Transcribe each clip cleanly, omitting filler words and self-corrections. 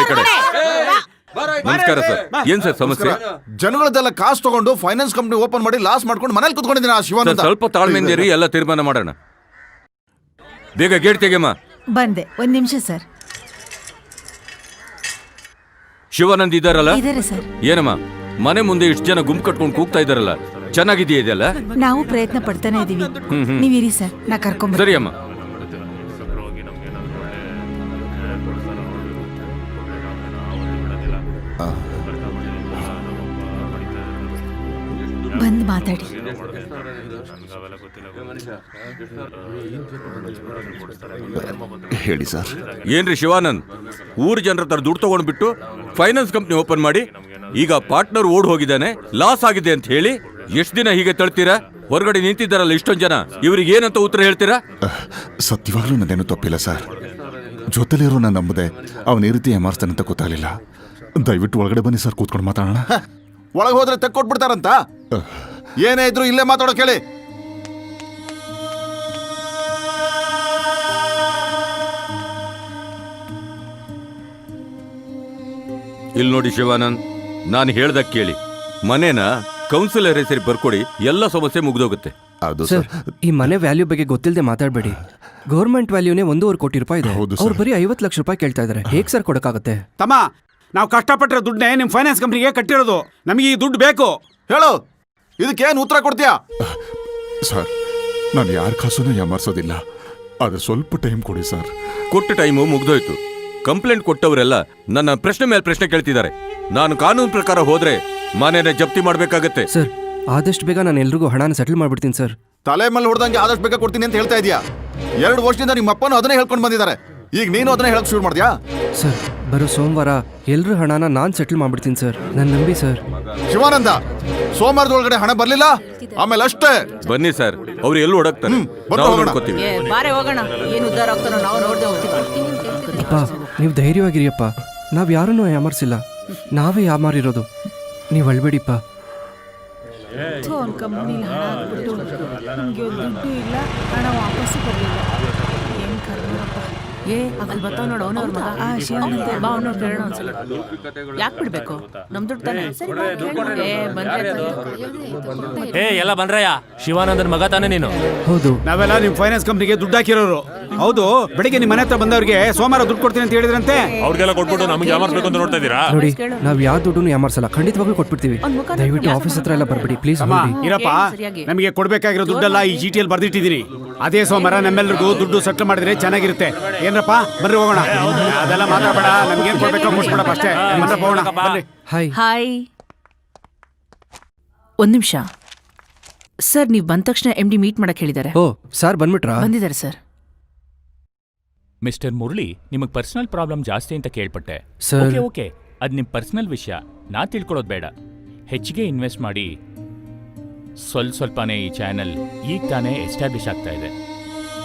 ಕಡೆ. ನಮಸ್ಕಾರ ಸರ್. ಏನ್ ಸರ್ ಸಮಸ್ಯೆ? ಜನಗಳದೆಲ್ಲ ಕಾಸು ತಗೊಂಡು ಫೈನಾನ್ಸ್ ಕಂಪನಿ ಓಪನ್ ಮಾಡಿ ಲಾಸ್ ಮಾಡ್ಕೊಂಡು ಮನೇಲಿ ಕುತ್ಕೊಂಡಿದ್ದೀನಿ ಆ ಶಿವಾನಂದ. ಸ್ವಲ್ಪ ತಾಳ್ಮೆಯಿಂದ ಇರಿ, ಎಲ್ಲ ತೀರ್ಮಾನ ಮಾಡೋಣ. ಬೇಗ ಗೇಟ್ ತೆಗೆಯಮ್ಮ. ಬಂದೆ, ಒಂದ್ ನಿಮಿಷ ಸರ್. ಶಿವಾನಂದ್ ಇದಾರಲ್ಲ? ಇದಾರೆ ಸರ್. ಏನಮ್ಮ ಮನೆ ಮುಂದೆ ಇಷ್ಟು ಜನ ಗುಂಪು ಕಟ್ಕೊಂಡು ಕೂಗ್ತಾ ಇದಾರಲ್ಲ, ಚೆನ್ನಾಗಿದೆಯಾ ಇದೆಲ್ಲ? ನಾವು ಪ್ರಯತ್ನ ಪಡ್ತಾನೆ ಇದೀವಿ. ನೀವಿರಿ ಸರ್, ನಾ ಕರ್ಕೊಂಡ್ ಸರಿ ಅಮ್ಮ. ಬಂದ್ ಮಾತಾಡಿ. ಹೇಳಿ ಸರ್. ಏನ್ರಿ ಶಿವಾನಂದ್, ಊರ್ ಜನರ ತರ ದುಡ್ಡು ತಗೊಂಡ್ಬಿಟ್ಟು ಫೈನಾನ್ಸ್ ಕಂಪ್ನಿ ಓಪನ್ ಮಾಡಿ ಈಗ ಪಾರ್ಟ್ನರ್ ಓಡ್ ಹೋಗಿದ್ದಾನೆ, ಲಾಸ್ ಆಗಿದೆ ಅಂತ ಹೇಳಿ ಎಷ್ಟ್ ದಿನ ಹೀಗೆ ತಳ್ತೀರಾ? ಹೊರಗಡೆ ನಿಂತಿದ್ದಾರಲ್ಲ ಇಷ್ಟೊಂದ್ ಜನ, ಇವ್ರಿಗೆ ಏನಂತ ಉತ್ತರ ಹೇಳ್ತೀರಾ? ಸತ್ಯವಾಗ್ಲೂ ನನ್ನೇನು ತಪ್ಪಿಲ್ಲ ಸರ್. ಜೊತೆಲಿರೋ ನಾನು ನಂಬದೆ ಅವನ ಈ ರೀತಿ ಏಮಾರ್ಸ್ತಾನಂತ ಗೊತ್ತಾಗಲಿಲ್ಲ. ದಯವಿಟ್ಟು ಒಳಗಡೆ ಬನ್ನಿ ಸರ್, ಕೂತ್ಕೊಂಡು ಮಾತಾಡೋಣ. ಒಳಗೆ ಹೋದ್ರೆ ತೆಕ್ಕೊಟ್ಬಿಡ್ತಾರಂತ. ಏನೇ ಇದ್ರು ಇಲ್ಲೇ ಮಾತಾಡೋ ಕೇಳಿ. ಇಲ್ಲಿ ನೋಡಿ ಶಿವಾನಂದ್, ನಾನು ಹೇಳ್ದ ಕೇಳಿ. ಮನೇನ ಕೌನ್ಸಿಲರ್ ಹೆಸರಿ ಬರ್ಕೊಡಿ, ಎಲ್ಲ ಸಮಸ್ಯೆ ಮುಗ್ದೋಗುತ್ತೆ. ಅದು ಸರ್, ಈ ಮನೆ ವ್ಯಾಲ್ಯೂ ಬಗ್ಗೆ ಗೊತ್ತಿಲ್ಲದೆ ಮಾತಾಡಬೇಡಿ. ಗೌರ್ಮೆಂಟ್ ವ್ಯಾಲ್ಯೂನೇ 1.25 ಕೋಟಿ ರೂಪಾಯಿ ಇದೆ. ಅವ್ರು ಬರೀ 50 ಲಕ್ಷ ರೂಪಾಯಿ ಕೇಳ್ತಾ ಇದ್ದಾರೆ. ಹೇಗೆ ಸರ್ ಕೊಡಕ್ಕಾಗುತ್ತೆ? ತಮ್ಮ, ನಾವು ಕಷ್ಟಪಟ್ಟರೆ ದುಡ್ಡನ್ನೇ ನಿಮ್ಮ ಫೈನಾನ್ಸ್ ಕಂಪ್ನಿಗೆ ಕಟ್ಟಿರೋದು. ನಮಗೆ ಈ ದುಡ್ಡು ಬೇಕು. ಹೇಳು, ಇದಕ್ಕೇನು ಉತ್ತರ ಕೊಡ್ತೀಯಾ? ಸರ್, ನಾನು ಯಾರ ಕಾಸನ್ನು ಯಾಮಾರ್ಸೋದಿಲ್ಲ. ಆದ್ರೆ ಸ್ವಲ್ಪ ಟೈಮ್ ಕೊಡಿ ಸರ್. ಕೊಟ್ಟ ಟೈಮು ಮುಗ್ದೋಯ್ತು. ಕಂಪ್ಲೇಂಟ್ ಕೊಟ್ಟವರೆಲ್ಲ ನನ್ನ ಪ್ರಶ್ನೆ ಮೇಲೆ ಪ್ರಶ್ನೆ ಕೇಳ್ತಿದ್ದಾರೆ. ನಾನು ಕಾನೂನು ಪ್ರಕಾರ ಹೋದ್ರೆ ಮನೇನ ಜಪ್ತಿ ಮಾಡ್ಬೇಕಾಗತ್ತೆ. ಸರ್, ಆದಷ್ಟು ಬೇಗ ನಾನು ಎಲ್ರಿಗೂ ಹಣನ ಸೆಟಲ್ ಮಾಡ್ಬಿಡ್ತೀನಿ ಸರ್. ತಲೆ ಮೇಲೆ ಹೊಡೆದಂಗೆ ಆದಷ್ಟು ಬೇಗ ಕೊಡ್ತೀನಿ ಅಂತ ಹೇಳ್ತಾ ಇದೀಯಾ? 2 ವರ್ಷದಿಂದ ನಿಮ್ಮ ಅಪ್ಪನೂ ಅದನ್ನೇ ಹೇಳ್ಕೊಂಡು ಬಂದಿದ್ದಾರೆ. ಈಗ ನೀನು ಅದನ್ನೇ ಹೇಳಕ್ ಶುರು ಮಾಡ್ದ್ಯಾ? ಸರ್, ಬರೋ ಸೋಮವಾರ ಎಲ್ರ ಹಣನ ನಾನು ಸೆಟಲ್ ಮಾಡ್ಬಿಡ್ತೀನಿ ಸರ್. ನನ್ನ ನಂಬಿ ಸರ್. ಶಿವಾನಂದ, ಸೋಮವಾರದೊಳಗಡೆ ಹಣ ಬರ್ಲಿಲ್ಲ ಆಮೇಲೆ ಅಷ್ಟೇ. ಬನ್ನಿ ಸರ್, ಅವ್ರು ಎಲ್ಲೂ ಓಡಾಕ್ತಾರೆ, ನಾವು ನೋಡ್ಕೋತೀವಿ. ಬಾರೆ ಹೋಗೋಣ. ಏನು ಉದ್ದಾರ ಆಗ್ತಾನೋ ನಾವು ನೋಡ್ದೆ ಹೋಗ್ತೀವಿ. ಅಪ್ಪ, ನೀವು ಧೈರ್ಯವಾಗಿರಿಯಪ್ಪ. ನಾವು ಯಾರನ್ನೂ ಯಾಮಾರಿಸಿಲ್ಲ, ನಾವೇ ಯಾಮಾರಿರೋದು. ನೀವು ಅಳ್ಬೇಡಿಪ್ಪ. ಅವ್ನ ಕಂಪ್ನಿಲಿ ಹಣ ಹಾಕ್ಬಿಟ್ಟು ನಮಗೆ ದುಡ್ಡು ಇಲ್ಲ, ಹಣ ವಾಪಸ್ಸು ಬರಲಿಲ್ಲ. ಏನು ಕರ್ಮಪ್ಪ. ಅಲ್ಲಿ ಬರ್ತಾವ ನೋಡು, ಅವನವ್ರ ಮಗ. ಶಿವಾನಂದ ಬಾ, ಅವ್ನವ್ರು ಕೇಳೋಣ ಒಂದ್ಸಲ. ಯಾಕೆ ಬಿಡ್ಬೇಕು? ನಮ್ ದುಡ್ಡು ತಾನೆ. ಎಲ್ಲ ಬನ್ರಯ್ಯ, ಶಿವಾನಂದನ್ ಮಗ ತಾನೆ ನೀನು? ಹೌದು, ನಾವೆಲ್ಲ ನಿಮ್ಮ ಫೈನಾನ್ಸ್ ಕಂಪ್ನಿಗೆ ದುಡ್ಡು ಹಾಕಿರೋರು. ಹೌದು, ಬೆಳಿಗ್ಗೆ ನಿಮ್ಮ ಮನೆ ಹತ್ರ ಬಂದವ್ರಿಗೆ ಸೋಮವಾರ ದುಡ್ಡು ಕೊಡ್ತೀನಿ ಅಂತ ಹೇಳಿದ್ರಂತೆ. ಅವ್ರಿಗೆಲ್ಲ ಕೊಟ್ಬಿಟ್ಟು ನಮ್ಗೆ ಯಾಮಾರ್ಸ್ಬೇಕು ಅಂತ ನೋಡ್ತಾ ಇದೀರಾ? ನೋಡಿ, ನಾವು ಯಾವ ದುಡ್ಡು ಯಾಮಾರ್ಸಲ್ಲ, ಖಂಡಿತವಾಗ್ಲೂ ಕೊಟ್ಬಿಡ್ತೀವಿ. ದಯವಿಟ್ಟು ಆಫೀಸ್ ಹತ್ರ ಎಲ್ಲ ಬರ್ಬೇಡಿ ಪ್ಲೀಸ್. ಅಮ್ಮ, ಇರಪ್ಪ, ನಮಗೆ ಕೊಡ್ಬೇಕಾಗಿರೋ ದುಡ್ಡೆಲ್ಲ ಈ ಚೀಟಿಯಲ್ಲಿ ಬರ್ದಿಟ್ಟಿದ್ದೀನಿ. ಅದೇ ಸೋಮವಾರ ನಮ್ಮೆಲ್ಲರಿಗೂ ದುಡ್ಡು ಸೆಟ್ಲ್ ಮಾಡಿದ್ರೆ ಚೆನ್ನಾಗಿರುತ್ತೆ. ಏನಪ್ಪ, ಬರ್ರಿ ಹೋಗೋಣ. ಅದೆಲ್ಲ ಮಾತಾಡಬೇಡ, ನಮ್ಗೇನ್ ಕೊಡ್ಬೇಕೋ ಕೊಡ್ಬಿಡಪ್ಪ ಅಷ್ಟೇ. ಬನ್ರಪ್ಪ, ಹೋಗೋಣ. ಬರ್ರಿ. ಹಾಯ್. ಹಾಯ್. ಒಂದ್ ನಿಮಿಷ ಸರ್, ನೀವು ಬಂದ ತಕ್ಷಣ MD ಮೀಟ್ ಮಾಡಕ್ ಹೇಳಿದ್ದಾರೆ. ಓ ಸರ್, ಬಂದ್ಬಿಟ್ರಾ? ಬಂದಿದ್ದಾರೆ ಸರ್. ಮಿಸ್ಟರ್ ಮುರಳಿ, ನಿಮಗೆ ಪರ್ಸನಲ್ ಪ್ರಾಬ್ಲಮ್ ಜಾಸ್ತಿ ಅಂತ ಕೇಳ್ಪಟ್ಟೆ. ಸರ್, ಓಕೆ, ಅದು ನಿಮ್ಮ ಪರ್ಸನಲ್ ವಿಷಯ, ನಾ ತಿಳ್ಕೊಳ್ಳೋದು ಬೇಡ. ಹೆಚ್ಚಿಗೆ ಇನ್ವೆಸ್ಟ್ ಮಾಡಿ ಸ್ವಲ್ಪನೇ ಈ ಚಾನೆಲ್ ಈಗ ತಾನೇ ಎಸ್ಟಾಬ್ಲಿಷ್ ಆಗ್ತಾ ಇದೆ.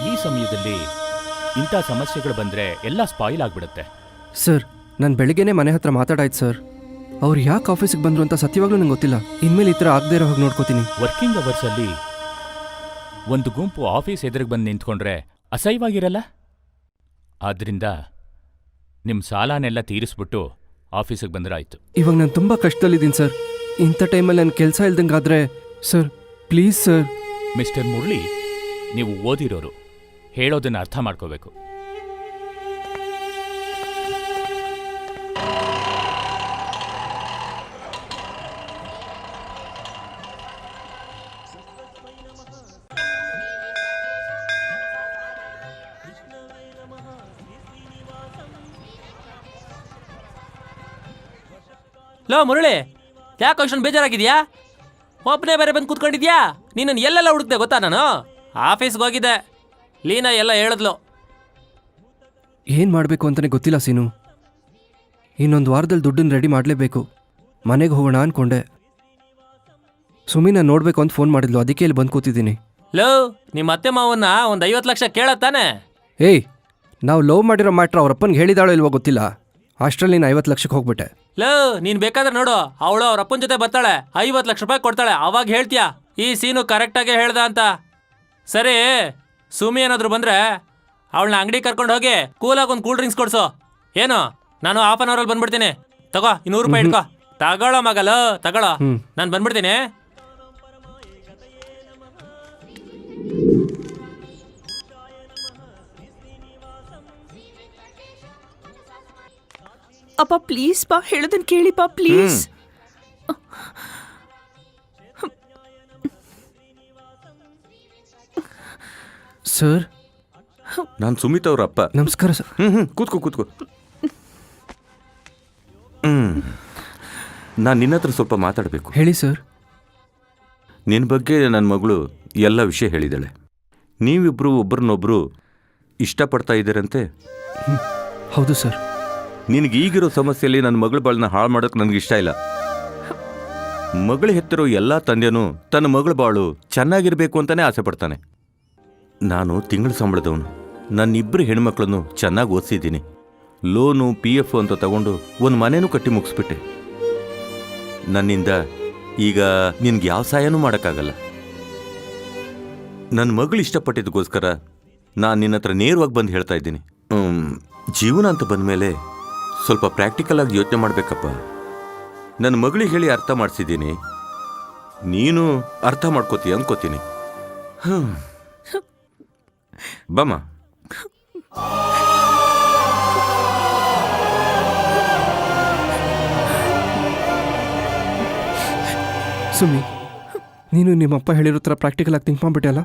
ಈ ಸಮಯದಲ್ಲಿ ಇಂಥ ಸಮಸ್ಯೆಗಳು ಬಂದರೆ ಎಲ್ಲ ಸ್ಪಾಯಿಲ್ ಆಗಿಬಿಡುತ್ತೆ. ಸರ್, ನಾನು ಬೆಳಿಗ್ಗೆನೆ ಮನೆ ಹತ್ರ ಮಾತಾಡಾಯ್ತು ಸರ್. ಅವ್ರು ಯಾಕೆ ಆಫೀಸಿಗೆ ಬಂದರು ಅಂತ ಸತ್ಯವಾಗ್ಲೂ ನಂಗೆ ಗೊತ್ತಿಲ್ಲ. ಇನ್ಮೇಲೆ ಈ ಥರ ಆಗದೆ ಇರೋ ಹಾಗೆ ನೋಡ್ಕೋತೀನಿ. ವರ್ಕಿಂಗ್ ಅವರ್ಸಲ್ಲಿ ಒಂದು ಗುಂಪು ಆಫೀಸ್ ಎದುರಿಗೆ ಬಂದು ನಿಂತ್ಕೊಂಡ್ರೆ ಅಸಹ್ಯವಾಗಿರಲ್ಲ? ಆದ್ದರಿಂದ ನಿಮ್ಮ ಸಾಲನೆಲ್ಲ ತೀರಿಸ್ಬಿಟ್ಟು ಆಫೀಸಿಗೆ ಬಂದ್ರಾಯ್ತು. ಇವಾಗ ನಾನು ತುಂಬ ಕಷ್ಟದಲ್ಲಿದ್ದೀನಿ ಸರ್. ಇಂಥ ಟೈಮಲ್ಲಿ ನನ್ನ ಕೆಲಸ ಇಲ್ದಂಗಾದ್ರೆ sir, please sir. Mister Murali, ನೀವು ಓದಿರೋರು, ಹೇಳೋದನ್ನು ಅರ್ಥ ಮಾಡ್ಕೋಬೇಕು. ಲೋ ಮುರಳಿ, ಯಾಕೆ ಅಷ್ಟೊಂದು ಬೇಜಾರಾಗಿದ್ಯಾ? ಒಬ್ಬನೇ ಬೇರೆ ಬಂದು ಕೂತ್ಕೊಂಡಿದ್ಯಾ? ನೀನನ್ನು ಎಲ್ಲೆಲ್ಲ ಹುಡುಕ್ದೆ ಗೊತ್ತಾ? ನಾನು ಆಫೀಸ್ಗೆ ಹೋಗಿದ್ದೆ, ಲೀನಾ ಎಲ್ಲ ಹೇಳಿದ್ಲು. ಏನು ಮಾಡಬೇಕು ಅಂತಲೇ ಗೊತ್ತಿಲ್ಲ ಸೀನು. ಇನ್ನೊಂದು ವಾರದಲ್ಲಿ ದುಡ್ಡನ್ನು ರೆಡಿ ಮಾಡಲೇಬೇಕು. ಮನೆಗೆ ಹೋಗೋಣ ಅಂದ್ಕೊಂಡೆ. ಸುಮಿನ ನೋಡಬೇಕು ಅಂತ ಫೋನ್ ಮಾಡಿದ್ಲು, ಅದಕ್ಕೆ ಇಲ್ಲಿ ಬಂದು ಕೂತಿದ್ದೀನಿ. ಲೋ, ನಿಮ್ಮ ಅತ್ತೆ ಮಾವನ್ನ ಒಂದು 50 ಲಕ್ಷ ಕೇಳತ್ತಾನೆ? ಏಯ್, ನಾವು ಲವ್ ಮಾಡಿರೋ ಮ್ಯಾಟ್ರ್ ಅವ್ರಪ್ಪನಿಗೆ ಹೇಳಿದಾಳೋ ಇಲ್ವೋ ಗೊತ್ತಿಲ್ಲ. ಅಷ್ಟರಲ್ಲಿ ನೀನು 50 ಲಕ್ಷಕ್ಕೆ ಹೋಗ್ಬಿಟ್ಟೆ. ಲೋ, ನೀನು ಬೇಕಾದ್ರೆ ನೋಡು, ಅವಳು ಅವ್ರ ಅಪ್ಪನ ಜೊತೆ ಬರ್ತಾಳೆ, 50 ಲಕ್ಷ ರೂಪಾಯಿ ಕೊಡ್ತಾಳೆ. ಅವಾಗ ಹೇಳ್ತೀಯಾ ಈ ಸೀನು ಕರೆಕ್ಟಾಗೆ ಹೇಳ್ದ ಅಂತ. ಸರಿ, ಸುಮಿ ಏನಾದರೂ ಬಂದರೆ ಅವಳನ್ನ ಅಂಗಡಿ ಕರ್ಕೊಂಡು ಹೋಗಿ ಕೂಲಾಗಿ ಒಂದು ಕೂಲ್ ಡ್ರಿಂಕ್ಸ್ ಕೊಡ್ಸು. ಏನು ನಾನು ಹಾಫ್ ಅನ್ ಅವರಲ್ಲಿ ಬಂದ್ಬಿಡ್ತೀನಿ. ತಗೋ 200 ರೂಪಾಯಿ ಇಟ್ಕೋ. ತಗೊಳ್ಳೋ ಮಗಲು ತಗೊಳ್ಳೋ. ನಾನು ಬಂದ್ಬಿಡ್ತೀನಿ. ಅಪ್ಪ ಪ್ಲೀಸ್ ಪಾ, ಹೇಳೋದನ್ನ ಕೇಳಿಪಾ ಪ್ಲೀಸ್. ಸರ್ ನಾನು ಸುಮಿತ್ ಅವ್ರ ಅಪ್ಪ. ನಮಸ್ಕಾರ ಸರ್. ಕೂತ್ಕೋ. ನಾನು ನಿನ್ನ ಹತ್ರ ಸ್ವಲ್ಪ ಮಾತಾಡಬೇಕು. ಹೇಳಿ ಸರ್. ನಿನ್ನ ಬಗ್ಗೆ ನನ್ನ ಮಗಳು ಎಲ್ಲ ವಿಷಯ ಹೇಳಿದ್ದಾಳೆ. ನೀವಿಬ್ಬರು ಒಬ್ಬರನ್ನೊಬ್ಬರು ಇಷ್ಟಪಡ್ತಾ ಇದ್ದೀರಂತೆ. ಹೌದು ಸರ್. ನಿನಗೆ ಈಗಿರೋ ಸಮಸ್ಯೆಯಲ್ಲಿ ನನ್ನ ಮಗಳ ಬಾಳನ್ನ ಹಾಳು ಮಾಡೋಕ್ಕೆ ನನಗೆ ಇಷ್ಟ ಇಲ್ಲ. ಮಗಳು ಹೆತ್ತಿರೋ ಎಲ್ಲ ತಂದೆನೂ ತನ್ನ ಮಗಳ ಬಾಳು ಚೆನ್ನಾಗಿರಬೇಕು ಅಂತಲೇ ಆಸೆ ಪಡ್ತಾನೆ. ನಾನು ತಿಂಗಳ ಸಂಬಳದವನು. ನನ್ನಿಬ್ಬರು ಹೆಣ್ಮಕ್ಳನ್ನು ಚೆನ್ನಾಗಿ ಓದಿಸಿದ್ದೀನಿ. ಲೋನು PF ಅಂತ ತಗೊಂಡು ಒಂದು ಮನೆನೂ ಕಟ್ಟಿ ಮುಗಿಸ್ಬಿಟ್ಟೆ. ನನ್ನಿಂದ ಈಗ ನಿನ್ಗೆ ಯಾವ ಸಹಾಯನೂ ಮಾಡೋಕ್ಕಾಗಲ್ಲ. ನನ್ನ ಮಗಳು ಇಷ್ಟಪಟ್ಟಿದ್ದಕ್ಕೋಸ್ಕರ ನಾನು ನಿನ್ನ ಹತ್ರ ನೇರವಾಗಿ ಬಂದು ಹೇಳ್ತಾ ಇದ್ದೀನಿ. ಜೀವನ ಅಂತ ಬಂದಮೇಲೆ ಸ್ವಲ್ಪ ಪ್ರಾಕ್ಟಿಕಲ್ ಆಗಿ ಯೋಚನೆ ಮಾಡಬೇಕಪ್ಪ. ನನ್ನ ಮಗಳಿಗೆ ಹೇಳಿ ಅರ್ಥ ಮಾಡಿಸಿದ್ದೀನಿ. ನೀನು ಅರ್ಥ ಮಾಡ್ಕೋತೀಯ ಅನ್ಕೋತೀನಿ. ಬಮ್ಮ. ಸುಮ್ಮಿ, ನೀನು ನಿಮ್ಮಪ್ಪ ಹೇಳಿರೋ ಥರ ಪ್ರಾಕ್ಟಿಕಲ್ ಆಗಿ ಥಿಂಕ್ ಮಾಡಿಬಿಟ್ಟೆ ಅಲ್ಲ.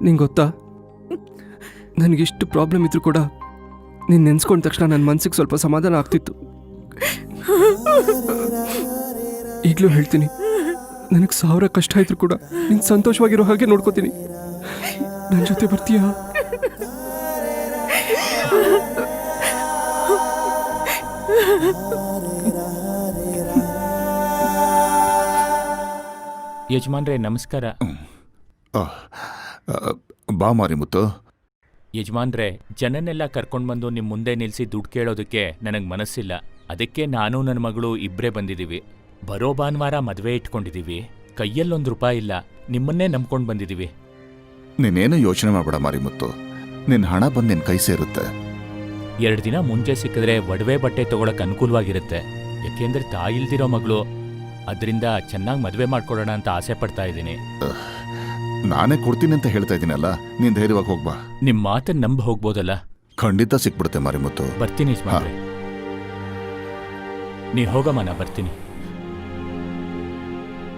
ನಿಂಗೆ ಗೊತ್ತಾ, ನನಗಿಷ್ಟು ಪ್ರಾಬ್ಲಮ್ ಇದ್ರೂ ಕೂಡ ನೀನು ನೆನೆಸ್ಕೊಂಡ ತಕ್ಷಣ ನನ್ನ ಮನಸ್ಸಿಗೆ ಸ್ವಲ್ಪ ಸಮಾಧಾನ ಆಗ್ತಿತ್ತು. ಈಗಲೂ ಹೇಳ್ತೀನಿ, ನನಗೆ 1000 ಕಷ್ಟ ಇದ್ರೂ ಕೂಡ ನೀನು ಸಂತೋಷವಾಗಿರೋ ಹಾಗೆ ನೋಡ್ಕೋತೀನಿ. ನನ್ನ ಜೊತೆ ಬರ್ತೀಯಾ? ಯಜಮಾನ್ರೆ ನಮಸ್ಕಾರ. ಬಾ ಮಾರಿಮುತ್ತು. ಯಜಮಾನ್ರೆ, ಜನನ್ನೆಲ್ಲ ಕರ್ಕೊಂಡು ಬಂದು ನಿಮ್ಮ ಮುಂದೆ ನಿಲ್ಲಿಸಿ ದುಡ್ಡು ಕೇಳೋದಕ್ಕೆ ನನಗೆ ಮನಸ್ಸಿಲ್ಲ. ಅದಕ್ಕೆ ನಾನು ನನ್ನ ಮಗಳು ಇಬ್ಬರೇ ಬಂದಿದ್ದೀವಿ. ಬರೋ ಭಾನುವಾರ ಮದುವೆ ಇಟ್ಕೊಂಡಿದ್ದೀವಿ. ಕೈಯಲ್ಲೊಂದು ರೂಪಾಯಿ ಇಲ್ಲ. ನಿಮ್ಮನ್ನೇ ನಂಬ್ಕೊಂಡು ಬಂದಿದ್ದೀವಿ. ನೀನೇನು ಯೋಚನೆ ಮಾಡಬೇಡ ಮಾರಿಮುತ್ತು. ನಿನ್ನ ಹಣ ಬಂದು ನಿನ್ನ ಕೈ ಸೇರುತ್ತೆ. 2 ದಿನ ಮುಂಚೆ ಸಿಕ್ಕಿದ್ರೆ ಒಡವೆ ಬಟ್ಟೆ ತಗೊಳಕ್ ಅನುಕೂಲವಾಗಿರುತ್ತೆ. ಯಾಕೆಂದ್ರೆ ತಾಯಿಲ್ದಿರೋ ಮಗಳು, ಅದರಿಂದ ಚೆನ್ನಾಗಿ ಮದುವೆ ಮಾಡ್ಕೊಡೋಣ ಅಂತ ಆಸೆ ಪಡ್ತಾ ಇದ್ದೀನಿ. ನಾನೇ ಕೊಡ್ತೀನಿ ಅಂತ ಹೇಳ್ತಾ ಇದ್ದೀನಲ್ಲ, ನೀನು ಧೈರ್ಯವಾಗಿ ಹೋಗ್ಬಾ. ನಿಮ್ಮ ಮಾತನ್ನು ನಂಬಿ ಹೋಗ್ಬೋದಲ್ಲ? ಖಂಡಿತ ಸಿಕ್ಬಿಡುತ್ತೆ ಮಾರಿಮುತ್ತು. ಬರ್ತೀನಿ ಯಜಮಾನ್ರೆ. ನೀ ಹೋಗಮ್ಮ, ನಾ ಬರ್ತೀನಿ.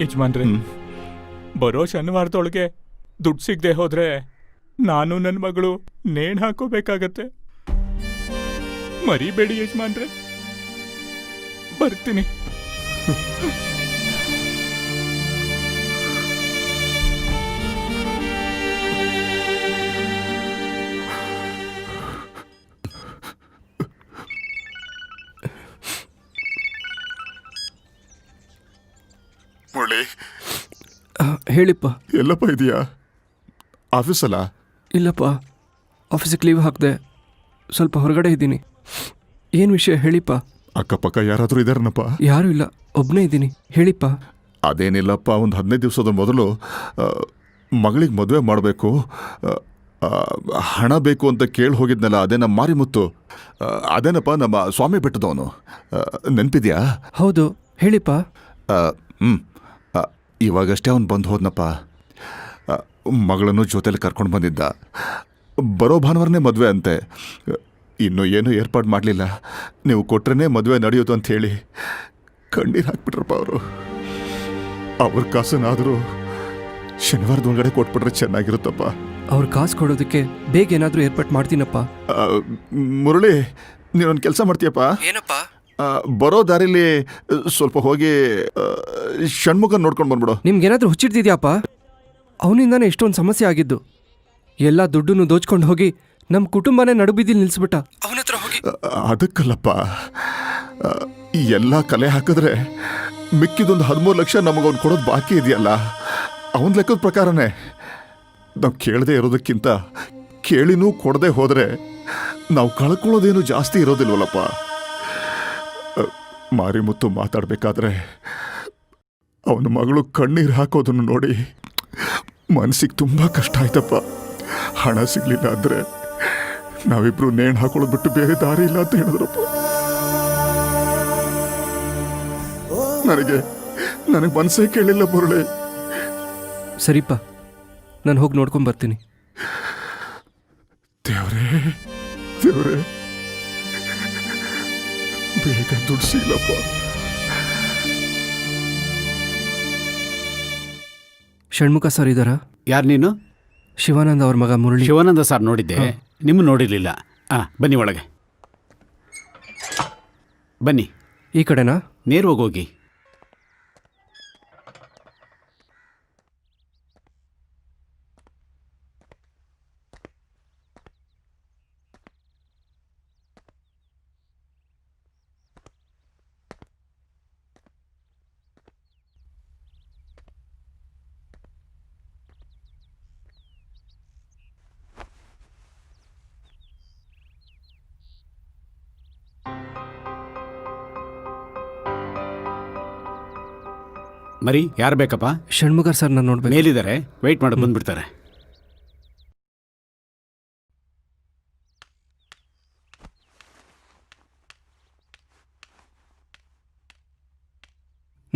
ಯಜಮಾನ್ರೆ, ಬರೋ ಶನಿವಾರದೊಳಗೆ ದುಡ್ಡು ಸಿಗದೆ ಹೋದ್ರೆ ನಾನು ನನ್ನ ಮಗಳು ನೇಣು ಹಾಕೋಬೇಕಾಗತ್ತೆ. ಮರಿಬೇಡಿ ಯಜಮಾನ್ರೆ. ಬರ್ತೀನಿ. ಮುರಳಿ, ಹೇಳಿಪ್ಪ. ಎಲ್ಲಪ್ಪ ಇದೆಯಾ? ಆಫೀಸಲ್ಲ? ಇಲ್ಲಪ್ಪ, ಆಫೀಸಿಗೆ ಲೀವ್ ಹಾಕಿದೆ. ಸ್ವಲ್ಪ ಹೊರಗಡೆ ಇದ್ದೀನಿ. ಏನು ವಿಷಯ ಹೇಳಿಪ್ಪ? ಅಕ್ಕಪಕ್ಕ ಯಾರಾದರೂ ಇದಾರನಪ್ಪ? ಯಾರೂ ಇಲ್ಲ, ಒಬ್ಬನೇ ಇದ್ದೀನಿ. ಹೇಳಿಪ್ಪ. ಅದೇನಿಲ್ಲಪ್ಪ, ಒಂದು 15 ದಿವಸದ ಮೊದಲು ಮಗಳಿಗೆ ಮದುವೆ ಮಾಡಬೇಕು, ಹಣ ಬೇಕು ಅಂತ ಕೇಳಿ ಹೋಗಿದ್ನಲ್ಲ, ಅದೇ ನಮ್ಮ ಮಾರಿಮುತ್ತು. ಅದೇನಪ್ಪ, ನಮ್ಮ ಸ್ವಾಮಿ ಬೆಟ್ಟದವನು. ನೆನಪಿದ್ಯಾ? ಹೌದು, ಹೇಳಿಪ್ಪ. ಇವಾಗಷ್ಟೇ ಅವನು ಬಂದು ಹೋದ್ನಪ್ಪ. ಮಗಳನ್ನು ಜೊತೆಲಿ ಕರ್ಕೊಂಡು ಬಂದಿದ್ದ. ಬರೋ ಭಾನುವಾರನೇ ಮದುವೆ ಅಂತೆ. ಇನ್ನೂ ಏನೂ ಏರ್ಪಾಡು ಮಾಡಲಿಲ್ಲ. ನೀವು ಕೊಟ್ರೇ ಮದುವೆ ನಡೆಯೋದು ಅಂತ ಹೇಳಿ ಕಣ್ಣೀರು ಹಾಕ್ಬಿಟ್ರಪ್ಪ ಅವರು. ಅವ್ರ ಕಾಸನ್ನಾದರೂ ಶನಿವಾರದ ಒಳಗಡೆ ಕೊಟ್ಬಿಟ್ರೆ ಚೆನ್ನಾಗಿರುತ್ತಪ್ಪ. ಅವ್ರ ಕಾಸು ಕೊಡೋದಕ್ಕೆ ಬೇಗ ಏನಾದರೂ ಏರ್ಪಾಟ್ ಮಾಡ್ತೀನಪ್ಪ. ಮುರಳಿ, ನೀನೊಂದು ಕೆಲಸ ಮಾಡ್ತೀಯಪ್ಪ? ಏನಪ್ಪ? ಬರೋ ದಾರಿಲಿ ಸ್ವಲ್ಪ ಹೋಗಿ ಷಣ್ಮುಖ ನೋಡ್ಕೊಂಡು ಬಂದ್ಬಿಡು. ನಿಮ್ಗೇನಾದ್ರೂ ಹುಚ್ಚಿಡ್ತಿದ್ಯಾಪ್ಪ? ಅವನಿಂದಾನೇ ಎಷ್ಟೊಂದು ಸಮಸ್ಯೆ ಆಗಿದ್ದು. ಎಲ್ಲ ದುಡ್ಡನ್ನು ದೋಚ್ಕೊಂಡು ಹೋಗಿ ನಮ್ಮ ಕುಟುಂಬನೇ ನಡುಬಿದ್ದಿಲ್ ನಿಲ್ಲಿಸ್ಬಿಟ್ಟ. ಅವನ ಹತ್ರ ಹೋಗಿ. ಅದಕ್ಕಲ್ಲಪ್ಪ, ಎಲ್ಲ ಕಲೆ ಹಾಕಿದ್ರೆ ಮಿಕ್ಕಿದೊಂದು 13 ಲಕ್ಷ ನಮಗವ್ನು ಕೊಡೋದು ಬಾಕಿ ಇದೆಯಲ್ಲ, ಅವನ ಲೆಕ್ಕದ ಪ್ರಕಾರನೇ ನಾವು ಕೇಳದೆ ಇರೋದಕ್ಕಿಂತ ಕೇಳಿನೂ ಕೊಡದೆ ಹೋದರೆ ನಾವು ಕಳ್ಕೊಳ್ಳೋದೇನು ಜಾಸ್ತಿ ಇರೋದಿಲ್ವಲ್ಲಪ್ಪ. ಮಾರಿಮುತ್ತು ಮಾತಾಡಬೇಕಾದ್ರೆ ಅವನ ಮಗಳು ಕಣ್ಣೀರು ಹಾಕೋದನ್ನು ನೋಡಿ ಮನಸ್ಸಿಗೆ ತುಂಬ ಕಷ್ಟ ಆಯ್ತಪ್ಪ. ಹಣ ಸಿಗಲಿಲ್ಲ ಅಂದರೆ ನಾವಿಬ್ರು ನೇಣು ಹಾಕೊಳ್ಳೋದು ಬಿಟ್ಟು ಬೇರೆ ದಾರಿ ಇಲ್ಲ ಅಂತ ಹೇಳಿದ್ರಪ್ಪ. ನನಗೆ ಮನಸ್ಸೇ ಕೇಳಿಲ್ಲ ಮುರಳಿ. ಸರಿಪ್ಪ, ನಾನು ಹೋಗಿ ನೋಡ್ಕೊಂಡು ಬರ್ತೀನಿ. ದೇವ್ರೇ ಬೇಗ ದುಡ್ಡು ಸಿಗ್ಲಪ್ಪ. ಷಣ್ಮುಖ ಸರ್ ಇದ್ದಾರಾ? ಯಾರು ನೀನು? ಶಿವಾನಂದ ಅವ್ರ ಮಗ ಮುರಳಿ. ಶಿವಾನಂದ ಸರ್ ನೋಡಿದ್ದೆ, ನಿಮ್ಮ ನೋಡಿರ್ಲಿಲ್ಲ. ಬನ್ನಿ ಒಳಗೆ ಬನ್ನಿ. ಈ ಕಡೆನಾ? ನೇರವಾಗಿ ಹೋಗಿ. ಮರಿ, ಯಾರು ಬೇಕಪ್ಪ? ಷಣ್ಮುಖ ಸರ್ ನಾನು ನೋಡ್ಬೇಕು. ಮೇಲಿದ್ದಾರೆ, ವೆಯ್ಟ್ ಮಾಡೋದು ಬಂದ್ಬಿಡ್ತಾರೆ.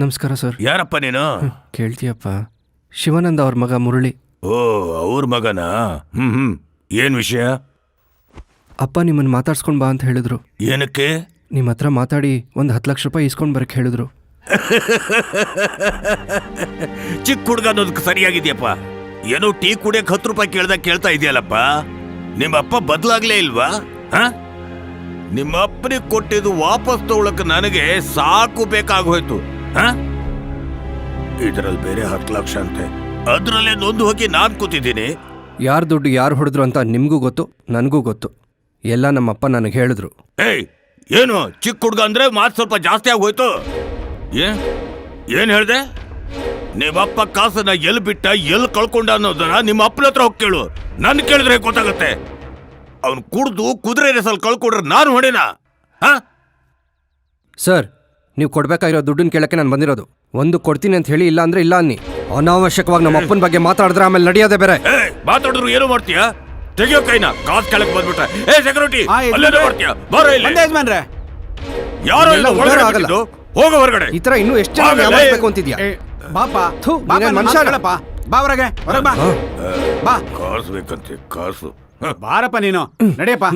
ನಮಸ್ಕಾರ ಸರ್. ಯಾರಪ್ಪ ನೀನು? ಕೇಳ್ತೀಯಪ್ಪ, ಶಿವಾನಂದ ಅವ್ರ ಮಗ ಮುರಳಿ. ಓ, ಅವ್ರ ಮಗನಾ? ಏನ್ ವಿಷಯ? ಅಪ್ಪ ನಿಮ್ಮನ್ನು ಮಾತಾಡ್ಸ್ಕೊಂಡು ಬಾ ಅಂತ ಹೇಳಿದ್ರು. ಏನಕ್ಕೆ? ನಿಮ್ಮ ಹತ್ರ ಮಾತಾಡಿ ಒಂದು 10 ಲಕ್ಷ ರೂಪಾಯಿ ಇಸ್ಕೊಂಡು ಬರಕ್ಕೆ ಹೇಳಿದ್ರು. ಚಿಕ್ಕ ಹುಡುಗ ಅನ್ನೋದಕ್ಕೆ ಸರಿಯಾಗಿದೆಯಪ್ಪ. ಏನೋ ಟೀ ಕುಡಿಯಕ್ಕೆ 10 ರೂಪಾಯಿ ಕೇಳ್ದಾಗ ಕೇಳ್ತಾ ಇದೆಯಲ್ಲಪ್ಪ. ನಿಮ್ಮಪ್ಪ ಬದಲಾಗ್ಲೇ ಇಲ್ವಾ? ನಿಮ್ಮ ಅಪ್ಪನಿಗೆ ಕೊಟ್ಟಿದ್ದು ವಾಪಸ್ ತಗೊಳಕ್ ನನಗೆ ಸಾಕು ಬೇಕಾಗೋಯ್ತು. ಇದರಲ್ಲಿ ಬೇರೆ 10 ಲಕ್ಷ ಅಂತೆ, ಅದ್ರಲ್ಲೇ ನೊಂದು ಹೋಗಿ ನಾನ್ ಕೂತಿದ್ದೀನಿ. ಯಾರು ದುಡ್ಡು ಯಾರು ಹೊಡೆದ್ರು ಅಂತ ನಿಮಗೂ ಗೊತ್ತು, ನನಗೂ ಗೊತ್ತು. ಎಲ್ಲ ನಮ್ಮಪ್ಪ ನನಗೆ ಹೇಳಿದ್ರು. ಏಯ್, ಏನು ಚಿಕ್ಕ ಹುಡುಗ ಅಂದ್ರೆ ಮಾತು ಸ್ವಲ್ಪ ಜಾಸ್ತಿ ಆಗೋಯ್ತು. ಏನ್ ಹೇಳ್ದೆ? ನಿಮ್ಮಪ್ಪ ಕಾಸನ್ನ ಎಲ್ಲಿ ಬಿಟ್ಟ ಎಲ್ಲಿ ಕಳ್ಕೊಂಡ ಅನ್ನೋದನ್ನ ನಿಮ್ಮ ಅಪ್ಪನ ಹತ್ರ ಹೋಗಿ ಕೇಳು. ನನ್ ಕೇಳಿದ್ರೆ ಗೊತ್ತಾಗತ್ತೆ. ಅವ್ನು ಕುಡ್ದು ಕುದುರೆ ರೇಸಲ್ಲಿ ಕಳ್ಕೊಂಡ್ರೆ ನಾನು ಹೊಡೆನಾ? ಸರ್, ನೀವು ಕೊಡ್ಬೇಕಾಗಿರೋ ದುಡ್ಡನ್ನ ಕೇಳಕ್ಕೆ ನಾನು ಬಂದಿರೋದು. ಒಂದು ಕೊಡ್ತೀನಿ ಅಂತ ಹೇಳಿ, ಇಲ್ಲ ಅಂದ್ರೆ ಇಲ್ಲ ಅನ್ನಿ. ಅನಾವಶ್ಯಕವಾಗಿ ನಮ್ಮ ಅಪ್ಪನ ಬಗ್ಗೆ ಮಾತಾಡಿದ್ರೆ ಆಮೇಲೆ ನಡೆಯೋದೇ ಬೇರೆ. ಮಾತಾಡಿದ್ರು ಏನು ಮಾಡ್ತೀಯಾ? ತೆಗಿಯೋ ಕೈನ. ಕಾಸ್ ಕೆಳಗೆ ಬಂದ್ಬಿಟ್ರೆ ಸೆಕ್ಯೂರಿಟಿ ಅಲ್ಲೇನೋ ಮಾಡ್ತೀಯಾ? ಬಾರೋ ಇಲ್ಲಿ. ಯಜಮಾನ್ರೆ, ಯಾರೋ ಎಲ್ಲ ಒಳಗಡೆ ಆಗಲ್ಲ. ಬಿಟ್ಟಿದ್ದು? ಹೋಗೋ ಹೊರಗಡೆ. ಈ ತರ ಇನ್ನೂ ಎಷ್ಟು ಜನ ಯಾವಾಗಬೇಕು ಅಂತಿದ್ಯಾ? ಬಾಪ ಥು, ನೀನೇನ್ ಮನುಷ್ಯ ಅಲ್ಲ? ಬಾ ಹೊರಗೆ ಬಾ. ಬಾ, ಕಾಸು ಬೇಕಂತೆ, ಕಾಸು. ಬಾರಪ್ಪ ನೀನು. ನಡೆಯಪ್ಪ,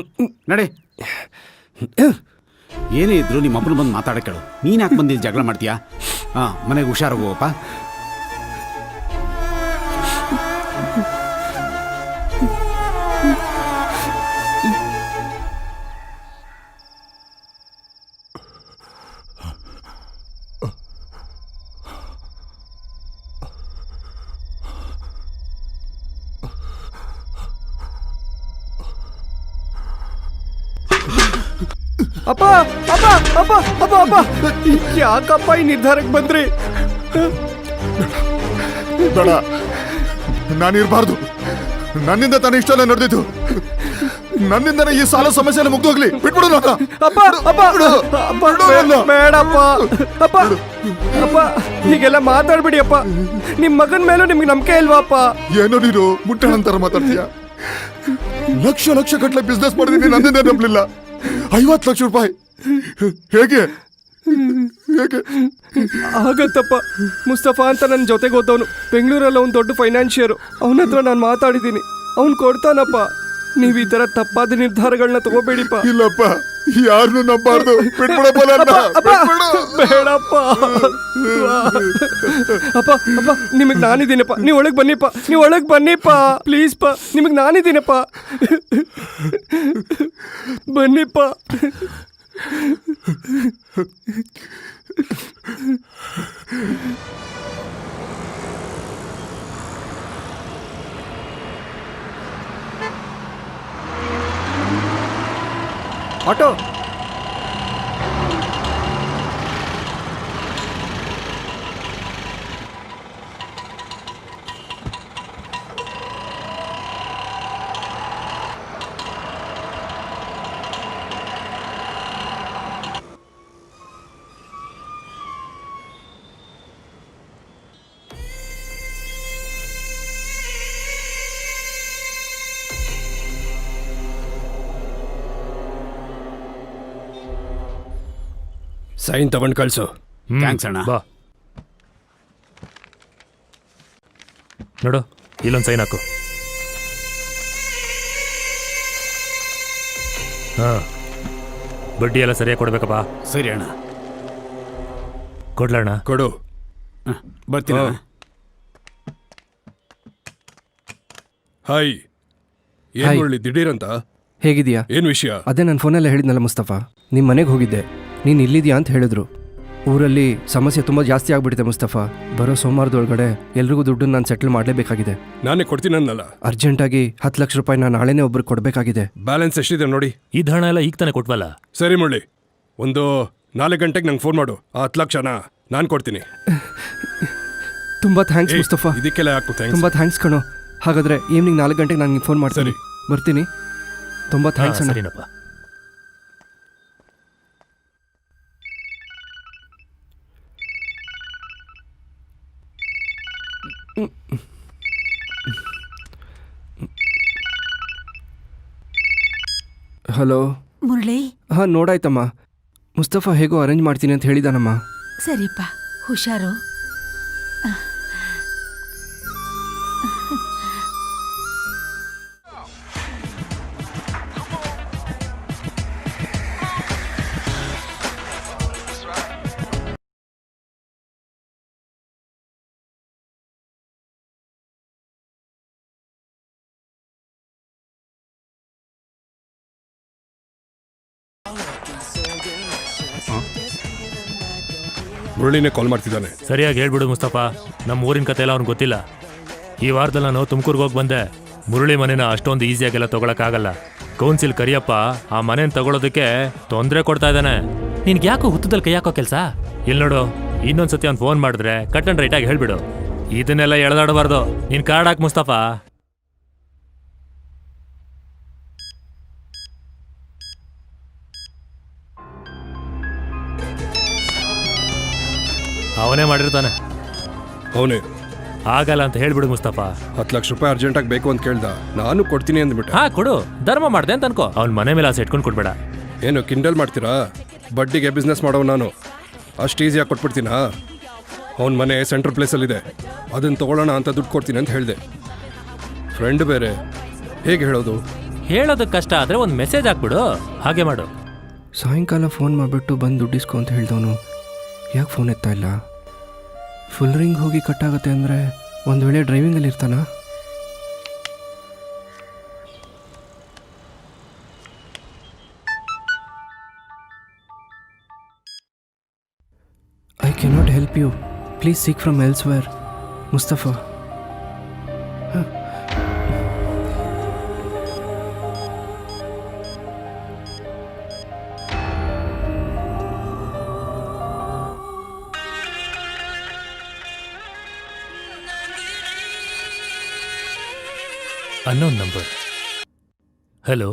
ನಡೆ. ಏನೇ ಇದ್ರು ನಿಮ್ಮ ಅಪ್ಪನ ಬಂದು ಮಾತಾಡಕ್ಕೆ ಹೇಳು. ನೀನ್ ಯಾಕೆ ಬಂದಿದ್ದು ಜಗಳ ಮಾಡ್ತೀಯಾ? ಮನೆಗೆ ಹುಷಾರಾಗೋಗಪ್ಪ. ಅಪ್ಪ ಅಪ್ಪ ಅಪ್ಪ ಅಪ್ಪ ಅಪ್ಪ, ಯಾಕಪ್ಪ ಈ ನಿರ್ಧಾರಕ್ಕೆ ಬಂದ್ರಿ? ಬೇಡ, ನಾನಿರ್ಬಾರ್ದು. ನನ್ನಿಂದ ತಾನೇ ಇಷ್ಟೆಲ್ಲ ನಡೆದಿತ್ತು. ನನ್ನಿಂದನೇ ಈ ಸಾಲ ಸಮಸ್ಯೆ ಮುಗ್ದೋಗ್ಲಿ. ಬಿಟ್ಬಿಡು ನನ್ನ. ಅಪ್ಪ ಅಪ್ಪ ಅಪ್ಪ, ಬೇಡಪ್ಪ ಅಪ್ಪ ಅಪ್ಪ, ಹೀಗೆಲ್ಲ ಮಾತಾಡ್ಬಿಡಿ ಅಪ್ಪ. ನಿಮ್ ಮಗನ ಮೇಲೂ ನಿಮ್ಗೆ ನಂಬಿಕೆ ಇಲ್ವಾಪ್ಪ? ಏನೋ ನೀನು ಮುಟ್ಟಣಂತರ ಮಾತಾಡ್ತೀಯ. ಲಕ್ಷ ಲಕ್ಷ ಗಟ್ಟಲೆ ಬಿಸ್ನೆಸ್ ಮಾಡಿದೀನಿ, ನನ್ನಿಂದ ನಂಬಲಿಲ್ಲ. 50 ಲಕ್ಷ ರೂಪಾಯಿ ಹೇಗೆ ಹೇಗೆ ಆಗತ್ತಪ್ಪ. ಮುಸ್ತಫಾ ಅಂತ ನನ್ನ ಜೊತೆಗೆ ಓದವನು, ಬೆಂಗಳೂರಲ್ಲಿ ಅವ್ನು ದೊಡ್ಡ ಫೈನಾನ್ಷಿಯರು. ಅವನ ಹತ್ರ ನಾನು ಮಾತಾಡಿದ್ದೀನಿ, ಅವ್ನು ಕೊಡ್ತಾನಪ್ಪ. ನೀವು ಈ ತರ ತಪ್ಪಾದ ನಿರ್ಧಾರಗಳನ್ನ ತಗೋಬೇಡಿಪ್ಪ. ಇಲ್ಲಪ್ಪ, ಯಾರನ್ನು ನಂಬಾರ್ದು. ಬಿಟ್ಬಿಡಪ್ಪ ನನ್ನ. ಬೇಡಪ್ಪ ಅಪ್ಪ ಅಪ್ಪ, ನಿಮಗೆ ನಾನಿದ್ದೀನಪ್ಪ. ನೀವು ಒಳಗೆ ಬನ್ನಿಪ್ಪ, ನೀವು ಒಳಗೆ ಬನ್ನಿಪ್ಪ, ಪ್ಲೀಸ್ ಪ. ನಿಮಗೆ ನಾನಿದ್ದೀನಪ್ಪ, ಬನ್ನಿಪ್ಪ. ಆಟೋ. ಸೈನ್ ತಗೊಂಡು ಕಳ್ಸು. ಥ್ಯಾಂಕ್ಸ್ ಅಣ್ಣ. ಬಾ ನೋಡು, ಇಲ್ಲೊಂದು ಸೈನ್ ಹಾಕು. ಹಾಂ, ಬಡ್ಡಿ ಎಲ್ಲ ಸರಿಯಾಗಿ ಕೊಡ್ಬೇಕಪ್ಪ. ಸರಿ ಅಣ್ಣ. ಕೊಡ್ಲಣ್ಣ? ಕೊಡು. ಬರ್ತೀನಿ ಅಣ್ಣ. Hi, hi. ಏನ್ ಮುರಳಿ ದಿಢೀರಂತ? ಹೇಗಿದೆಯಾ? ಏನ್ ವಿಷಯ? ಅದೇ ನಾನು ಫೋನಲ್ಲೇ ಹೇಳಿದ್ನಲ್ಲ ಮುಸ್ತಫಾ, ನಿಮ್ಮ ಮನೆಗೆ ಹೋಗಿದ್ದೆ, ನೀನು ಇಲ್ಲಿದ್ಯಾ ಅಂತ ಹೇಳಿದ್ರು. ಊರಲ್ಲಿ ಸಮಸ್ಯೆ ತುಂಬ ಜಾಸ್ತಿ ಆಗ್ಬಿಟ್ಟಿದೆ ಮುಸ್ತಫಾ. ಬರೋ ಸೋಮವಾರದೊಳಗಡೆ ಎಲ್ರಿಗೂ ದುಡ್ಡನ್ನು ನಾನು ಸೆಟ್ಲ್ ಮಾಡಲೇಬೇಕಾಗಿದೆ. ನಾನೇ ಕೊಡ್ತೀನಲ್ಲ. ಅರ್ಜೆಂಟಾಗಿ 10 ಲಕ್ಷ ರೂಪಾಯಿ ನಾನು ನಾಳೆನೇ ಒಬ್ರಿಗೆ ಕೊಡಬೇಕಾಗಿದೆ. ಬ್ಯಾಲೆನ್ಸ್ ಎಷ್ಟಿದೆ ನೋಡಿ. ಇದು ಹಣ ಎಲ್ಲ ಈಗ ತಾನೇ ಕೊಟ್ವಲ್ಲ. ಸರಿ ಮುರಳಿ, ಒಂದು 4 ಗಂಟೆಗೆ ನಂಗೆ ಫೋನ್ ಮಾಡು. ಆ 10 ಲಕ್ಷನ ನಾನು ಕೊಡ್ತೀನಿ. ತುಂಬ ಥ್ಯಾಂಕ್ಸ್ ಮುಸ್ತಫಾ. ಇದಕ್ಕೆಲ್ಲ ಯಾಕು ಥ್ಯಾಂಕ್ಸ್? ತುಂಬ ಥ್ಯಾಂಕ್ಸ್ ಕಣೋ. ಹಾಗಾದರೆ ಈವ್ನಿಂಗ್ 4 ಗಂಟೆಗೆ ನಾನು ಫೋನ್ ಮಾಡ್ತೀನಿ. ಬರ್ತೀನಿ. ತುಂಬ ಥ್ಯಾಂಕ್ಸ್ ಅಣ್ಣ. ಸರಿನಪ್ಪ. ಹಲೋ ಮುರಳಿ, ಹಾಂ, ನೋಡಾಯ್ತಮ್ಮ. ಮುಸ್ತಫಾ ಹೇಗೋ ಅರೇಂಜ್ ಮಾಡ್ತೀನಿ ಅಂತ ಹೇಳಿದಾನಮ್ಮ. ಸರಿಪ್ಪ, ಹುಷಾರು. ಮುರಳಿನೇ ಕಾಲ್ ಮಾಡ್ತಿದ್ದಾನೆ. ಸರಿಯಾಗಿ ಹೇಳ್ಬಿಡು ಮುಸ್ತಫಾ, ನಮ್ಮ ಊರಿನ ಕತೆ ಎಲ್ಲ ಅವ್ನಿಗೆ ಗೊತ್ತಿಲ್ಲ. ಈ ವಾರದಲ್ಲಿ ನಾನು ತುಮಕೂರಿಗೆ ಹೋಗಿ ಬಂದೆ. ಮುರಳಿ ಮನೇನ ಅಷ್ಟೊಂದು ಈಸಿಯಾಗೆಲ್ಲ ತೊಗೊಳಕ್ಕಾಗಲ್ಲ. ಕೌನ್ಸಿಲ್ ಕರಿಯಪ್ಪ ಆ ಮನೇನ ತಗೊಳ್ಳೋದಕ್ಕೆ ತೊಂದರೆ ಕೊಡ್ತಾ ಇದ್ದಾನೆ. ನಿನ್ಗೆ ಯಾಕೋ ಹುತ್ತದಲ್ಲಿ ಕೈ ಹಾಕೋ ಕೆಲಸ? ಇಲ್ಲಿ ನೋಡು, ಇನ್ನೊಂದ್ಸತಿ ಅವ್ನು ಫೋನ್ ಮಾಡಿದ್ರೆ ಕಟ್ ಅಂಡ್ ರೈಟಾಗಿ ಹೇಳ್ಬಿಡು. ಇದನ್ನೆಲ್ಲ ಎಳೆದಾಡಬಾರ್ದು. ನೀನು ಕಾರ್ಡ್ ಹಾಕು ಮುಸ್ತಫಾ. ಅವನೇ ಮಾಡಿರ್ತಾನೆ. ಅವನೇ ಆಗಲ್ಲ ಅಂತ ಹೇಳ್ಬಿಡು ಮುಸ್ತಫಾ. 10 ಲಕ್ಷ ರೂಪಾಯಿ ಅರ್ಜೆಂಟಾಗಿ ಬೇಕು ಅಂತ ಕೇಳ್ದ. ನಾನು ಕೊಡ್ತೀನಿ ಅಂದ್ಬಿಟ್ಟೆ. ಹಾ ಕೊಡು, ಧರ್ಮ ಮಾಡ್ದೆ ಅಂತ ಅನ್ಕೋ. ಅವ್ನ ಮನೆ ಮೇಲೆ ಆಸೆ ಇಟ್ಕೊಂಡು ಕೊಡ್ಬೇಡ. ಏನು ಕಿಂಡಲ್ ಮಾಡ್ತೀರಾ? ಬಡ್ಡಿಗೆ ಬಿಸ್ನೆಸ್ ಮಾಡೋ ನಾನು ಅಷ್ಟು ಈಸಿಯಾಗಿ ಕೊಟ್ಬಿಡ್ತೀನಾ? ಅವನ ಮನೆ ಸೆಂಟ್ರಲ್ ಪ್ಲೇಸಲ್ಲಿದೆ, ಅದನ್ನು ತೊಗೊಳ್ಳೋಣ ಅಂತ ದುಡ್ಡು ಕೊಡ್ತೀನಿ ಅಂತ ಹೇಳಿದೆ. ಫ್ರೆಂಡ್ ಬೇರೆ, ಹೇಗೆ ಹೇಳೋದು? ಹೇಳೋದಕ್ಕೆ ಕಷ್ಟ ಆದರೆ ಒಂದು ಮೆಸೇಜ್ ಹಾಕ್ಬಿಡು. ಹಾಗೆ ಮಾಡು. ಸಾಯಂಕಾಲ ಫೋನ್ ಮಾಡಿಬಿಟ್ಟು ಬಂದು ದುಡ್ಡಿಸ್ಕೊ ಅಂತ ಹೇಳ್ದವನು ಯಾಕೆ ಫೋನ್ ಎತ್ತಾ ಇಲ್ಲ? ಫುಲ್ ರಿಂಗ್ ಹೋಗಿ ಕಟ್ಟಾಗತ್ತೆ ಅಂದರೆ ಒಂದು ವೇಳೆ ಡ್ರೈವಿಂಗಲ್ಲಿ ಇರ್ತಾನ? I cannot help you, please seek from elsewhere. Mustafa. Unknown number. Hello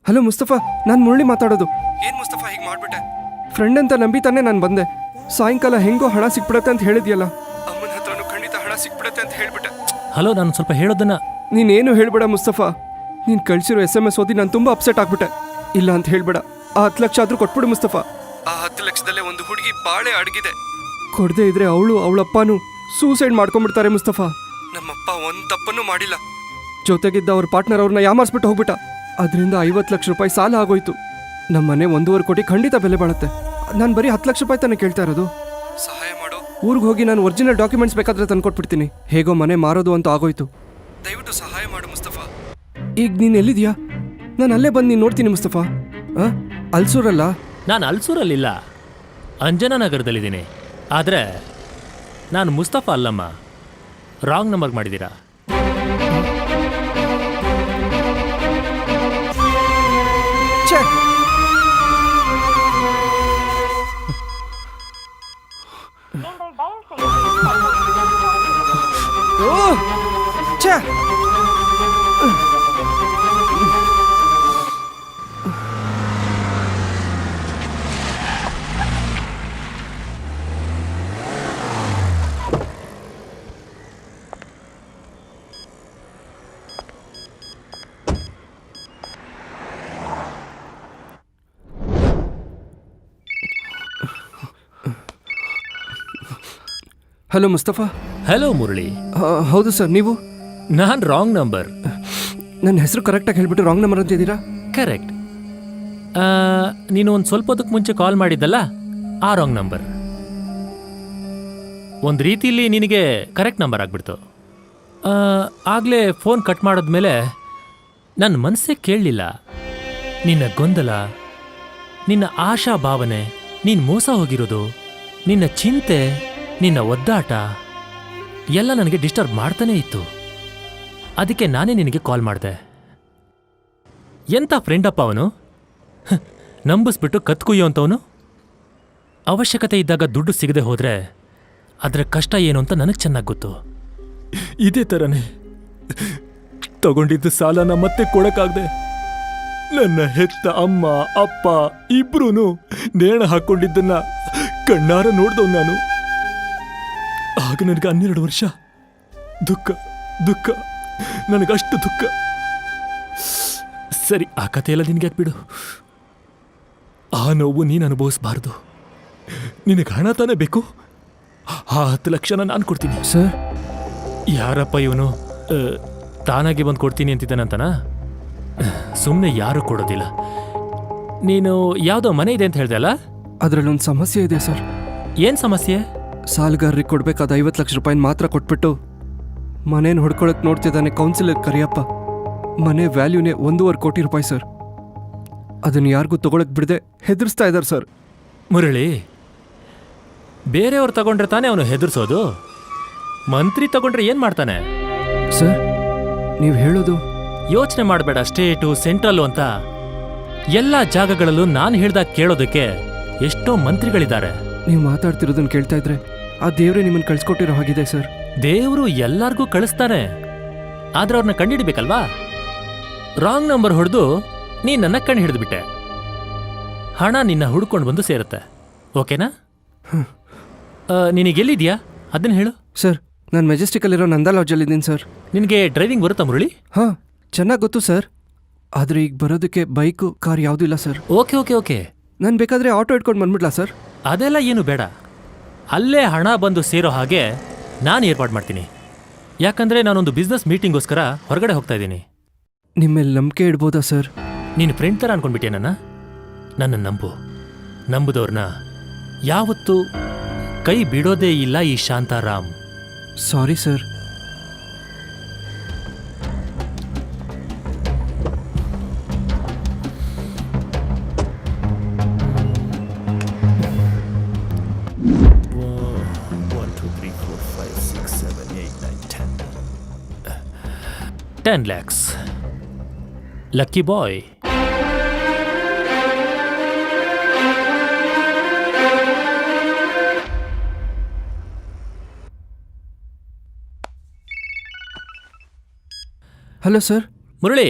hello Mustafa, ನಾನು ಮುರಳಿ ಮಾತಾಡೋದು. ಏನು ಮುಸ್ತಫಾ ಹೀಗೆ ಮಾಡಿಬಿಟ್ಟೆ? ಫ್ರೆಂಡ್ ಅಂತ ನಂಬಿ ತಾನೇ ನಾನು ಬಂದೆ. ಸಾಯಂಕಾಲ ಹೆಂಗೋ ಹಣ ಸಿಕ್ಬಿಡತ್ತೆ ಅಂತ ಹೇಳಿದ್ಯಲ್ಲ, ಅಮ್ಮನ ಹತ್ರನೂ ಖಂಡಿತ ಹಣ ಸಿಕ್ಬಿಡತ್ತೆ ಅಂತ ಹೇಳ್ಬಿಟ್ಟೆ. ಹಲೋ, ನಾನು ಸ್ವಲ್ಪ ಹೇಳೋದನ್ನ. ನೀನೇನು ಹೇಳ್ಬೇಡ ಮುಸ್ತಫಾ. ನೀನು ಕಳಿಸಿರೋ SMS ಓದಿ ನಾನು ತುಂಬ ಅಪ್ಸೆಟ್ ಆಗ್ಬಿಟ್ಟೆ. ಇಲ್ಲ ಅಂತ ಹೇಳ್ಬೇಡ. ಆ 10 ಲಕ್ಷ ಆದರೂ ಕೊಟ್ಬಿಡು ಮುಸ್ತಫಾ. ಆ 10 ಲಕ್ಷದಲ್ಲೇ ಒಂದು ಹುಡುಗಿ ಬಾಳೆ ಅಡಗಿದೆ. ಕೊಡದೇ ಇದ್ರೆ ಅವಳಪ್ಪನೂ ಸೂಸೈಡ್ ಮಾಡ್ಕೊಂಡ್ಬಿಡ್ತಾರೆ ಮುಸ್ತಫಾ. ನಮ್ಮಪ್ಪ ಒಂದು ತಪ್ಪನ್ನು ಮಾಡಿಲ್ಲ. ಜೊತೆಗಿದ್ದ ಅವ್ರ ಪಾರ್ಟ್ನರ್ ಅವ್ರನ್ನ ಯಾಮಾರಿಸ್ಬಿಟ್ಟು ಹೋಗ್ಬಿಟ್ಟ. ಅದರಿಂದ 50 ಲಕ್ಷ ರೂಪಾಯಿ ಸಾಲ ಆಗೋಯ್ತು. ನಮ್ಮ ಮನೆ 1.5 ಕೋಟಿ ಖಂಡಿತ ಬೆಲೆ ಬಾಳುತ್ತೆ. ನಾನು ಬರೀ 10 ಲಕ್ಷ ರೂಪಾಯಿ ತಾನೇ ಕೇಳ್ತಾ ಇರೋದು. ಸಹಾಯ ಮಾಡು. ಊರಿಗೆ ಹೋಗಿ ನಾನು ಒರಿಜಿನಲ್ ಡಾಕ್ಯುಮೆಂಟ್ಸ್ ಬೇಕಾದ್ರೆ ತಂದ್ಕೊಟ್ಬಿಡ್ತೀನಿ. ಹೇಗೋ ಮನೆ ಮಾರೋದು ಅಂತ ಆಗೋಯ್ತು. ದಯವಿಟ್ಟು ಸಹಾಯ ಮಾಡು ಮುಸ್ತಫಾ. ಈಗ ನೀನು ಎಲ್ಲಿದ್ಯಾ? ನಾನು ಅಲ್ಲೇ ಬಂದು ನೀನು ನೋಡ್ತೀನಿ ಮುಸ್ತಫಾ. ಅಲ್ಸೂರಲ್ಲ? ನಾನು ಅಲ್ಸೂರಲ್ಲಿಲ್ಲ, ಅಂಜನಾ ನಗರದಲ್ಲಿದ್ದೀನಿ. ಆದರೆ ನಾನು ಮುಸ್ತಫಾ ಅಲ್ಲಮ್ಮ. ರಾಂಗ್ ನಂಬರ್ ಮಾಡಿದ್ದೀರಾ. ಛೇ, ಓ ಛೇ. ಹಲೋ ಮುಸ್ತಫಾ. ಹಲೋ ಮುರಳಿ. ಹೌದು ಸರ್, ನೀವು? ನಾನ್ ರಾಂಗ್ ನಂಬರ್. ನನ್ನ ಹೆಸರು ಕರೆಕ್ಟಾಗಿ ಹೇಳ್ಬಿಟ್ಟು ರಾಂಗ್ ನಂಬರ್ ಅಂತಿದ್ದೀರಾ? ಕರೆಕ್ಟ್. ನೀನು ಒಂದು ಸ್ವಲ್ಪ ಹೊತ್ತಕ್ಕೆ ಮುಂಚೆ ಕಾಲ್ ಮಾಡಿದ್ದಲ್ಲ, ಆ ರಾಂಗ್ ನಂಬರ್. ಒಂದು ರೀತಿಲಿ ನಿನಗೆ ಕರೆಕ್ಟ್ ನಂಬರ್ ಆಗ್ಬಿಡ್ತು. ಆಗಲೇ ಫೋನ್ ಕಟ್ ಮಾಡಿದ್ಮೇಲೆ ನನ್ನ ಮನಸ್ಸೇ ಕೇಳಲಿಲ್ಲ. ನಿನ್ನ ಗೊಂದಲ, ನಿನ್ನ ಆಶಾ ಭಾವನೆ, ನೀನು ಮೋಸ ಹೋಗಿರೋದು, ನಿನ್ನ ಚಿಂತೆ, ನಿನ್ನ ಒದ್ದಾಟ ಎಲ್ಲ ನನಗೆ ಡಿಸ್ಟರ್ಬ್ ಮಾಡ್ತಾನೇ ಇತ್ತು. ಅದಕ್ಕೆ ನಾನೇ ನಿನಗೆ ಕಾಲ್ ಮಾಡಿದೆ. ಎಂಥ ಫ್ರೆಂಡಪ್ಪ ಅವನು, ನಂಬಿಸ್ಬಿಟ್ಟು ಕತ್ಕುಯ್ಯೋಂಥವನು. ಅವಶ್ಯಕತೆ ಇದ್ದಾಗ ದುಡ್ಡು ಸಿಗದೆ ಹೋದ್ರೆ ಅದರ ಕಷ್ಟ ಏನು ಅಂತ ನನಗೆ ಚೆನ್ನಾಗಿ ಗೊತ್ತು. ಇದೇ ಥರನೇ ತಗೊಂಡಿದ್ದ ಸಾಲನ ಮತ್ತೆ ಕೊಡಕ್ಕಾಗ್ದೆ ನನ್ನ ಹೆತ್ತ ಅಮ್ಮ ಅಪ್ಪ ಇಬ್ರು ನೇಣ ಹಾಕೊಂಡಿದ್ದನ್ನ ಕಣ್ಣಾರ ನೋಡ್ದವ್ ನಾನು. ಆಗ ನನಗೆ 12 ವರ್ಷ. ದುಃಖ ದುಃಖ, ನನಗಷ್ಟು ದುಃಖ. ಸರಿ, ಆ ಕಥೆಯೆಲ್ಲ ನಿನಗೆ ಬಿಡು. ಆ ನೋವು ನೀನು ಅನುಭವಿಸಬಾರ್ದು. ನಿನಗೆ ಹಣ ತಾನೇ ಬೇಕು? ಆ 10 ಲಕ್ಷನ ನಾನು ಕೊಡ್ತೀನಿ. ಸರ್, ಯಾರಪ್ಪ ಇವನು ತಾನಾಗಿ ಬಂದು ಕೊಡ್ತೀನಿ ಅಂತಿದ್ದಾನಂತನಾ? ಸುಮ್ಮನೆ ಯಾರೂ ಕೊಡೋದಿಲ್ಲ. ನೀನು ಯಾವುದೋ ಮನೆ ಇದೆ ಅಂತ ಹೇಳ್ದೆ ಅಲ್ಲ? ಅದರಲ್ಲೊಂದು ಸಮಸ್ಯೆ ಇದೆ ಸರ್. ಏನು ಸಮಸ್ಯೆ? ಸಾಲಗಾರರಿಗೆ ಕೊಡಬೇಕಾದ 50 ಲಕ್ಷ ರೂಪಾಯಿನ ಮಾತ್ರ ಕೊಟ್ಬಿಟ್ಟು ಮನೇನ ಹೊಡ್ಕೊಳಕ್ ನೋಡ್ತಿದ್ದಾನೆ ಕೌನ್ಸಿಲರ್ ಕರಿಯಪ್ಪ. ಮನೆ ವ್ಯಾಲ್ಯೂನೇ 1.5 ಕೋಟಿ ರೂಪಾಯಿ ಸರ್. ಅದನ್ನು ಯಾರಿಗೂ ತಗೊಳಕ್ ಬಿಡದೆ ಹೆದರ್ಸ್ತಾ ಇದ್ದಾರೆ ಸರ್. ಮುರಳಿ, ಬೇರೆಯವ್ರು ತಗೊಂಡ್ರೆ ತಾನೇ ಅವನು ಹೆದರ್ಸೋದು. ಮಂತ್ರಿ ತಗೊಂಡ್ರೆ ಏನು ಮಾಡ್ತಾನೆ? ಸರ್, ನೀವು ಹೇಳೋದು ಯೋಚನೆ ಮಾಡಬೇಡ. ಸ್ಟೇಟು ಸೆಂಟ್ರಲ್ಲು ಅಂತ ಎಲ್ಲ ಜಾಗಗಳಲ್ಲೂ ನಾನು ಹೇಳ್ದಾಗ ಕೇಳೋದಕ್ಕೆ ಎಷ್ಟೋ ಮಂತ್ರಿಗಳಿದ್ದಾರೆ. ನೀವು ಮಾತಾಡ್ತಿರೋದನ್ನ ಕೇಳ್ತಾ ಇದ್ರೆ ಆ ದೇವ್ರೆ ನಿಮ್ಮನ್ನು ಕಳ್ಸಿಕೊಟ್ಟಿರೋ ಹಾಗಿದೆ ಸರ್. ದೇವರು ಎಲ್ಲರಿಗೂ ಕಳಿಸ್ತಾನೆ, ಆದ್ರೆ ಅವ್ರನ್ನ ಕಂಡುಹಿಡ್ಬೇಕಲ್ವಾ? ರಾಂಗ್ ನಂಬರ್ ಹೊಡೆದು ನೀನು ನನ್ನ ಕಣ್ಣು ಹಿಡಿದ್ಬಿಟ್ಟೆ. ಹಣ ನಿನ್ನ ಹುಡ್ಕೊಂಡು ಬಂದು ಸೇರುತ್ತೆ. ಓಕೆನಾ? ನಿನಗೆಲ್ಲಿದ್ಯಾ ಅದನ್ನ ಹೇಳು. ಸರ್, ನಾನು ಮೆಜೆಸ್ಟಿಕಲ್ಲಿರೋ ನಂದಾ ಲಾಡ್ಜಲ್ಲಿದ್ದೀನಿ ಸರ್. ನಿನಗೆ ಡ್ರೈವಿಂಗ್ ಬರುತ್ತಾ ಮುರಳಿ? ಹಾಂ, ಚೆನ್ನಾಗಿ ಗೊತ್ತು ಸರ್. ಆದರೆ ಈಗ ಬರೋದಕ್ಕೆ ಬೈಕು ಕಾರ್ ಯಾವುದೂ ಇಲ್ಲ ಸರ್. ಓಕೆ ಓಕೆ ಓಕೆ, ನಾನು ಬೇಕಾದರೆ ಆಟೋ ಇಟ್ಕೊಂಡು ಬಂದ್ಬಿಡ್ಲಾ ಸರ್? ಅದೆಲ್ಲ ಏನು ಬೇಡ. ಅಲ್ಲೇ ಹಣ ಬಂದು ಸೇರೋ ಹಾಗೆ ನಾನು ಏರ್ಪಾಡು ಮಾಡ್ತೀನಿ. ಯಾಕಂದರೆ ನಾನೊಂದು ಬಿಸ್ನೆಸ್ ಮೀಟಿಂಗೋಸ್ಕರ ಹೊರಗಡೆ ಹೋಗ್ತಾ ಇದ್ದೀನಿ. ನಿಮ್ಮ ಮೇಲೆ ನಂಬಿಕೆ ಇಡ್ಬೋದಾ ಸರ್? ನೀನು ಫ್ರೆಂಡ್ ಥರ ಅನ್ಕೊಂಡ್ಬಿಟ್ಟೆ ನನ್ನ ನಂಬು. ನಂಬುದವ್ರನ್ನ ಯಾವತ್ತೂ ಕೈ ಬಿಡೋದೇ ಇಲ್ಲ ಈ Shantaram. Sorry sir. $10 lakhs. Lucky boy. Hello sir. Murali,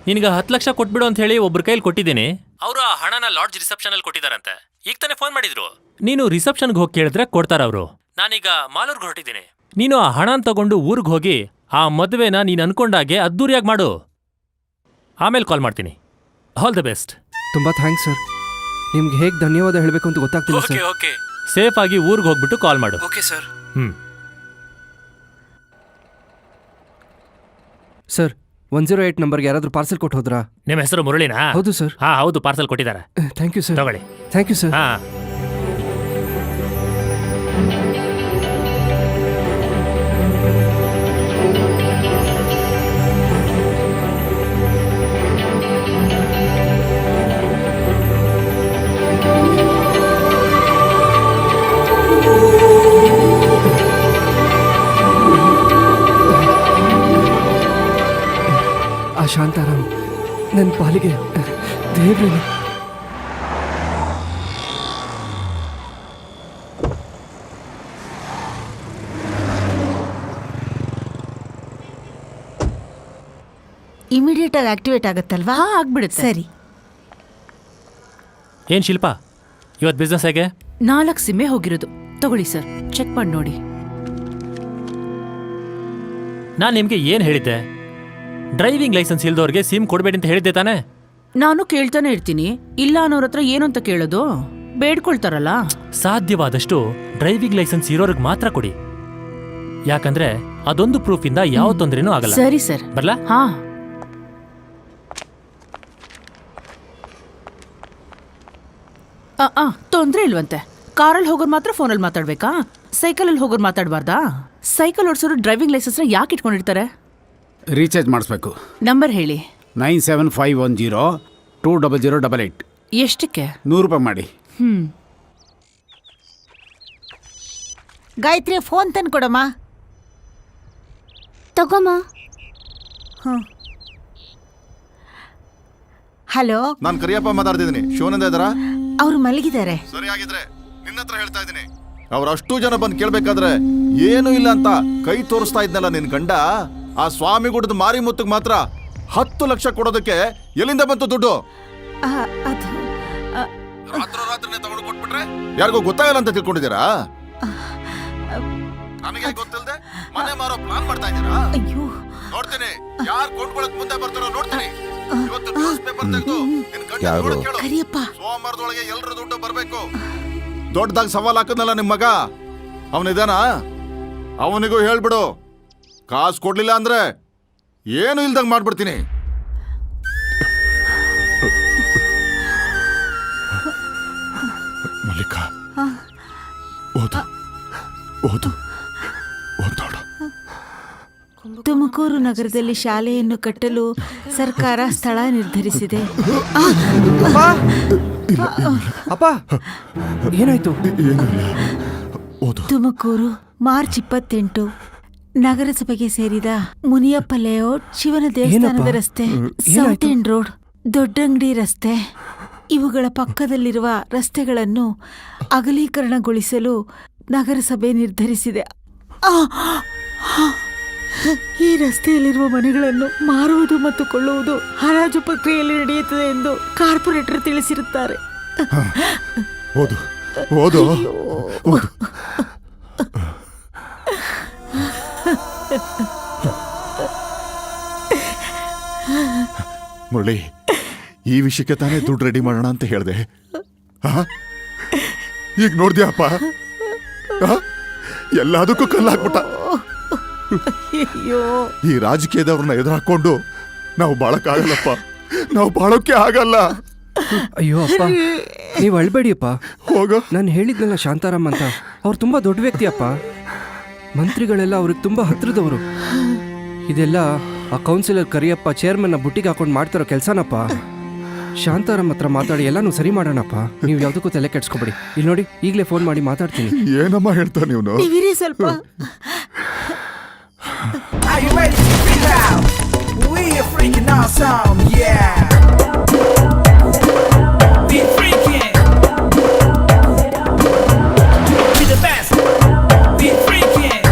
ನಿನಗೆ 10 ಲಕ್ಷ ಕೊಟ್ಬಿಡು ಅಂತ ಹೇಳಿ ಒಬ್ರ ಕೈಲಿ ಕೊಟ್ಟಿದ್ದೀನಿ. ಅವರು ಆ ಹಣನ ಲಾಡ್ಜ್ ರಿಸೆಪ್ಷನಲ್ಲಿ ಕೊಟ್ಟಿದ್ದಾರಂತೆ. ಈಗ ತಾನೇ ಫೋನ್ ಮಾಡಿದ್ರು. ನೀನು ರಿಸೆಪ್ಷನ್ಗೆ ಹೋಗಿ ಕೇಳಿದ್ರೆ ಕೊಡ್ತಾರ ಅವರು. ನಾನೀಗ ಮಾಲೂರ್ಗೆ ಹೊರಟಿದ್ದೀನಿ. ನೀನು ಆ ಹಣನ ತಗೊಂಡು ಊರಿಗೆ ಹೋಗಿ ಆ ಮದುವೆನ ನೀನು ಅನ್ಕೊಂಡಾಗೆ ಅದ್ದೂರಿಯಾಗಿ ಮಾಡು. ಆಮೇಲೆ ಕಾಲ್ ಮಾಡ್ತೀನಿ. All the best. ತುಂಬ ಥ್ಯಾಂಕ್ಸ್ ಸರ್. ನಿಮ್ಗೆ ಹೇಗೆ ಧನ್ಯವಾದ ಹೇಳಬೇಕು ಅಂತ ಗೊತ್ತಾಗ್ತಿಲ್ಲ ಸರ್. ಓಕೆ, ಸೇಫ್ ಆಗಿ ಊರಿಗೆ ಹೋಗ್ಬಿಟ್ಟು ಕಾಲ್ ಮಾಡು. Okay sir. ಸರ್, 108 ನಂಬರ್ಗೆ ಯಾರಾದರೂ ಪಾರ್ಸೆಲ್ ಕೊಟ್ಟು ಹೋದ್ರಾ? ನಿಮ್ಮ ಹೆಸರು ಮುರಳಿನಾ? ಹೌದು ಸರ್. ಹಾ, ಹೌದು, ಪಾರ್ಸೆಲ್ ಕೊಟ್ಟಿದ್ದಾರೆ. Thank you sir. ತಗೊಳ್ಳಿ. Thank you sir. ಹಾ, ಆ ಶಾಂತಾರಾಮ್ ನನ್ನ ಪಾಲಿಗೆ ದೇವ್ರೇನು. ಇಮಿಡಿಯೇಟ್ ಆಗಿ ಆಕ್ಟಿವೇಟ್ ಆಗುತ್ತಲ್ವಾ? ಆಗ್ಬಿಡುತ್ತೆ. ಸರಿ. ಏನ್ ಶಿಲ್ಪ, ಇವತ್ತು ಬಿಸ್ನೆಸ್ ಹೇಗೆ? 4 ಸಿಮ್ಮೆ ಹೋಗಿರೋದು. ತಗೊಳ್ಳಿ ಸರ್, ಚೆಕ್ ಮಾಡಿ ನೋಡಿ. ನಾನು ನಿಮಗೆ ಏನು ಹೇಳಿದ್ದೆ? ಡ್ರೈವಿಂಗ್ ಲೈಸೆನ್ಸ್ ಇಲ್ದವ್ರಿಗೆ ಸಿಮ್ ಕೊಡಬೇಡಿ ಅಂತ ಹೇಳಿದ್ದೆ ತಾನೇ? ನಾನು ಕೇಳ್ತಾನೆ ಇರ್ತೀನಿ. ಇಲ್ಲ ಅನ್ನೋರ ಹತ್ರ ಏನು ಅಂತ ಕೇಳೋದು? ಬೇಡ್ಕೊಳ್ತಾರಲ್ಲ. ಸಾಧ್ಯವಾದಷ್ಟು ಡ್ರೈವಿಂಗ್ ಲೈಸೆನ್ಸ್ ಇರೋರ್ಗೆ ಮಾತ್ರ ಕೊಡಿ. ಯಾಕಂದ್ರೆ ಅದೊಂದು ಪ್ರೂಫ್ ಇಂದ ಯಾವ ತೊಂದರೆನೂ ಆಗಲ್ಲ. ಸರಿ ಸರ್. ಬರ್ಲಾ? ಹಾ. ತೊಂದ್ರೆ ಇಲ್ವಂತೆ. ಕಾರಲ್ಲಿ ಹೋಗೋರು ಮಾತ್ರ ಫೋನಲ್ಲಿ ಮಾತಾಡ್ಬೇಕಾ? ಸೈಕಲಲ್ಲಿ ಹೋಗೋರು ಮಾತಾಡಬಾರ್ದಾ? ಸೈಕಲ್ ಓಡಿಸೋರು ಡ್ರೈವಿಂಗ್ ಲೈಸೆನ್ಸ್ನ ಯಾಕೆ ಇಟ್ಕೊಂಡಿರ್ತಾರೆ? ರೀಚಾರ್ಜ್ ಮಾಡಿಸ್ಬೇಕು. ನಂಬರ್ ಹೇಳಿ. 9751020088. ಎಷ್ಟಕ್ಕೆ? 100 ರೂಪಾಯಿ ಮಾಡಿ. ಗಾಯತ್ರಿ ಫೋನ್ ತಂದು ಕೊಡಮ್ಮ. ತಗೋಮ್ಮ. ಹಲೋ, ನಾನು ಕರಿಯಪ್ಪ ಮಾತಾಡ್ತಿದ್ದೀನಿ. ಶಿವನಂದ ಇದ್ದಾರಾ? ಅವ್ರು ಮಲಗಿದ್ದಾರೆ. ಸರಿಯಾಗಿದ್ರೆ ನಿನ್ನ ಹತ್ರ ಹೇಳ್ತಾ ಇದ್ದೀನಿ. ಅವ್ರು ಅಷ್ಟು ಜನ ಬಂದು ಕೇಳ್ಬೇಕಾದ್ರೆ ಏನೂ ಇಲ್ಲ ಅಂತ ಕೈ ತೋರಿಸ್ತಾ ಇದ್ನಲ್ಲ ನಿನ್ ಗಂಡ, ಆ ಸ್ವಾಮಿ ಗುಡ್ಡದ ಮಾರಿ ಮುತ್ತಿಗೆ ಮಾತ್ರ 10 ಲಕ್ಷ ಕೊಡೋದಕ್ಕೆ ಎಲ್ಲಿಂದ ಬಂತು ದುಡ್ಡು? ಅದು ರಾತ್ರಿನೇ ತಗೊಂಡು ಕೊಟ್ಬಿಟ್ರೆ ಯಾರಿಗೂ ಗೊತ್ತಾಗಲ್ಲ ಅಂತ ತಿಳ್ಕೊಂಡಿದ್ದೀರಾ? ನನಗೆ ಗೊತ್ತಿಲ್ಲದೆ ಮನೆ ಮಾರೋ ಪ್ಲಾನ್ ಮಾಡ್ತಾ ಇದ್ದೀರಾ? ಅಯ್ಯೋ, ನೋಡ್ತೀನಿ ಯಾರು ಕೊಂಡ್ಕೊಳಕ್ ಮುಂದೆ ಬರ್ತಾರೋ ನೋಡ್ತೀನಿ. ಇವತ್ತು ನ್ಯೂಸ್ ಪೇಪರ್ ತೆಗೆದು ನಿನ್ ಗಂಡ ಕೇಳು. ಕರಿಯಪ್ಪ, ಸೋಮವಾರದೊಳಗೆ ಎಲ್ಲರ ದುಡ್ಡು ಬರ್ಬೇಕು. ದೊಡ್ಡದಾಗಿ ಸವಾಲ್ ಹಾಕದ್ನಲ್ಲ ನಿಮ್ ಮಗ, ಅವನಿದಾನ? ಅವನಿಗೂ ಹೇಳ್ಬಿಡು, ಕಾಸು ಕೊಡ್ಲಿಲ್ಲ ಅಂದ್ರೆ ಏನು ಇಲ್ದಂಗ್ ಮಾಡ್ಬಿಡ್ತೀನಿ. ಮಲ್ಲಿಕಾ, ಓದು ಓದು ಓದೋಡು. ತುಮಕೂರು ನಗರದಲ್ಲಿ ಶಾಲೆಯನ್ನು ಕಟ್ಟಲು ಸರ್ಕಾರ ಸ್ಥಳ ನಿರ್ಧರಿಸಿದೆ. ಅಪ್ಪ, ಏನಾಯ್ತು? ತುಮಕೂರು ಮಾರ್ಚ್ 28. ನಗರಸಭೆಗೆ ಸೇರಿದ ಮುನಿಯಪ್ಪ ಲೇಔಟ್, ಶಿವನ ದೇವಸ್ಥಾನದ ರಸ್ತೆ, ಸೌತ್ ಎಂಡ್ ರೋಡ್, ದೊಡ್ಡಂಗಡಿ ರಸ್ತೆ ಇವುಗಳ ಪಕ್ಕದಲ್ಲಿರುವ ರಸ್ತೆಗಳನ್ನು ಅಗಲೀಕರಣಗೊಳಿಸಲು ನಗರಸಭೆ ನಿರ್ಧರಿಸಿದೆ. ಈ ರಸ್ತೆಯಲ್ಲಿರುವ ಮನೆಗಳನ್ನು ಮಾರುವುದು ಮತ್ತು ಕೊಳ್ಳುವುದು ಹರಾಜು ಪ್ರಕ್ರಿಯೆಯಲ್ಲಿ ನಡೆಯುತ್ತದೆ ಎಂದು ಕಾರ್ಪೊರೇಟರ್ ತಿಳಿಸಿರುತ್ತಾರೆ. ಓದು ಓದು ಓದು. ಮುರಳಿ, ಈ ವಿಷಯಕ್ಕೆ ತಾನೇ ದುಡ್ಡು ರೆಡಿ ಮಾಡೋಣ ಅಂತ ಹೇಳಿದೆ. ಈಗ ನೋಡ್ದ್ಯಾಪ್ಪ, ಎಲ್ಲದಕ್ಕೂ ಕಲ್ಲಾಕ್ಬಿಟ್ಟ. ಈ ರಾಜಕೀಯದವ್ರನ್ನ ಎದುರು ಹಾಕೊಂಡು ನಾವು ಬಾಳಕ್ಕಾಗಲ್ಲಪ್ಪ, ನಾವು ಬಾಳೋಕೆ ಆಗಲ್ಲ. ಅಯ್ಯೋ ಅಪ್ಪ, ನೀವು ಅಳ್ಬೇಡಿಯಪ್ಪ. ಹೋಗೋ. ನಾನು ಹೇಳಿದ್ನಲ್ಲ ಶಾಂತಾರಾಮ್ ಅಂತ, ಅವ್ರು ತುಂಬ ದೊಡ್ಡ ವ್ಯಕ್ತಿ ಅಪ್ಪ. ಮಂತ್ರಿಗಳೆಲ್ಲ ಅವ್ರಿಗೆ ತುಂಬ ಹತ್ರದವರು. ಇದೆಲ್ಲ ಆ ಕೌನ್ಸಿಲರ್ ಕರಿಯಪ್ಪ ಚೇರ್ಮನ್ನ ಬುಟ್ಟಿಗೆ ಹಾಕೊಂಡು ಮಾಡ್ತಿರೋ ಕೆಲಸನಪ್ಪ. ಶಾಂತಾರಾಮ್ ಹತ್ರ ಮಾತಾಡಿ ಎಲ್ಲಾನು ಸರಿ ಮಾಡೋಣಪ್ಪ. ನೀವು ಯಾವುದಕ್ಕೂ ತಲೆ ಕೆಡ್ಸ್ಕೊಬೇಡಿ. ಇಲ್ಲಿ ನೋಡಿ, ಈಗಲೇ ಫೋನ್ ಮಾಡಿ ಮಾತಾಡ್ತೀನಿ. ಏನಮ್ಮ ಹೇಳ್ತಾ ನೀವು? ಸ್ವಲ್ಪ Are you ready to freak out? We are freaking awesome, yeah. Be freaking. Be the best. Be freaking.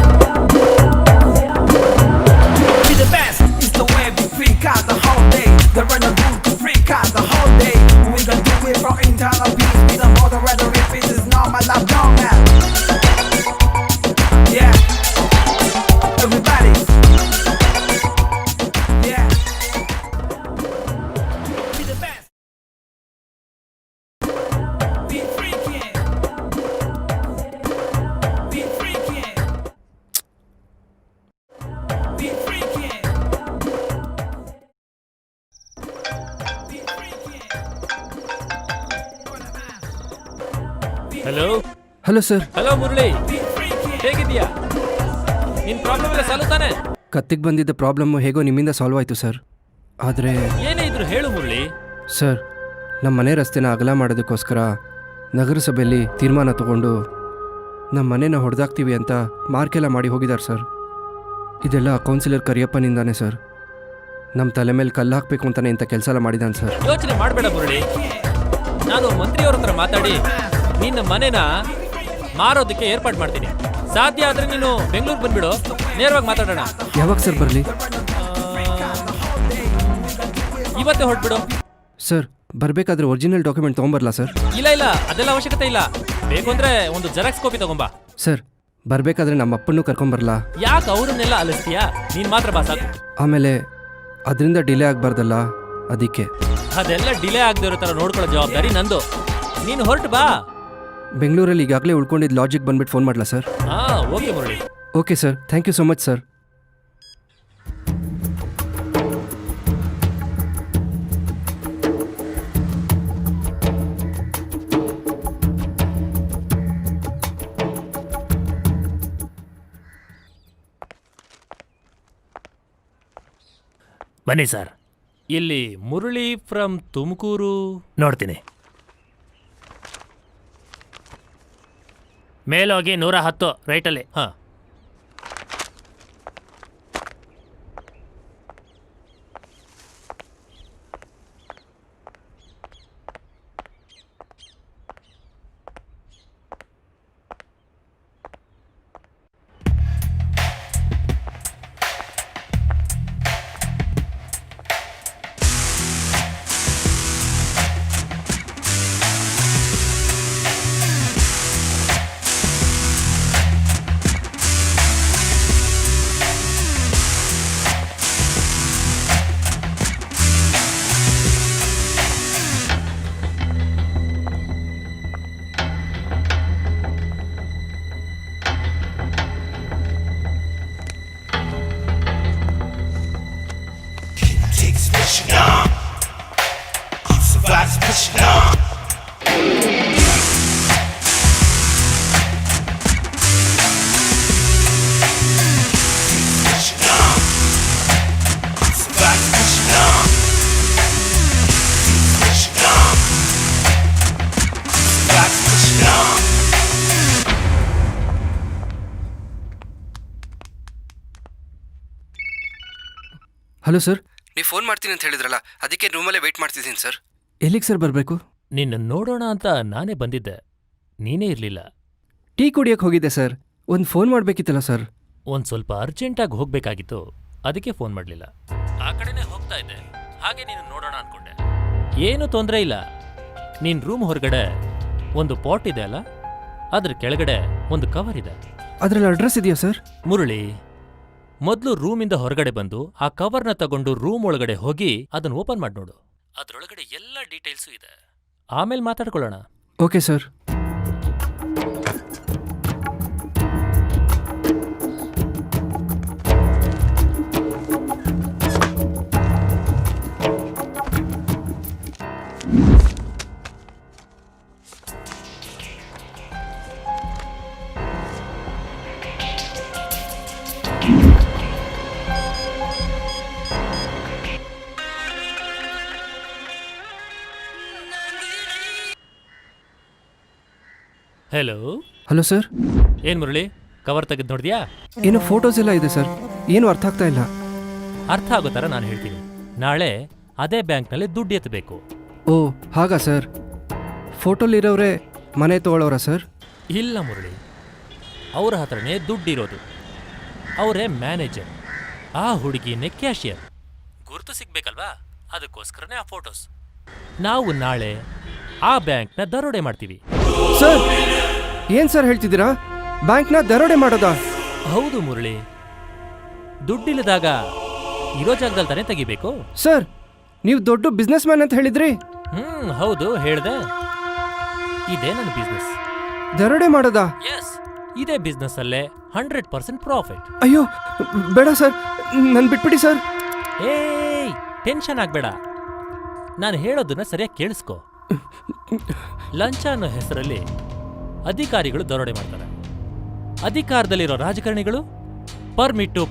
Be the best. It's the way we freak out the whole day. The runner group to freak out the whole day. We gonna do it for internal peace. We don't bother whether if it is normal or normal. Yeah. Everybody. Yeah. Be the best. Be freaking. Be freaking. Be freaking. Be freaking. Hello hello sir. Hello Murali, ಹೇಗಿದ್ಯಾ? ನಿನ್ problem ಎಲ್ಲ solve ತಾನೆ? ಕತ್ತಿಗೆ ಬಂದಿದ್ದ problem ಹೇಗೋ ನಿಮ್ಮಿಂದ solve ಆಯಿತು sir. ಆದರೆ ಏನೇ ಇದ್ರು ಹೇಳು ಮುರಳಿ. ಸರ್, ನಮ್ಮ ಮನೆ ರಸ್ತೆನ ಅಗಲ ಮಾಡೋದಕ್ಕೋಸ್ಕರ ನಗರಸಭೆಯಲ್ಲಿ ತೀರ್ಮಾನ ತಗೊಂಡು ನಮ್ಮ ಮನೇನ ಹೊಡೆದಾಕ್ತೀವಿ ಅಂತ ಮಾರ್ಕೆಲ್ಲ ಮಾಡಿ ಹೋಗಿದ್ದಾರೆ ಸರ್. ಇದೆಲ್ಲ ಕೌನ್ಸಿಲರ್ ಕರಿಯಪ್ಪನಿಂದಾನೆ ಸರ್. ನಮ್ಮ ತಲೆ ಮೇಲೆ ಕಲ್ಲು ಹಾಕಬೇಕು ಅಂತಾನೆ ಇಂಥ ಕೆಲಸ ಎಲ್ಲ ಮಾಡಿದ್ದಾನೆ ಸರ್. ಯೋಚನೆ ಮಾಡಬೇಡ ಮುರಳಿ, ನಾನು ಮಂತ್ರಿಯವ್ರ ಹತ್ರ ಮಾತಾಡಿ ನಿನ್ನ ಮನೆನ ಮಾರೋದಕ್ಕೆ ಏರ್ಪಾಡು ಮಾಡ್ತೀನಿ. ಸಾಧ್ಯ ಆದ್ರೆ ನೀನು ಬೆಂಗಳೂರು ಬಂದ್ಬಿಡು, ನೇರವಾಗಿ ಮಾತಾಡೋಣ. ಯಾವಾಗ ಸರ್ ಬರಲಿ? ಇವತ್ತೇ ಹೊರಟ್ಬಿಡು. ಸರ್, ಬರಬೇಕಾದ್ರೆ ಒರಿಜಿನಲ್ ಡಾಕ್ಯುಮೆಂಟ್ ತೊಗೊಂಬರಲ್ಲ ಸರ್? ಇಲ್ಲ ಇಲ್ಲ, ಅದೆಲ್ಲ ಅವಶ್ಯಕತೆ ಇಲ್ಲ. ಬೇಕು ಅಂದ್ರೆ ಒಂದು ಜೆರಾಕ್ಸ್ ಕಾಪಿ ತಗೊಂಬಾ. ಸರ್, ಬರಬೇಕಾದ್ರೆ ನಮ್ಮ ಅಪ್ಪನ್ನೂ ಕರ್ಕೊಂಬರಲ್ಲ? ಯಾಕೆ ಅವ್ರನ್ನೆಲ್ಲ ಅಲಿಸ್ತೀಯಾ? ನೀನ್ ಮಾತ್ರ ಬಾ ಸಾಕು. ಆಮೇಲೆ ಅದರಿಂದ ಡಿಲೇ ಆಗಬಾರ್ದಲ್ಲ, ಅದಕ್ಕೆ. ಅದೆಲ್ಲ ಡಿಲೇ ಆಗದೆ ಇರೋ ಥರ ನೋಡ್ಕೊಳ್ಳೋ ಜವಾಬ್ದಾರಿ ನಂದು. ನೀನು ಹೊರಟು ಬಾ. ಬೆಂಗಳೂರಲ್ಲಿ ಈಗಾಗಲೇ ಉಳ್ಕೊಂಡಿದ್ದು ಲಾಡ್ಜಿಗೆ ಬಂದ್ಬಿಟ್ಟು ಫೋನ್ ಮಾಡಲಾ sir? Okay Murali. Okay sir, thank you so much sir. ಬನ್ನಿ ಸರ್. ಇಲ್ಲಿ ಮುರಳಿ ಫ್ರಮ್ ತುಮಕೂರು. ನೋಡ್ತೀನಿ. ಮೇಲೋಗಿ 110 ರೈಟಲ್ಲಿ. ಹಾಂ. ಹಲೋ ಸರ್, ನೀವು ಫೋನ್ ಮಾಡ್ತೀನಿ ಅಂತ ಹೇಳಿದ್ರಲ್ಲ, ಅದಕ್ಕೆ ರೂಮಲ್ಲೇ ವೆಯ್ಟ್ ಮಾಡ್ತಿದ್ದೀನಿ ಸರ್. ಎಲ್ಲಿಗೆ ಸರ್ ಬರಬೇಕು? ನಿನ್ನ ನೋಡೋಣ ಅಂತ ನಾನೇ ಬಂದಿದ್ದೆ, ನೀನೇ ಇರಲಿಲ್ಲ. ಟೀ ಕುಡಿಯೋಕೆ ಹೋಗಿದ್ದೆ ಸರ್. ಒಂದು ಫೋನ್ ಮಾಡಬೇಕಿತ್ತಲ್ಲ ಸರ್? ಒಂದು ಸ್ವಲ್ಪ ಅರ್ಜೆಂಟಾಗಿ ಹೋಗ್ಬೇಕಾಗಿತ್ತು, ಅದಕ್ಕೆ ಫೋನ್ ಮಾಡಲಿಲ್ಲ. ಆ ಕಡೆನೇ ಹೋಗ್ತಾ ಇದ್ದೆ, ಹಾಗೆ ನೀನು ನೋಡೋಣ ಅನ್ಕೊಂಡೆ. ಏನೂ ತೊಂದರೆ ಇಲ್ಲ. ನಿನ್ನ ರೂಮ್ ಹೊರಗಡೆ ಒಂದು ಪಾಟ್ ಇದೆ ಅಲ್ಲ, ಅದ್ರ ಕೆಳಗಡೆ ಒಂದು ಕವರ್ ಇದೆ. ಅದರಲ್ಲಿ ಅಡ್ರೆಸ್ ಇದೆಯಾ ಸರ್? ಮುರಳಿ, ಮೊದಲು ರೂಮಿಂದ ಹೊರಗಡೆ ಬಂದು ಆ ಕವರ್ನ ತಗೊಂಡು ರೂಮ್ ಒಳಗಡೆ ಹೋಗಿ ಅದನ್ನ ಓಪನ್ ಮಾಡಿ ನೋಡು. ಅದರೊಳಗಡೆ ಎಲ್ಲ ಡೀಟೇಲ್ಸು ಇದೆ. ಆಮೇಲೆ ಮಾತಾಡ್ಕೊಳ್ಳೋಣ. Okay sir. Hello. Hello sir. ಏನ್ ಮುರಳಿ, ಕವರ್ ತೆಗೆದು ನೋಡಿದ್ಯಾ? ಏನೋ ಫೋಟೋಸ್ ಎಲ್ಲ ಇದೆ ಸರ್, ಏನು ಅರ್ಥ ಆಗ್ತಾ ಇಲ್ಲ. ಅರ್ಥ ಆಗೋ ಥರ ನಾನು ಹೇಳ್ತೀನಿ. ನಾಳೆ ಅದೇ ಬ್ಯಾಂಕ್ನಲ್ಲಿ ದುಡ್ಡು ಎತ್ತಬೇಕು. ಓ ಹಾಗಾ ಸರ್? ಫೋಟೋಲಿರೋರೇ ಮನೆ ತೊಗೊಳೋರಾ ಸರ್? ಇಲ್ಲ ಮುರಳಿ, ಅವ್ರ ಹತ್ರನೇ ದುಡ್ಡಿರೋದು. ಅವರೇ ಮ್ಯಾನೇಜರ್, ಆ ಹುಡುಗಿನೇ ಕ್ಯಾಶಿಯರ್. ಗುರುತು ಸಿಗ್ಬೇಕಲ್ವಾ, ಅದಕ್ಕೋಸ್ಕರನೇ ಆ ಫೋಟೋಸ್. ನಾವು ನಾಳೆ ಆ ಬ್ಯಾಂಕ್ನ ದರೋಡೆ ಮಾಡ್ತೀವಿ. ಸರ್ ಏನ್ ಸರ್ ಹೇಳ್ತಿದ್ದೀರಾ? ಬ್ಯಾಂಕ್ನ ದರೋಡೆ ಮಾಡೋದಾ? ಹೌದು ಮುರಳಿ, ದುಡ್ಡಿಲ್ಲದಾಗ ಇರೋ ಜಾಗದಲ್ಲಿ ತಾನೇ ತೆಗಿಬೇಕು. ಸರ್ ನೀವು ದೊಡ್ಡ ಬಿಸ್ನೆಸ್ ಮ್ಯಾನ್ ಅಂತ ಹೇಳಿದ್ರಿ. ಹೌದು ಹೇಳ್ದೆ. ಇದೇ ನನ್ನ ಬಿಸ್ನೆಸ್. ದರೋಡೆ ಮಾಡೋದಾ? ಎಸ್, ಇದೇ ಬಿಸ್ನೆಸ್ ಅಲ್ಲೇ 100% ಪ್ರಾಫಿಟ್. ಅಯ್ಯೋ ಬೇಡ ಸರ್, ನನ್ ಬಿಟ್ಬಿಡಿ ಸರ್. ಏಯ್, ಟೆನ್ಷನ್ ಆಗ್ಬೇಡ, ನಾನು ಹೇಳೋದನ್ನ ಸರಿಯಾಗಿ ಕೇಳಿಸ್ಕೊ. ಲಂಚ ಅನ್ನೋ ಹೆಸರಲ್ಲಿ ಅಧಿಕಾರಿಗಳು ದರೋಡೆ ಮಾಡ್ತಾರೆ. ಅಧಿಕಾರದಲ್ಲಿರೋ ರಾಜಕಾರಣಿಗಳು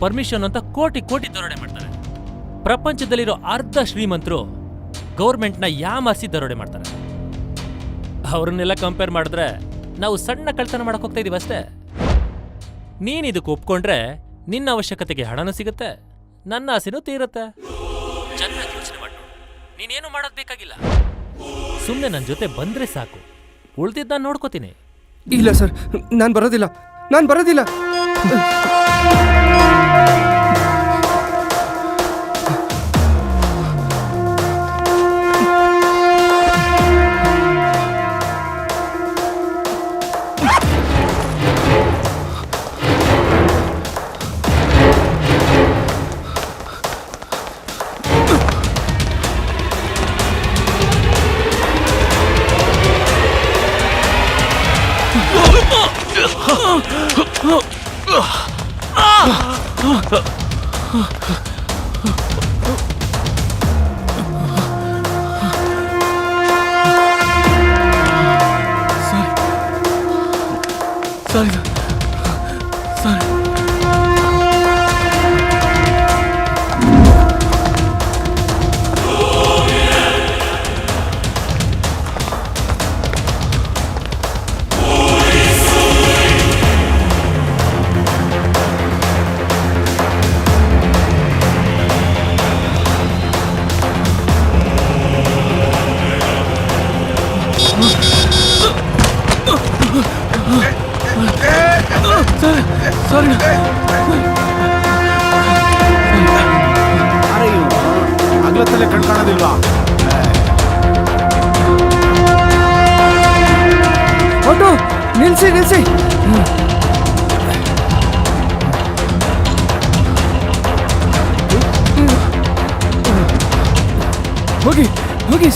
ಪರ್ಮಿಷನ್ ಅಂತ ಕೋಟಿ ಕೋಟಿ ದರೋಡೆ ಮಾಡ್ತಾರೆ. ಪ್ರಪಂಚದಲ್ಲಿರೋ ಅರ್ಧ ಶ್ರೀಮಂತರು ಗೌರ್ಮೆಂಟ್ನ ಯಾಮಾರಿಸಿ ದರೋಡೆ ಮಾಡ್ತಾರೆ. ಅವ್ರನ್ನೆಲ್ಲ ಕಂಪೇರ್ ಮಾಡಿದ್ರೆ ನಾವು ಸಣ್ಣ ಕಳ್ತನ ಮಾಡಕ್ ಹೋಗ್ತಾ ಇದೀವಿ ಅಷ್ಟೇ. ನೀನ್ ಇದಕ್ಕೆ ಒಪ್ಕೊಂಡ್ರೆ ನಿನ್ನ ಅವಶ್ಯಕತೆಗೆ ಹಣನೂ ಸಿಗುತ್ತೆ, ನನ್ನ ಆಸೆನೂ ತೀರುತ್ತೆ. ಚೆನ್ನಾಗಿ ಯೋಚನೆ ಮಾಡು, ನೀನೇನು ಮಾಡೋದ್ ಬೇಕಾಗಿಲ್ಲ. ಸುಮ್ಮನೆ ನನ್ನ ಜೊತೆ ಬಂದ್ರೆ ಸಾಕು, ಉಳ್ದಿದ್ದ ನಾನು ನೋಡ್ಕೋತೀನಿ. ಇಲ್ಲ ಸರ್, ನಾನು ಬರೋದಿಲ್ಲ. ಆಗ್ಲತ್ತಲ್ಲೇ ಕಣ್ ಕಾಣೋದಿಲ್ವಾ? ಆಟೋ ನಿಲ್ಸಿ ನಿಲ್ಸಿ. ಹೋಗಿ ಹೋಗಿ.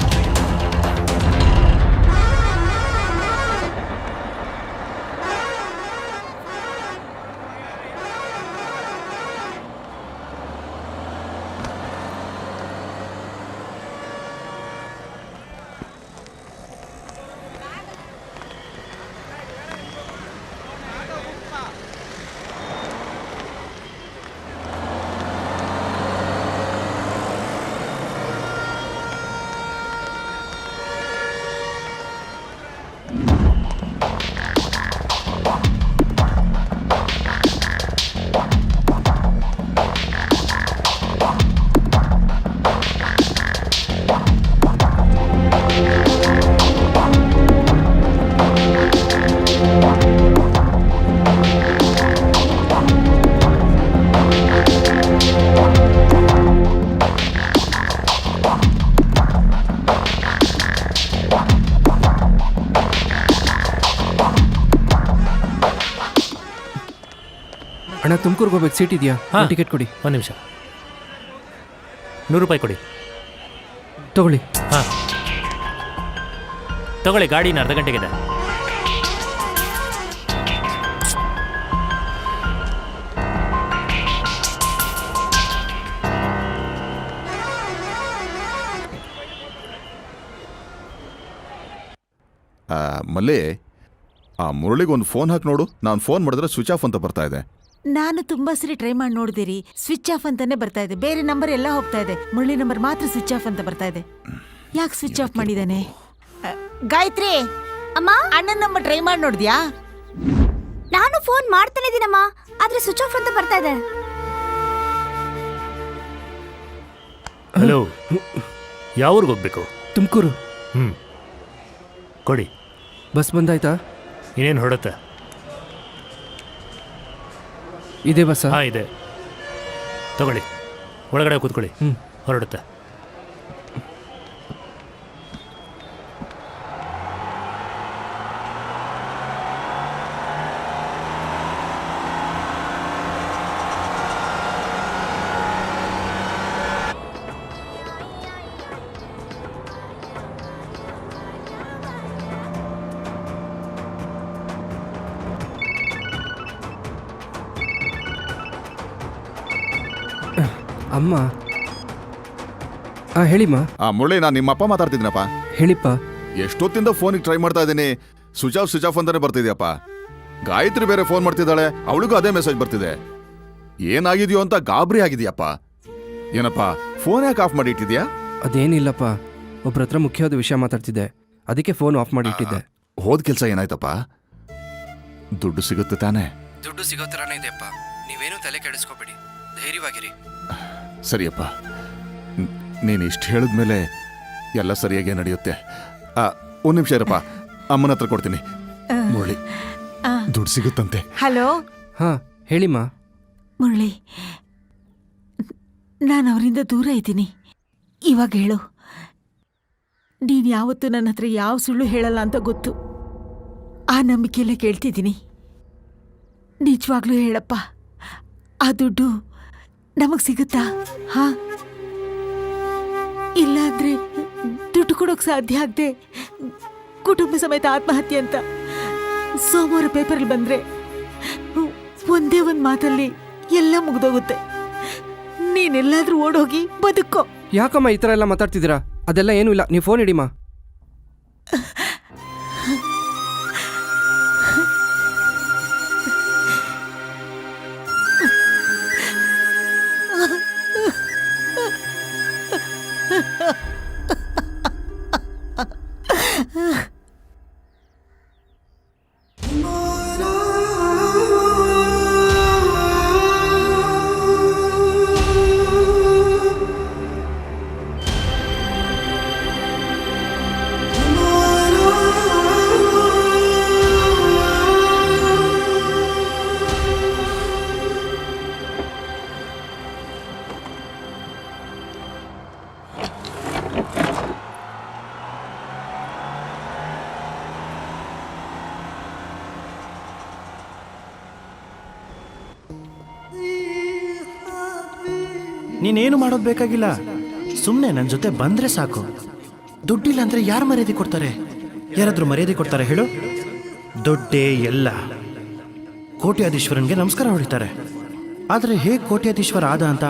ಅಣ್ಣ ತುಮಕೂರ್ಗೆ ಹೋಗ್ಬೇಕು, ಸೀಟ್ ಇದೆಯಾ? ಟಿಕೆಟ್ ಕೊಡಿ. ಒಂದು ನಿಮಿಷ. 100 ರೂಪಾಯಿ ಕೊಡಿ. ತಗೊಳ್ಳಿ. ಹಾಂ ತಗೊಳ್ಳಿ, ಗಾಡಿ ಇನ್ನು ಅರ್ಧ ಗಂಟೆಗಿದೆ. ಮಲ್ಲಿ, ಆ ಮುರಳಿಗೊಂದು ಫೋನ್ ಹಾಕಿ ನೋಡು. ನಾನು ಫೋನ್ ಮಾಡಿದ್ರೆ ಸ್ವಿಚ್ ಆಫ್ ಅಂತ ಬರ್ತಾ ಇದೆ. ನಾನು ತುಂಬಾ ಸರಿ ಟ್ರೈ ಮಾಡಿ ನೋಡಿದಿರಿ, ಸ್ವಿಚ್ ಆಫ್ ಅಂತಾನೆ ಬರ್ತಾ ಇದೆ. ಬೇರೆ ನಂಬರ್ ಎಲ್ಲ ಹೋಗ್ತಾ ಇದೆ, ಮುರಳಿ ನಂಬರ್ ಮಾತ್ರ ಸ್ವಿಚ್ ಆಫ್ ಅಂತ ಬರ್ತಾ ಇದೆ. ಯಾಕೆ ಸ್ವಿಚ್ ಆಫ್ ಮಾಡಿದಾನೆ? ಗಾಯತ್ರಿ ಅಮ್ಮ, ಅಣ್ಣನ ನಂಬರ್ ಟ್ರೈ ಮಾಡಿ ನೋಡಿದ್ಯಾ? ನಾನು ಫೋನ್ ಮಾಡ್ತಾನೆ ಇದೀನಮ್ಮ, ಆದ್ರೆ ಸ್ವಿಚ್ ಆಫ್ ಅಂತ ಬರ್ತಾ ಇದೆ. ಹಲೋ, ಯಾವ ಊರಿಗೆ ಹೋಗ್ಬೇಕು? ತುಮಕೂರು. ಕೊಡಿ. ಬಸ್ ಬಂದಾಯ್ತಾ? ಇನ್ನೇನು ಹೊರಡುತ್ತೆ? ಇದೇ ಬಸ್ಸಾ? ಹಾಂ ಇದೆ, ತಗೊಳ್ಳಿ. ಒಳಗಡೆ ಕೂತ್ಕೊಳ್ಳಿ. ಹೊರಡುತ್ತೆ. ಅಮ್ಮ. ಹೇಳಿಮ್ಮ. ಮುರಳಿ, ನಾನು ನಿಮ್ಮ ಅಪ್ಪ ಮಾತಾಡ್ತಿದ್ದೀನಪ್ಪ. ಹೇಳಿಪ್ಪ. ಎಷ್ಟೊತ್ತಿಂದ ಫೋನಿಗೆ ಟ್ರೈ ಮಾಡ್ತಾ ಇದ್ದೀನಿ, ಸ್ವಿಚ್ ಆಫ್ ಅಂತಾನೆ ಬರ್ತಿದ್ಯಪ್ಪ. ಗಾಯತ್ರಿ ಬೇರೆ ಫೋನ್ ಮಾಡ್ತಿದ್ದಾಳೆ, ಅವಳಿಗೂ ಅದೇ ಮೆಸೇಜ್ ಬರ್ತಿದೆ. ಏನಾಗಿದೆಯೋ ಅಂತ ಗಾಬರಿ ಆಗಿದೆಯಪ್ಪ. ಏನಪ್ಪ, ಫೋನ್ ಯಾಕೆ ಆಫ್ ಮಾಡಿ ಇಟ್ಟಿದ್ಯಾ? ಅದೇನಿಲ್ಲಪ್ಪ, ಒಬ್ರ ಹತ್ರ ಮುಖ್ಯವಾದ ವಿಷಯ ಮಾತಾಡ್ತಿದ್ದೆ, ಅದಕ್ಕೆ ಫೋನ್ ಆಫ್ ಮಾಡಿ ಇಟ್ಟಿದ್ದೆ. ಹೋದ ಕೆಲಸ ಏನಾಯ್ತಪ್ಪ? ದುಡ್ಡು ಸಿಗುತ್ತೆ ತಾನೇ? ದುಡ್ಡು ಸಿಗೋ ಥರನೇ ಇದೆಯಪ್ಪ, ನೀವೇನು ತಲೆ ಕೆಡಿಸ್ಕೋಬೇಡಿ, ಧೈರ್ಯವಾಗಿರಿ. ಸರಿಯಪ್ಪ, ನೀನು ಇಷ್ಟು ಹೇಳಿದ್ಮೇಲೆ ಎಲ್ಲ ಸರಿಯಾಗಿ ನಡೆಯುತ್ತೆ. ಒಂದು ನಿಮಿಷ ಇರಪ್ಪ, ಅಮ್ಮನ ಹತ್ರ ಕೊಡ್ತೀನಿ. ಮುರಳಿ, ದುಡ್ಡು ಸಿಗುತ್ತಂತೆ. ಹಲೋ. ಹಾಂ ಹೇಳಿಮ್ಮ. ಮುರಳಿ, ನಾನು ಅವರಿಂದ ದೂರ ಇದ್ದೀನಿ. ಇವಾಗ ಹೇಳು, ನೀನು ಯಾವತ್ತೂ ನನ್ನ ಹತ್ರ ಯಾವ ಸುಳ್ಳು ಹೇಳಲ್ಲ ಅಂತ ಗೊತ್ತು. ಆ ನಂಬಿಕೆಯಲ್ಲೇ ಕೇಳ್ತಿದ್ದೀನಿ. ನಿಜವಾಗ್ಲೂ ಹೇಳಪ್ಪ, ಆ ದುಡ್ಡು ನಮಗ್ ಸಿಗುತ್ತಾ? ಹಾ, ಇಲ್ಲಾಂದ್ರೆ ದುಡ್ಡು ಕೊಡೋಕ್ ಸಾಧ್ಯ ಆಗದೆ ಕುಟುಂಬ ಸಮೇತ ಆತ್ಮಹತ್ಯೆ ಅಂತ ಸೋಮವಾರ ಪೇಪರಲ್ಲಿ ಬಂದ್ರೆ ಒಂದೇ ಒಂದು ಮಾತಲ್ಲಿ ಎಲ್ಲ ಮುಗ್ದೋಗುತ್ತೆ. ನೀನೆಲ್ಲಾದ್ರೂ ಓಡೋಗಿ ಬದುಕೋ. ಯಾಕಮ್ಮ ಈ ಥರ ಎಲ್ಲ ಮಾತಾಡ್ತಿದ್ದೀರಾ? ಅದೆಲ್ಲ ಏನೂ ಇಲ್ಲ, ನೀವು ಫೋನ್ ಇಡಿಮ್ಮ. ನೀನೇನು ಮಾಡೋದು ಬೇಕಾಗಿಲ್ಲ, ಸುಮ್ಮನೆ ನನ್ನ ಜೊತೆ ಬಂದರೆ ಸಾಕು. ದುಡ್ಡಿಲ್ಲ ಅಂದರೆ ಯಾರು ಮರ್ಯಾದೆ ಕೊಡ್ತಾರೆ? ಯಾರಾದರೂ ಮರ್ಯಾದೆ ಕೊಡ್ತಾರೆ ಹೇಳು? ದುಡ್ಡೇ ಎಲ್ಲ. ಕೋಟ್ಯಾಧೀಶ್ವರನಿಗೆ ನಮಸ್ಕಾರ ಹೊಡಿತಾರೆ, ಆದರೆ ಹೇಗೆ ಕೋಟ್ಯಾಧೀಶ್ವರ ಆದ ಅಂತ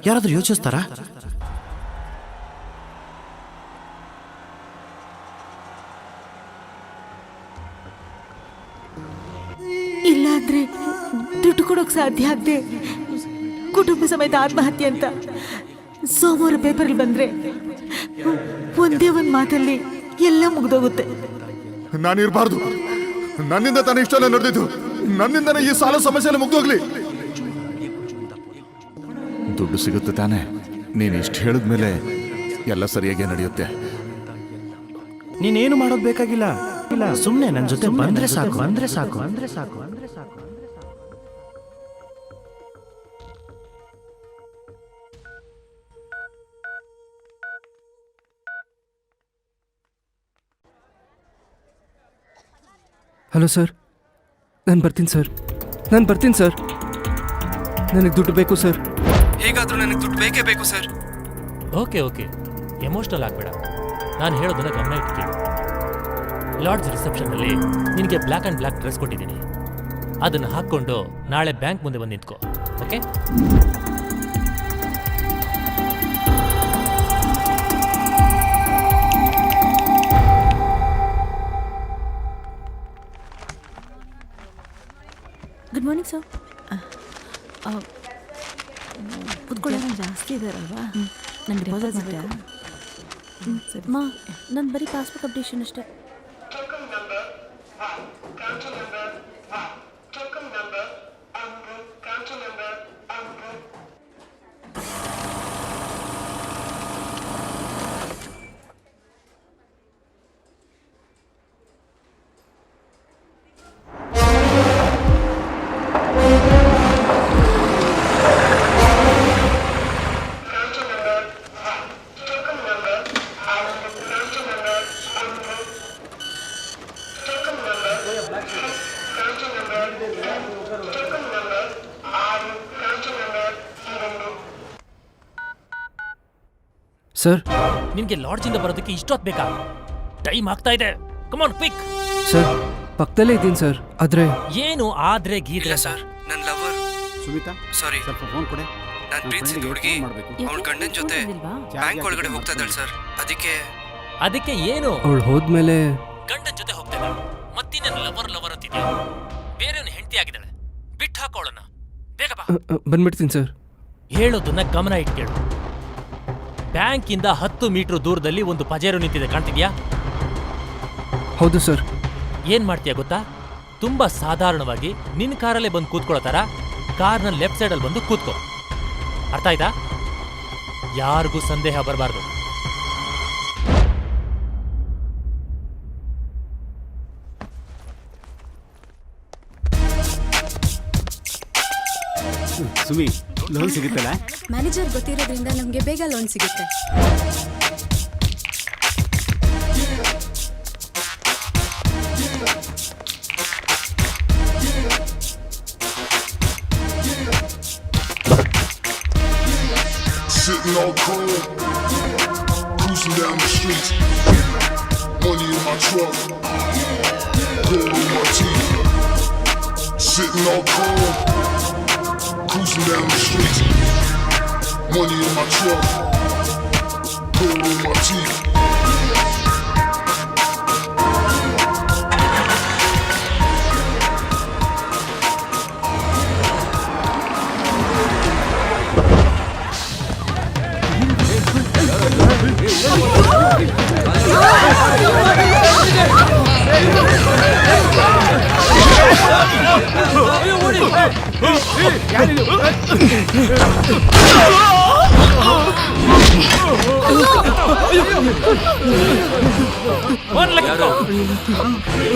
ಯಾರಾದರೂ ಯೋಚಿಸ್ತಾರಾ? ಇಲ್ಲಾಂದ್ರೆ ದುಡ್ಡು ಕೊಡೋಕೆ ಸಾಧ್ಯ ಆಗದೆ ಕುಟುಂಬ ಸಮೇತ ಆತ್ಮಹತ್ಯೆ ಅಂತ ಸೋಮವಾರ ಪೇಪರಲ್ಲಿ ಬಂದ್ರೆ ಒಂದೇ ಒಂದು ಮಾತಲ್ಲಿ ಎಲ್ಲ ಮುಗ್ದೋಗುತ್ತೆ. ನಾನಿರ್ಬಾರ್ದು. ನನ್ನಿಂದ ತಾನೇ ಇಷ್ಟೆಲ್ಲ ನಡೆದಿದ್ದು. ನನ್ನಿಂದನೇ ಈ ಸಾಲ ಸಮಸ್ಯೆ ಎಲ್ಲ ಮುಗ್ದೋಗ್ಲಿ. ದುಡ್ಡು ಸಿಗುತ್ತೆ ತಾನೆ? ನೀನು ಇಷ್ಟು ಹೇಳಿದ್ಮೇಲೆ ಎಲ್ಲ ಸರಿಯಾಗಿ ನಡೆಯುತ್ತೆ. ನೀನೇನು ಮಾಡೋದು ಬೇಕಾಗಿಲ್ಲ, ಸುಮ್ಮನೆ ನನ್ನ ಜೊತೆ ಬಂದರೆ ಸಾಕು, ಅಂದರೆ ಸಾಕು, ಅಂದರೆ ಸಾಕು, ಅಂದರೆ ಸಾಕು. ಹಲೋ ಸರ್, ನಾನು ಬರ್ತೀನಿ ಸರ್, ನನಗೆ ದುಡ್ಡು ಬೇಕು ಸರ್. ಹೇಗಾದರೂ ನನಗೆ ದುಡ್ಡು ಬೇಕೇ ಬೇಕು ಸರ್. ಓಕೆ ಓಕೆ, ಎಮೋಷ್ನಲ್ ಆಗಬೇಡ. ನಾನು ಹೇಳೋದನ್ನ ಗಮನ ಇಟ್ಟು ಕೇಳು. ಲಾಡ್ಜ್ ರಿಸೆಪ್ಷನ್ನಲ್ಲಿ ನಿನಗೆ ಬ್ಲ್ಯಾಕ್ ಆ್ಯಂಡ್ ಬ್ಲ್ಯಾಕ್ ಡ್ರೆಸ್ ಕೊಟ್ಟಿದ್ದೀನಿ. ಅದನ್ನು ಹಾಕ್ಕೊಂಡು ನಾಳೆ ಬ್ಯಾಂಕ್ ಮುಂದೆ ಬಂದು ನಿಂತ್ಕೋ, ಓಕೆ? Good morning sir. ಕುತ್ಕೊಳ್ಳೋಣ, ಜಾಸ್ತಿ ಇದಾರಲ್ವಾ? ನನ್ನ ಡಿಪಾಸಿಟ್ ಮಾಡಬೇಕು. ಮಾ, ನನ್ನ ಬರೀ ಪಾಸ್ಬುಕ್ ಅಪ್ಡೇಷನ್ ಅಷ್ಟೇ. ಸರ್, ನಿನಗೆ ಲಾಡ್ಜಿಂದ ಬರೋದಕ್ಕೆ ಇಷ್ಟೊತ್ತು ಬೇಕಾ? ಟೈಮ್ ಆಗ್ತಾ ಇದೆ, ಕಮಾನ್ ಕ್ವಿಕ್. ಸರ್, ಪಕ್ಕದಲ್ಲೇ ಇದ್ದೀನಿ ಸರ್. ಆದರೆ ಏನು ಆದ್ರೆ ಗೀದ್ರೆ ಸರ್, ನನ್ನ ಲವರ್ ಸುಮಿತಾ, ಸಾರಿ, ಸ್ವಲ್ಪ ಫೋನ್ ಕೊಡೆ. ನಾನು ಪ್ರೀತಿಸಿದ ಹುಡುಗಿ ಅವಳ ಗಂಡನ ಜೊತೆ ಬ್ಯಾಂಕ್ ಒಳಗಡೆ ಹೋಗ್ತಾ ಇದ್ದಾಳೆ ಸರ್. ಅದಕ್ಕೆ ಏನು? ಅವಳು ಹೋದ್ಮೇಲೆ ಗಂಡನ ಜೊತೆ ಹೋಗ್ತಾ ಇದ್ದಾಳೆ, ಮತ್ತಿನ್ನೇನು ಲವರ್ ಅಂತಿದ್ಯಾ? ಬೇರೆಯವನು ಹೆಂಡತಿ ಆಗಿದ್ದಾಳೆ, ಬಿಟ್ಟು ಹಾಕೋಳನ್ನ. ಬೇಗ ಬಾ. ಬಂದ್ಬಿಡ್ತೀನಿ ಸರ್. ಹೇಳೋದನ್ನ ಗಮನ ಇಟ್ಕೇಳು. ಬ್ಯಾಂಕಿಂದ 10 ಮೀಟರ್ ದೂರದಲ್ಲಿ ಒಂದು ಪಜೇರೋ ನಿಂತಿದೆ, ಕಾಣ್ತಿದ್ಯಾ? ಹೌದು ಸರ್. ಏನ್ ಮಾಡ್ತೀಯ ಗೊತ್ತಾ? ತುಂಬಾ ಸಾಧಾರಣವಾಗಿ ನಿನ್ನ ಕಾರಲ್ಲೇ ಬಂದು ಕೂತ್ಕೊಳ್ಳೋ ಥರ ಕಾರ್ನ ಲೆಫ್ಟ್ ಸೈಡಲ್ಲಿ ಬಂದು ಕೂತ್ಕೋ. ಅರ್ಥ ಆಯ್ತಾ? ಯಾರಿಗೂ ಸಂದೇಹ ಬರಬಾರ್ದು. ಸುಮಿ, ಲೋನ್ ಸಿಗುತ್ತಲ್ಲ? ಮ್ಯಾನೇಜರ್ ಗೊತ್ತಿರೋದ್ರಿಂದ ನಮಗೆ ಬೇಗ ಲೋನ್ ಸಿಗುತ್ತೆ. Sitting all cold, cruising down the street, money in my truck, gold in my teeth, sitting all cold, cruising down the street. Money in my truck, gold in my teeth.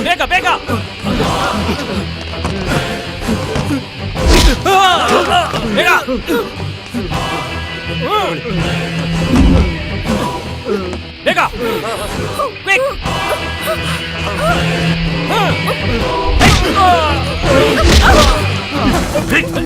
ಬೇಗ ಬೇಗ ಬೇಗ ಬೇಗ quick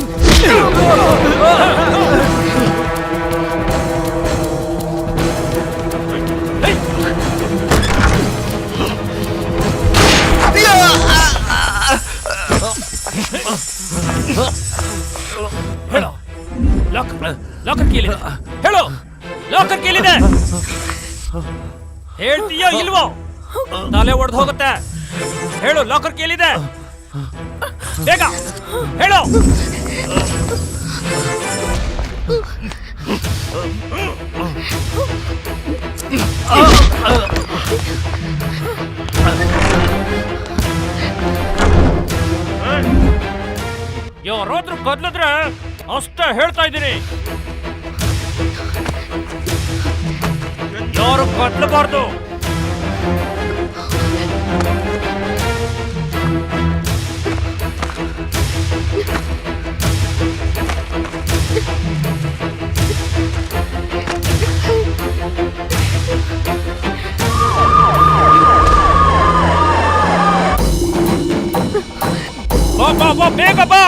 ಹೇಳು locker ಕೀಲಿದೆ ಹೇಳು locker ಕೀಲಿದೆ ಹೇಳ್ತೀಯೋ ಇಲ್ವೋ ತಲೆ ಒಡೆದು ಹೋಗುತ್ತೆ ಹೇಳು ಲಾಕರ್ ಕೀಲಿದೆ ಬೇಗ ಹೇಳು ಯಾರಾದ್ರೂ ಕದ್ಲಿದ್ರೆ ಅಷ್ಟೇ ಹೇಳ್ತಾ ಇದ್ದೀನಿ ಯಾರು ಕದ್ಲಬಾರ್ದು ಬಾ ಬಾ ಬಾ ಬೇಗ ಬಾ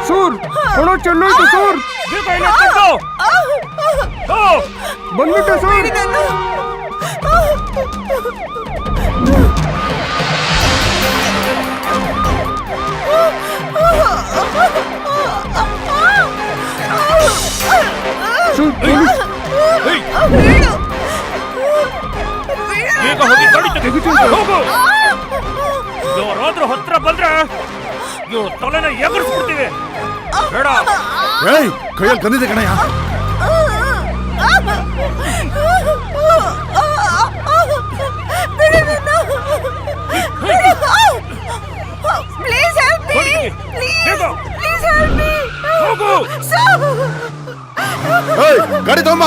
ಸೂರ್ ಹಣ ಚೆಲ್ಲೋಯ್ತು ಸೂರ್ ಬಂದ್ಬಿಟ್ಟೆ ಸೂರ್ ಯಾರಾದ್ರೂ ಹತ್ರ ಬಂದ್ರೆ ಇವ್ರ ತಲೆನ ಎಗರಿಸ್ಬಿಡ್ತೀವಿ ಬೇಡ ಕೈಯಲ್ಲಿ ಗಂದಿದೆ ಕಣಯ್ಯ Please help me! Please! Please help me! ಹೋಗು ಗಾಡಿ ತಗೊಂಬ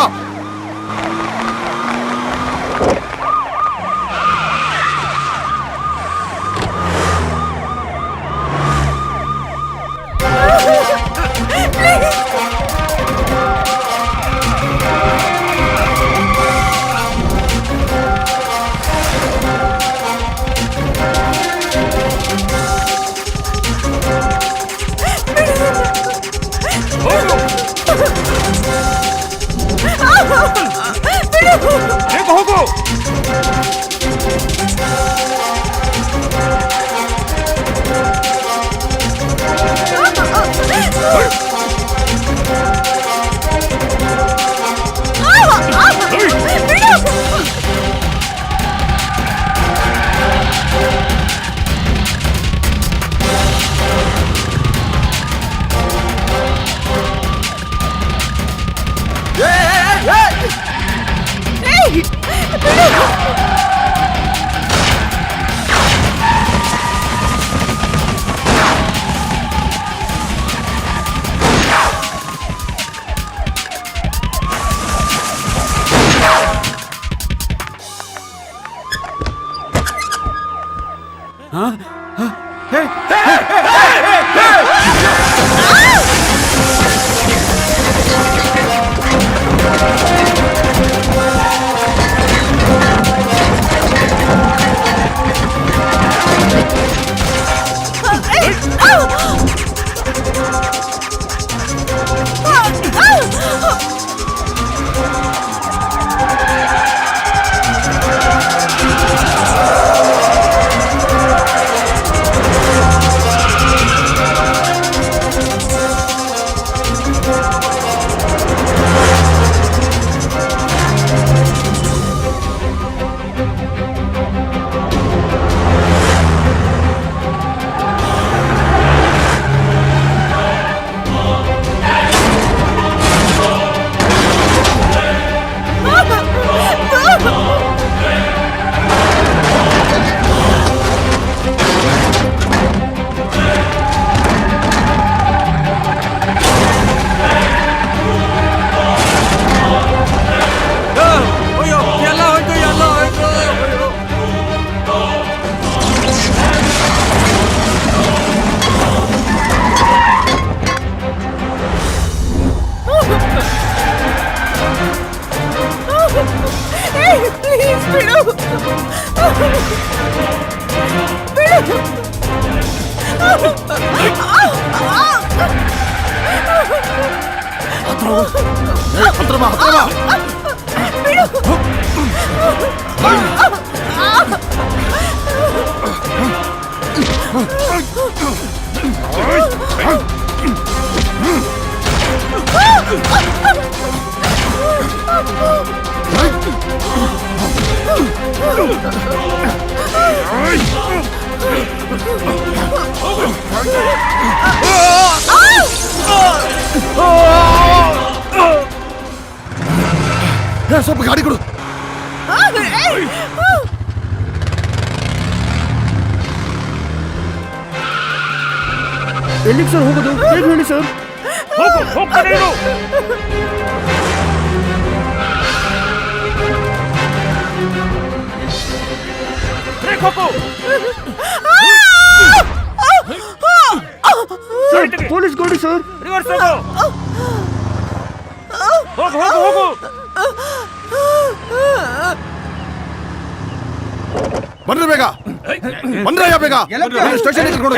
ಬೇಗ ಹೋಗು ಸ್ವಲ್ಪ ಗಾಡಿ ಕೊಡು. ಎಲ್ಲಿಗೆ ಸರ್ ಹೋಗೋದು? ಹೇಗೆ ಹೇಳಿ ಸರ್? ಪೊಲೀಸ್ ಗಾಡಿ ಸರ್. ಬಂದ್ರೆ ಬೇಗ ಬಂದ್ರಯ್ಯ ಬೇಗ ಸ್ಟೇಷನ್ ಕರ್ಕೊಂಡು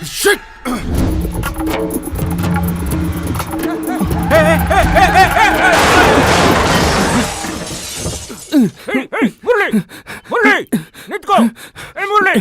Shit! ಮುರಳಿ ನಿಂತ್ಕೋ. ಮುರಳಿ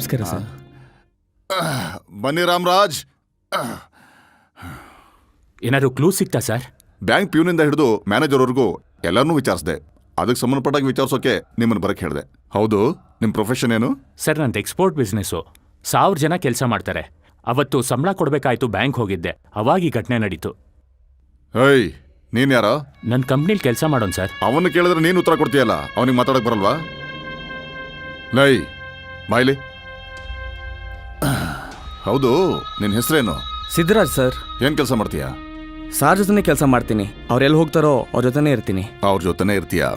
ನಮಸ್ಕಾರ ಸರ್. ಬನ್ನಿ ರಾಮರಾಜ್. ಏನಾದ್ರು ಕ್ಲೂ ಸಿಗ್ತಾ ಸರ್? ಬ್ಯಾಂಕ್ ಪ್ಯೂನಿಂದ ಹಿಡಿದು ಮ್ಯಾನೇಜರ್ವರೆಗೂ ಎಲ್ಲರನ್ನೂ ವಿಚಾರಿಸಿದೆ. ಅದಕ್ಕೆ ಸಂಬಂಧಪಟ್ಟಾಗಿ ವಿಚಾರಿಸೋಕೆ ನಿಮ್ಮನ್ನು ಬರಕ್ಕೆ ಹೇಳಿದೆ. ಹೌದು, ನಿಮ್ಮ ಪ್ರೊಫೆಷನ್ ಏನು? ಸರ್, ನಂದು ಎಕ್ಸ್ಪೋರ್ಟ್ ಬಿಸ್ನೆಸ್ಸು. 1000 ಜನ ಕೆಲಸ ಮಾಡ್ತಾರೆ. ಅವತ್ತು ಸಂಬಳ ಕೊಡಬೇಕಾಯ್ತು, ಬ್ಯಾಂಕ್ ಹೋಗಿದ್ದೆ. ಅವಾಗ ಈ ಘಟನೆ ನಡೀತು. ಏಯ್, ನೀನ್ ಯಾರ? ನನ್ನ ಕಂಪ್ನಿಲಿ ಕೆಲಸ ಮಾಡೋನ್ ಸರ್. ಅವನ್ನ ಕೇಳಿದ್ರೆ ನೀನು ಉತ್ತರ ಕೊಡ್ತೀಯಲ್ಲ, ಅವನಿಗೆ ಮಾತಾಡಕ್ ಬರಲ್ವಾ? ಲೈ ಬಾಯ್ಲಿ. ಹೌದು, ನಿನ್ನ ಹೆಸರೇನು? ಸಿದ್ದರಾಜ್ ಸರ್. ಏನ್ ಕೆಲಸ ಮಾಡ್ತೀಯಾ? ಸಾರ್ ಜೊತೆನೇ ಕೆಲಸ ಮಾಡ್ತೀನಿ. ಅವ್ರೆಲ್ಲಿ ಹೋಗ್ತಾರೋ ಅವ್ರ ಜೊತೆನೇ ಇರ್ತೀನಿ. ಅವ್ರ ಜೊತೆನೇ ಇರ್ತೀಯಾ?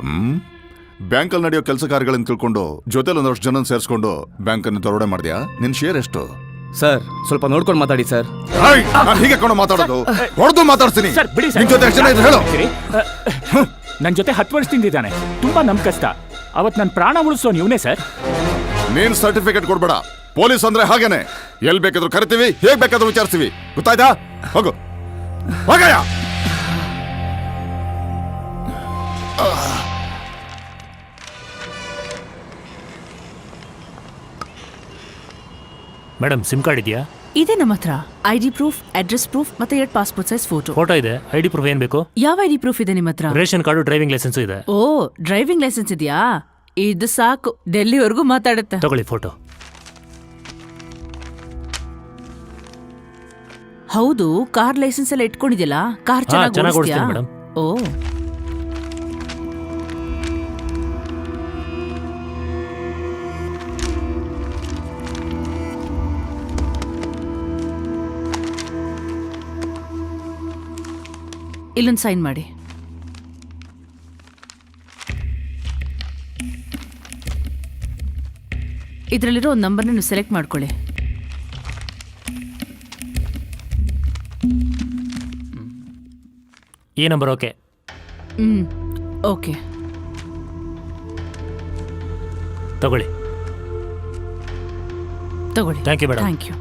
ಬ್ಯಾಂಕಲ್ಲಿ ನಡೆಯೋ ಕೆಲಸ ಕಾರ್ಯಗಳನ್ನ ತಿಳ್ಕೊಂಡು ಜೊತೆಲಿ ಒಂದಷ್ಟು ಜನ ಸೇರಿಸ್ಕೊಂಡು ಬ್ಯಾಂಕನ್ನು ದರೋಡೆ ಮಾಡಿದ್ಯಾ? ನಿನ್ ಶೇರ್ ಎಷ್ಟು? ಸರ್, ಸ್ವಲ್ಪ ನೋಡ್ಕೊಂಡು ಮಾತಾಡಿ ಸರ್. ಹೀಗೆ ಕೊಂಡು ಮಾತಾಡೋದು? ಹೊಡೆದು ಮಾತಾಡ್ತೀನಿ. ಸರ್, ಬಿಡಿ ಸರ್. ನಿನ್ ಜೊತೆ ಎಷ್ಟು ಜನ ಇದ್ರು ಹೇಳು. ನನ್ನ ಜೊತೆ 10 ವರ್ಷದಿಂದ ಇದ್ದಾನೆ. ತುಂಬಾ ನಂಬಿಕಸ್ತ. ಅವತ್ತು ನನ್ನ ಪ್ರಾಣ ಉಳಿಸೋ ನೀವನೇ ಸರ್. ನೀನ್ ಸರ್ಟಿಫಿಕೇಟ್ ಕೊಡ್ಬೇಡ. ಪೊಲೀಸ್ ಅಂದ್ರೆ ಹಾಗೇನೆ, ಎಲ್ಲಿ ಬೇಕಾದ್ರೂ ಕರಿತೀವಿ, ಹೇಗ್ ಬೇಕಾದ್ರೂ ವಿಚಾರಿಸ್ತೀವಿ. ಗೊತ್ತಾಯ್ತಾ? ಹೋಗು ಹೋಗಯ್ಯ. ಮೇಡಮ್, ಸಿಮ್ ಕಾರ್ಡ್ ಇದೆಯಾ? ಇದೆ ನಮ್ಮ ಹತ್ರ. ID ಪ್ರೂಫ್, ಅಡ್ರೆಸ್ ಪ್ರೂಫ್ ಮತ್ತೆ 2 ಪಾಸ್ಪೋರ್ಟ್ ಸೈಜ್ ಫೋಟೋ. ಫೋಟೋ ಇದೆ. ID ಪ್ರೂಫ್ ಏನ್ ಬೇಕು? ಯಾವ ID ಪ್ರೂಫ್ ಇದೆ ನಿಮ್ಮ ಹತ್ರ? ರೇಷನ್ ಕಾರ್ಡು, ಡ್ರೈವಿಂಗ್ ಲೈಸೆನ್ಸ್ ಇದೆ. ಓ, ಡ್ರೈವಿಂಗ್ ಲೈಸೆನ್ಸ್ ಇದೆಯಾ? ಇದು ಸಾಕು, ಡೆಲ್ಲಿವರೆಗೂ ಮಾತಾಡುತ್ತೆ. ತಗೊಳ್ಳಿ ಫೋಟೋ. ಹೌದು, ಕಾರ್ ಲೈಸೆನ್ಸ್ ಎಲ್ಲ ಇಟ್ಕೊಂಡಿದ್ಯಲ್ಲ, ಕಾರ್ ಚೆನ್ನಾಗಿ ಓಡಿಸ್ತೀಯಾ? ಮೇಡಮ್. ಓ, ಇಲ್ಲೊಂದು ಸೈನ್ ಮಾಡಿ. ಇದರಲ್ಲಿರೋ ಒಂದು ನಂಬರ್ನ ನೀವು ಸೆಲೆಕ್ಟ್ ಮಾಡ್ಕೊಳ್ಳಿ. ಈ ನಂಬರ್ ಓಕೆ. ಓಕೆ, ತಗೊಳ್ಳಿ. ತಗೊಳ್ಳಿ. Thank you madam. Thank you.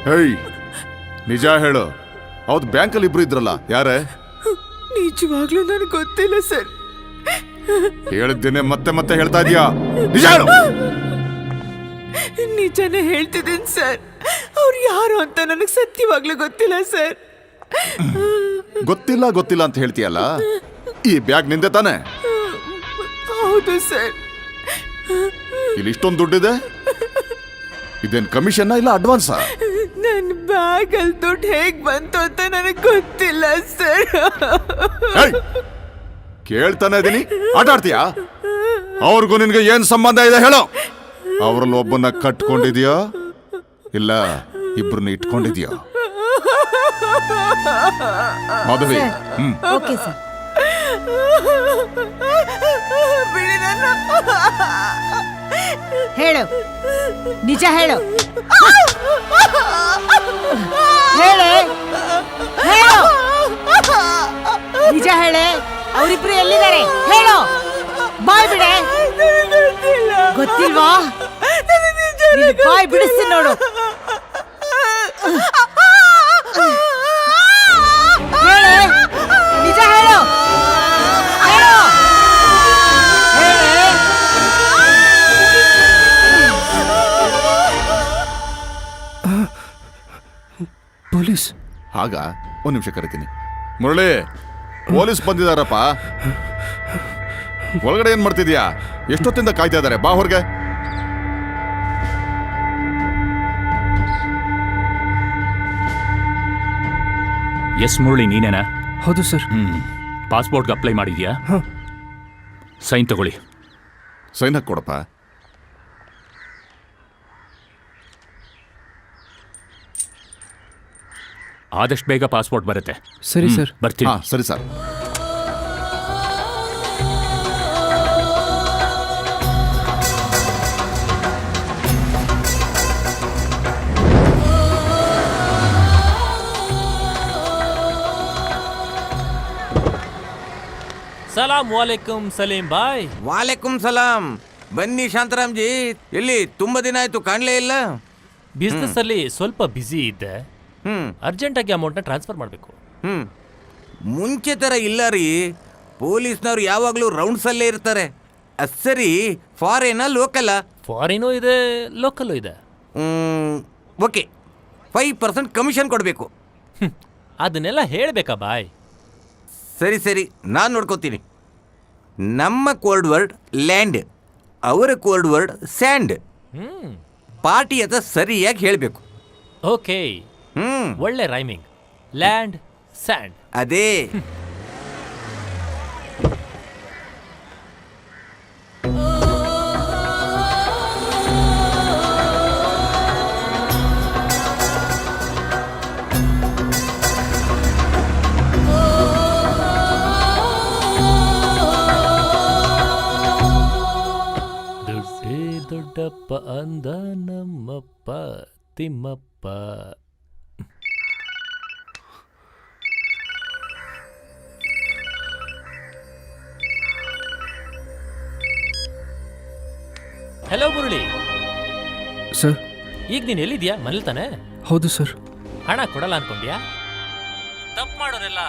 ಹೇಯ್, ನಿಜ ಹೇಳು. ಹೌದು, ಬ್ಯಾಂಕಲ್ಲಿ ಇಬ್ರು ಇದ್ರಲ್ಲ, ಯಾರೇ? ನಿಜವಾಗ್ಲೂ ನನಗೆ ಗೊತ್ತಿಲ್ಲ ಸರ್. ಹೇಳಿದ್ದೇನೆ ಮತ್ತೆ ಮತ್ತೆ ಹೇಳ್ತಾ ಇದೀಯಾ? ನಿಜ ಹೇಳು. ನಿಜನೇ ಹೇಳ್ತಿದ್ದೀನಿ ಸರ್. ಅವ್ರು ಯಾರು ಅಂತ ನನಗೆ ಸತ್ಯವಾಗ್ಲೂ ಗೊತ್ತಿಲ್ಲ ಸರ್. ಗೊತ್ತಿಲ್ಲ ಗೊತ್ತಿಲ್ಲ ಅಂತ ಹೇಳ್ತೀಯಲ್ಲ, ಈ ಬ್ಯಾಗ್ ನಿಂದೆ ತಾನೆ? ಹೌದು ಸರ್. ಇಲ್ಲಿ ಇಷ್ಟೊಂದು ದುಡ್ಡಿದೆ. ಇದೇನ್ ಕಮಿಷನ್ ಇಲ್ಲ ಅಡ್ವಾನ್ಸಾ? ನನ್ನ ಬ್ಯಾಗಲ್ಲಿ ದುಡ್ಡು ಹೇಗ್ ಬಂತು ಅಂತ ನನಗೆ ಗೊತ್ತಿಲ್ಲ ಸರ್. ಕೇಳ್ತಾನೆ ಇದೀನಿ, ಆಟ ಆಡ್ತೀಯಾ? ಅವ್ರಿಗೂ ನಿನ್ಗೆ ಏನ್ ಸಂಬಂಧ ಇದೆ ಹೇಳು. ಅವರಲ್ಲಿ ಒಬ್ಬನ್ನ ಕಟ್ಕೊಂಡಿದ್ಯಾ ಇಲ್ಲ ಇಬ್ರನ್ನ ಇಟ್ಕೊಂಡಿದ್ಯಾ? ಮಾಧವಿ. Okay sir. ಬಿಡಿ ನನ್ನ. ಹೇಳು, ನಿಜ ಹೇಳು. ಹೇಳೆ, ಹೇಳು, ನಿಜ ಹೇಳೆ. ಅವರಿಬ್ರು ಎಲ್ಲಿದ್ದಾರೆ ಹೇಳು. ಬಾಯ್ ಬಿಡೆ. ಗೊತ್ತಿಲ್ವಾ? ಬಾಯ್ ಬಿಡಿಸ್ತೀನಿ ನೋಡು. ಹೇಳೆ, ನಿಜ ಹೇಳು. ಹೇಳು, ಹೇಳೆ. ಪೊಲೀಸ್? ಆಗ ಒಂದ್ ನಿಮಿಷ ಕರಿತೀನಿ. ಮುರಳಿ, ಪೊಲೀಸ್ ಬಂದಿದಾರಪ್ಪ. ಒಳಗಡೆ ಏನ್ ಮಾಡ್ತಿದ್ಯಾ? ಎಷ್ಟೊತ್ತಿಂದ ಕಾಯ್ತಾ ಇದಾರೆ, ಬಾ ಹೊರಗೆ. ಎಸ್ ಮುರಳಿ, ನೀನೇನಾ? ಹೌದು ಸರ್. ಪಾಸ್ಪೋರ್ಟ್ಗೆ ಅಪ್ಲೈ ಮಾಡಿದ್ಯಾ? ಸೈನ್ ತಗೊಳ್ಳಿ. ಸೈನ್ ಹಾಕಿ ಕೊಡಪ್ಪ. ಆದಷ್ಟು ಬೇಗ ಪಾಸ್ಪೋರ್ಟ್ ಬರುತ್ತೆ. ಸರಿ ಸರ್. ಬರ್ತೀನಿ. ಸರಿ ಸರ್. ಸಲಾಂ ವಾಲೇಕುಂ ಸಲೀಂ ಬಾಯ್. ವಾಲೇಕುಂ ಸಲಾಂ. ಬನ್ನಿ ಶಾಂತರಾಮ್ ಜಿ. ಎಲ್ಲಿ ತುಂಬಾ ದಿನ ಆಯ್ತು, ಕಾಣಲೇ ಇಲ್ಲ. ಬಿಸ್ನೆಸ್ ಅಲ್ಲಿ ಸ್ವಲ್ಪ ಬ್ಯುಸಿ ಇದ್ದೆ. ಅರ್ಜೆಂಟ್ ಆಗಿ ಅಮೌಂಟ್ನ ಟ್ರಾನ್ಸ್ಫರ್ ಮಾಡಬೇಕು. ಮುಂಚೆ ಥರ ಇಲ್ಲ ರೀ. ಪೊಲೀಸ್ನವ್ರು ಯಾವಾಗಲೂ ರೌಂಡ್ಸಲ್ಲೇ ಇರ್ತಾರೆ. ಸರಿ, ಫಾರಿನಾ ಲೋಕಲ್ಲ? ಫಾರಿನೂ ಇದೆ, ಲೋಕಲ್ಲೂ ಇದೆ. ಓಕೆ, 5% ಕಮಿಷನ್ ಕೊಡಬೇಕು. ಅದನ್ನೆಲ್ಲ ಹೇಳಬೇಕಾ ಬಾಯ್? ಸರಿ ಸರಿ, ನಾನು ನೋಡ್ಕೋತೀನಿ. ನಮ್ಮ ಕೋಲ್ಡ್ ವರ್ಡ್ ಲ್ಯಾಂಡ್, ಅವರ ಕೋಲ್ಡ್ ವರ್ಡ್ ಸ್ಯಾಂಡ್. ಪಾರ್ಟಿ ಅಂತ ಸರಿಯಾಗಿ ಹೇಳಬೇಕು. ಓಕೆ, ಒಳ್ಳೆ ರೈಮಿಂಗ್. Land and. ಅದೇ. ದುಡ್ಡೇ ದೊಡ್ಡಪ್ಪ ಅಂದ ನಮ್ಮಪ್ಪ ತಿಮ್ಮಪ್ಪ. ಹಲೋ ಮುರಳಿ. ಸರ್. ಈಗ ನೀನು ಎಲ್ಲಿದ್ಯಾ? ಮನೇಲಿ ತಾನೆ? ಹೌದು ಸರ್. ಹಣ ಕೊಡಲ್ಲ ಅನ್ಕೊಂಡ್ಯಾ? ತಪ್ಪು ಮಾಡೋರೆಲ್ಲ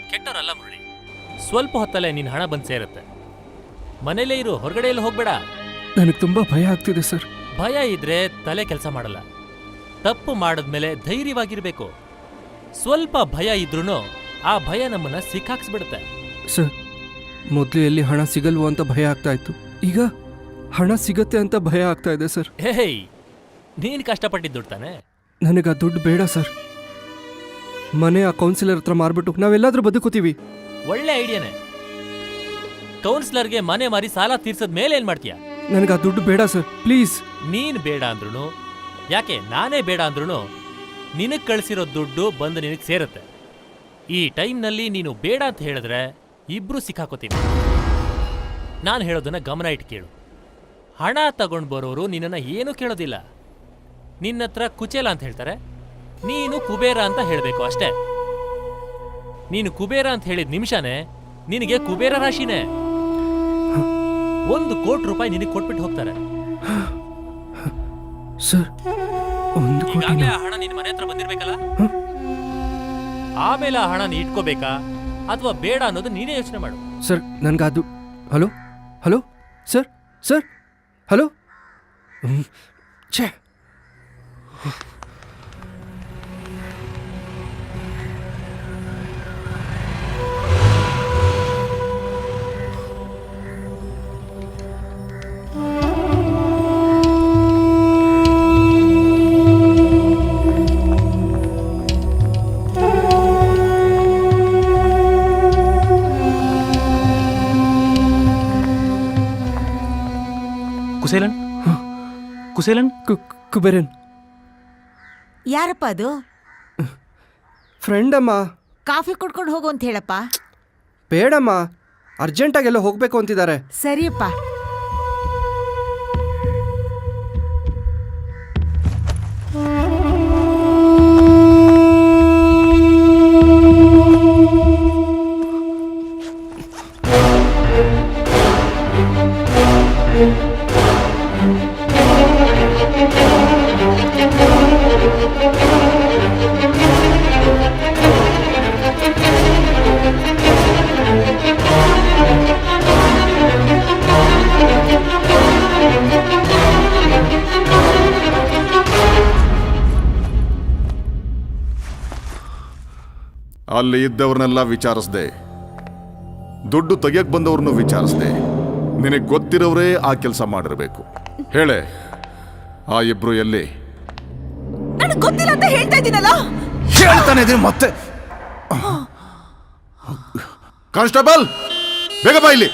ಕೆಟ್ಟವರಲ್ಲ ಮುರಳಿ. ಸ್ವಲ್ಪ ಹೊತ್ತಲ್ಲೇ ನಿನ್ನ ಹಣ ಬಂದು ಸೇರುತ್ತೆ. ಮನೇಲೇ ಇರು, ಹೊರಗಡೆ ಎಲ್ಲ ಹೋಗ್ಬೇಡ. ನನಗೆ ತುಂಬ ಭಯ ಆಗ್ತಿದೆ ಸರ್. ಭಯ ಇದ್ರೆ ತಲೆ ಕೆಲಸ ಮಾಡಲ್ಲ. ತಪ್ಪು ಮಾಡಿದ್ಮೇಲೆ ಧೈರ್ಯವಾಗಿರ್ಬೇಕು. ಸ್ವಲ್ಪ ಭಯ ಇದ್ರೂ ಆ ಭಯ ನಮ್ಮನ್ನ ಸಿಕ್ಕಾಕ್ಸ್ಬಿಡುತ್ತೆ. ಸರ್, ಮೊದಲು ಎಲ್ಲಿ ಹಣ ಸಿಗಲ್ವೋ ಅಂತ ಭಯ ಆಗ್ತಾ ಇತ್ತು. ಈಗ ಹಣ ಸಿಗತ್ತೆ ಅಂತ ಭಯ ಆಗ್ತಾ ಇದೆ ಸರ್. ಹೇಯ್, ನೀನು ಕಷ್ಟಪಟ್ಟಿದ್ದು ದುಡ್ಡು ತಾನೆ? ನನಗೆ ಆ ದುಡ್ಡು ಬೇಡ ಸರ್. ಮನೆ ಆ ಕೌನ್ಸಿಲರ್ ಹತ್ರ ಮಾರ್ಬಿಟ್ಟು ನಾವೆಲ್ಲಾದ್ರೂ ಬದುಕೋತೀವಿ. ಒಳ್ಳೆ ಐಡಿಯಾನೆ. ಕೌನ್ಸಿಲರ್ಗೆ ಮನೆ ಮಾರಿ ಸಾಲ ತೀರ್ಸದ ಮೇಲೆ ಏನ್ ಮಾಡ್ತೀಯ? ನನಗೆ ಆ ದುಡ್ಡು ಬೇಡ ಸರ್, ಪ್ಲೀಸ್. ನೀನ್ ಬೇಡ ಅಂದ್ರೂ, ಯಾಕೆ ನಾನೇ ಬೇಡ ಅಂದ್ರೂ ನಿನಗ್ ಕಳಿಸಿರೋ ದುಡ್ಡು ಬಂದು ನಿನಗೆ ಸೇರುತ್ತೆ. ಈ ಟೈಮ್ನಲ್ಲಿ ನೀನು ಬೇಡ ಅಂತ ಹೇಳಿದ್ರೆ ಇಬ್ರು ಸಿಕ್ಕಾಕೋತೀವಿ. ನಾನು ಹೇಳೋದನ್ನ ಗಮನ ಇಟ್ಟು ಕೇಳು. ಹಣ ತಗೊಂಡು ಬರೋರು ನಿನ್ನನ್ನು ಏನೂ ಕೇಳೋದಿಲ್ಲ. ನಿನ್ನತ್ರ ಕುಚೇಲ ಅಂತ ಹೇಳ್ತಾರೆ, ನೀನು ಕುಬೇರ ಅಂತ ಹೇಳಬೇಕು ಅಷ್ಟೇ. ನೀನು ಕುಬೇರ ಅಂತ ಹೇಳಿದ ನಿಮಿಷನೇ ನಿನಗೆ ಕುಬೇರ ರಾಶಿನೇ. 1 ಕೋಟಿ ರೂಪಾಯಿ ನಿನಗೆ ಕೊಟ್ಬಿಟ್ಟು ಹೋಗ್ತಾರೆ. ಸರ್, 1 ಕೋಟಿ? ಈಗಾಗಲೇ ಆ ಹಣ ನಿನ್ನ ಮನೆ ಹತ್ರ ಬಂದಿರ್ಬೇಕಲ್ಲ? ಆಮೇಲೆ ಆ ಹಣ ನೀ ಇಟ್ಕೋಬೇಕಾ ಅಥವಾ ಬೇಡ ಅನ್ನೋದು ನೀನೇ ಯೋಚನೆ ಮಾಡು. ಸರ್, ನನ್ಗೆ ಅದು. Hello hello sir, sir, hello. ಛೇ, ಕುಶೇಲನ್ ಕುಶೇಲನ್ ಕುಬೇರನ್. ಯಾರಪ್ಪ ಅದು? ಫ್ರೆಂಡ್ ಅಮ್ಮ. ಕಾಫಿ ಕುಡ್ಕೊಂಡು ಹೋಗು ಅಂತ ಹೇಳಪ್ಪ. ಬೇಡಮ್ಮ, ಅರ್ಜೆಂಟಾಗೆಲ್ಲ ಹೋಗ್ಬೇಕು ಅಂತಿದ್ದಾರೆ. ಸರಿಯಪ್ಪ. ಅಲ್ಲಿ ಇದ್ದವ್ರನ್ನೆಲ್ಲ ವಿಚಾರಿಸ್ದೆ, ದುಡ್ಡು ತೆಗಿಯಕ್ ಬಂದವ್ರನ್ನು ವಿಚಾರಿಸ್ದೆ. ನಿನಗೆ ಗೊತ್ತಿರೋರೇ ಆ ಕೆಲಸ ಮಾಡಿರ್ಬೇಕು. ಹೇಳೆ, ಆ ಇಬ್ರು ಎಲ್ಲಿ? ನನಗೆ ಗೊತ್ತಿಲ್ಲ ಅಂತ ಹೇಳ್ತಾ ಇದ್ದೀನಲ್ಲ. ಹೇಳ್ತಾನೆ ಇದೀನಿ ಮತ್ತೆ. ಕಾನ್ಸ್ಟೇಬಲ್, ಬೇಗ ಬಾ ಇಲ್ಲಿ.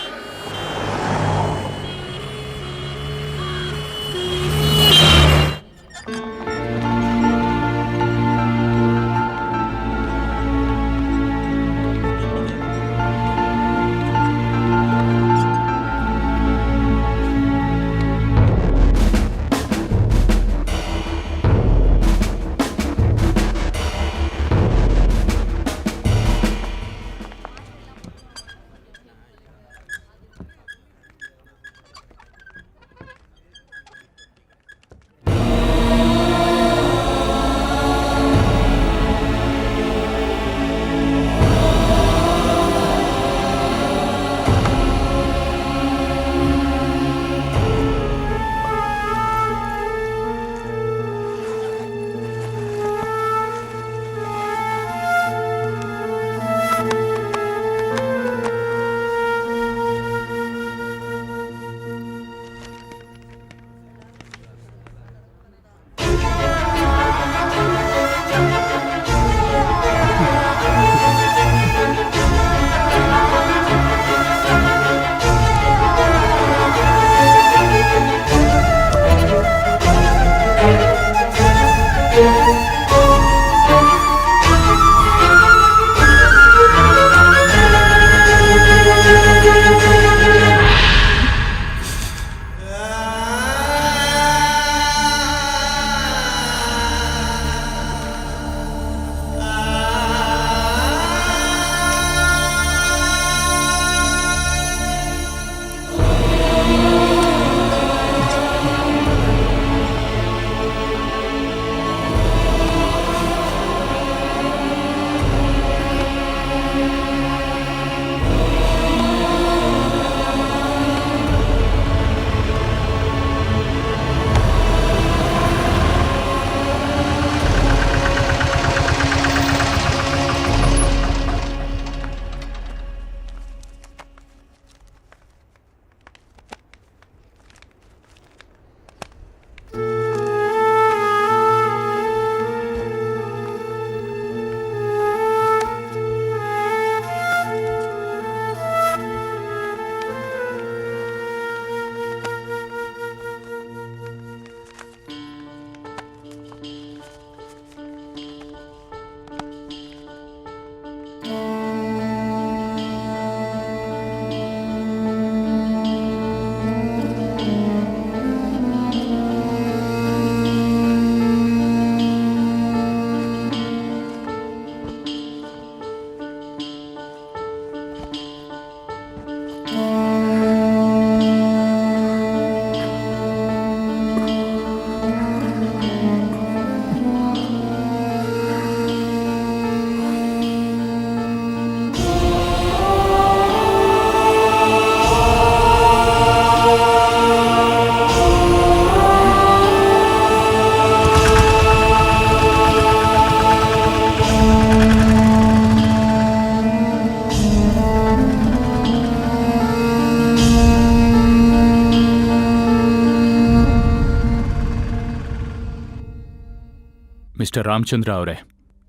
ಮಿಸ್ಟರ್ ರಾಮಚಂದ್ರ ಅವರೇ,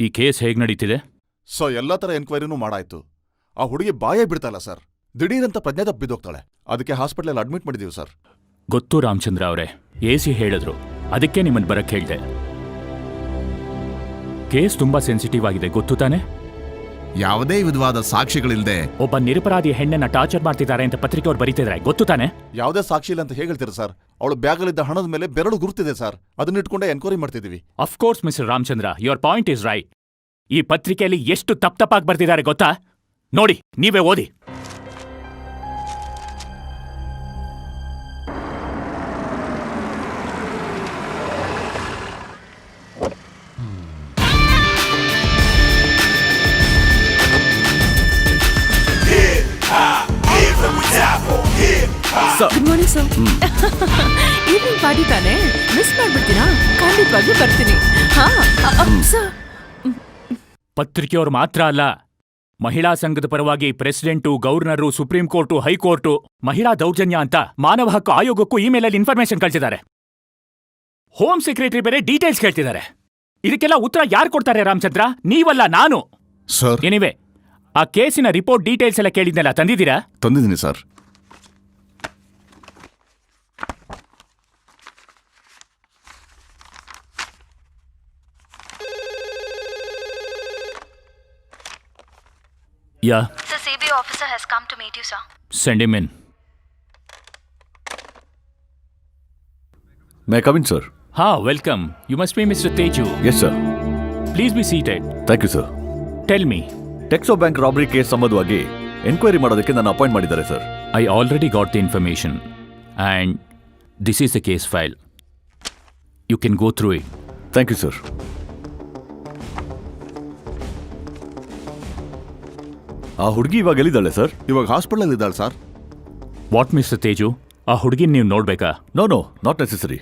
ಈ ಕೇಸ್ ಹೇಗೆ ನಡೀತಿದೆ? ಸೊ ಎಲ್ಲ ಥರ ಎನ್ಕ್ವೈರಿನೂ ಮಾಡಾಯ್ತು. ಆ ಹುಡುಗಿ ಬಾಯೇ ಬಿಡ್ತಾಯಿಲ್ಲ ಸರ್. ದಿಢೀರಂತ ಪ್ರಜ್ಞೆ ತಪ್ಪಿದೋಗ್ತಾಳೆ. ಅದಕ್ಕೆ ಹಾಸ್ಪಿಟ್ಲಲ್ಲಿ ಅಡ್ಮಿಟ್ ಮಾಡಿದೀವಿ ಸರ್. ಗೊತ್ತು ರಾಮಚಂದ್ರ ಅವರೇ, AC ಹೇಳಿದ್ರು, ಅದಕ್ಕೆ ನಿಮ್ಮನ್ನು ಬರಕ್ಕೆ ಹೇಳ್ದೆ. ಕೇಸ್ ತುಂಬಾ ಸೆನ್ಸಿಟಿವ್ ಆಗಿದೆ, ಗೊತ್ತು ತಾನೆ? ಯಾವುದೇ ವಿಧವಾದ ಸಾಕ್ಷಿಗಳಿಲ್ಲದೆ ಒಬ್ಬ ನಿರಪರಾಧಿ ಹೆಣ್ಣನ್ನ ಟಾರ್ಚರ್ ಮಾಡ್ತಿದ್ದಾರೆ ಅಂತ ಪತ್ರಿಕೆಯವ್ರು ಬರೀತಿದ್ದಾರೆ, ಗೊತ್ತು ತಾನೆ? ಯಾವುದೇ ಸಾಕ್ಷಿ ಇಲ್ಲ ಅಂತ ಹೇಗೆ ಹೇಳ್ತೀರಾ ಸರ್? ಅವಳು ಬ್ಯಾಗಲ್ಲಿದ್ದ ಹಣದ ಮೇಲೆ ಬೆರಳು ಗುರುತಿದೆ ಸರ್. ಅದನ್ನ ಇಟ್ಕೊಂಡೆ ಎನ್ಕ್ವೈರಿ ಮಾಡ್ತಿದ್ದೀವಿ. Of course mister Ramachandra, your point is right. ಈ ಪತ್ರಿಕೆಯಲ್ಲಿ ಎಷ್ಟು ತಪ್ಪಾಗಿ ಬರ್ತಿದ್ದಾರೆ ಗೊತ್ತಾ? ನೋಡಿ, ನೀವೇ ಓದಿ. Good morning sir. Evening party ತಾನೆ, ಮಿಸ್ ಮಾಡ್ಬಿಡ್ತೀರಾ? ಖಂಡಿತವಾಗಿಯೂ ಬರ್ತೀನಿ. ಹಾ ಸರ್. ಪತ್ರಿಕೆಯವರು ಮಾತ್ರ ಅಲ್ಲ, ಮಹಿಳಾ ಸಂಘದ ಪರವಾಗಿ president, governor, supreme court, high court, ಮಹಿಳಾ ದೌರ್ಜನ್ಯ ಅಂತ ಮಾನವ ಹಕ್ಕು ಆಯೋಗಕ್ಕೂ ಇಮೇಲಲ್ಲಿ ಇನ್ಫಾರ್ಮೇಶನ್ ಕಳಿಸಿದ್ದಾರೆ. ಹೋಮ್ ಸೆಕ್ರೆಟರಿ ಬೇರೆ ಡೀಟೇಲ್ಸ್ ಕೇಳ್ತಿದ್ದಾರೆ. ಇದಕ್ಕೆಲ್ಲ ಉತ್ತರ ಯಾರು ಕೊಡ್ತಾರೆ ರಾಮಚಂದ್ರ? ನೀವಲ್ಲ, ನಾನು. ಸರ್, ಎನಿವೆ, ಆ ಕೇಸಿನ ರಿಪೋರ್ಟ್ ಡೀಟೇಲ್ಸ್ ಎಲ್ಲ ಕೇಳಿದ್ನಲ್ಲ, ತಂದಿದ್ದೀರಾ? ತಂದಿದ್ದೀನಿ sir. Yeah. Sir, CBI officer has come to meet you, sir. Send him in. May I come in, sir? Ha, welcome. You must be Mr. Teju. Yes, sir. Please be seated. Thank you, sir. Tell me. ಟೆಕ್ಸೋ bank robbery case ಸಂಬಂಧವಾಗಿ enquiry ಮಾಡೋದಕ್ಕೆ ನಾನು appoint ಮಾಡಿದ್ದಾರೆ sir. I already got the information and this is the case file. You can go through it. Thank you, sir. ಆ ಹುಡುಗಿ ಇವಾಗ ಎಲ್ಲಿದ್ದಾಳೆ sir? ಇವಾಗ ಹಾಸ್ಪಿಟಲ್ ಇದ್ದಾಳೆ ಸರ್. What, Mr. Teju? ಆ ಹುಡುಗಿನ ನೀವು ನೋಡ್ಬೇಕಾ? No, not necessary.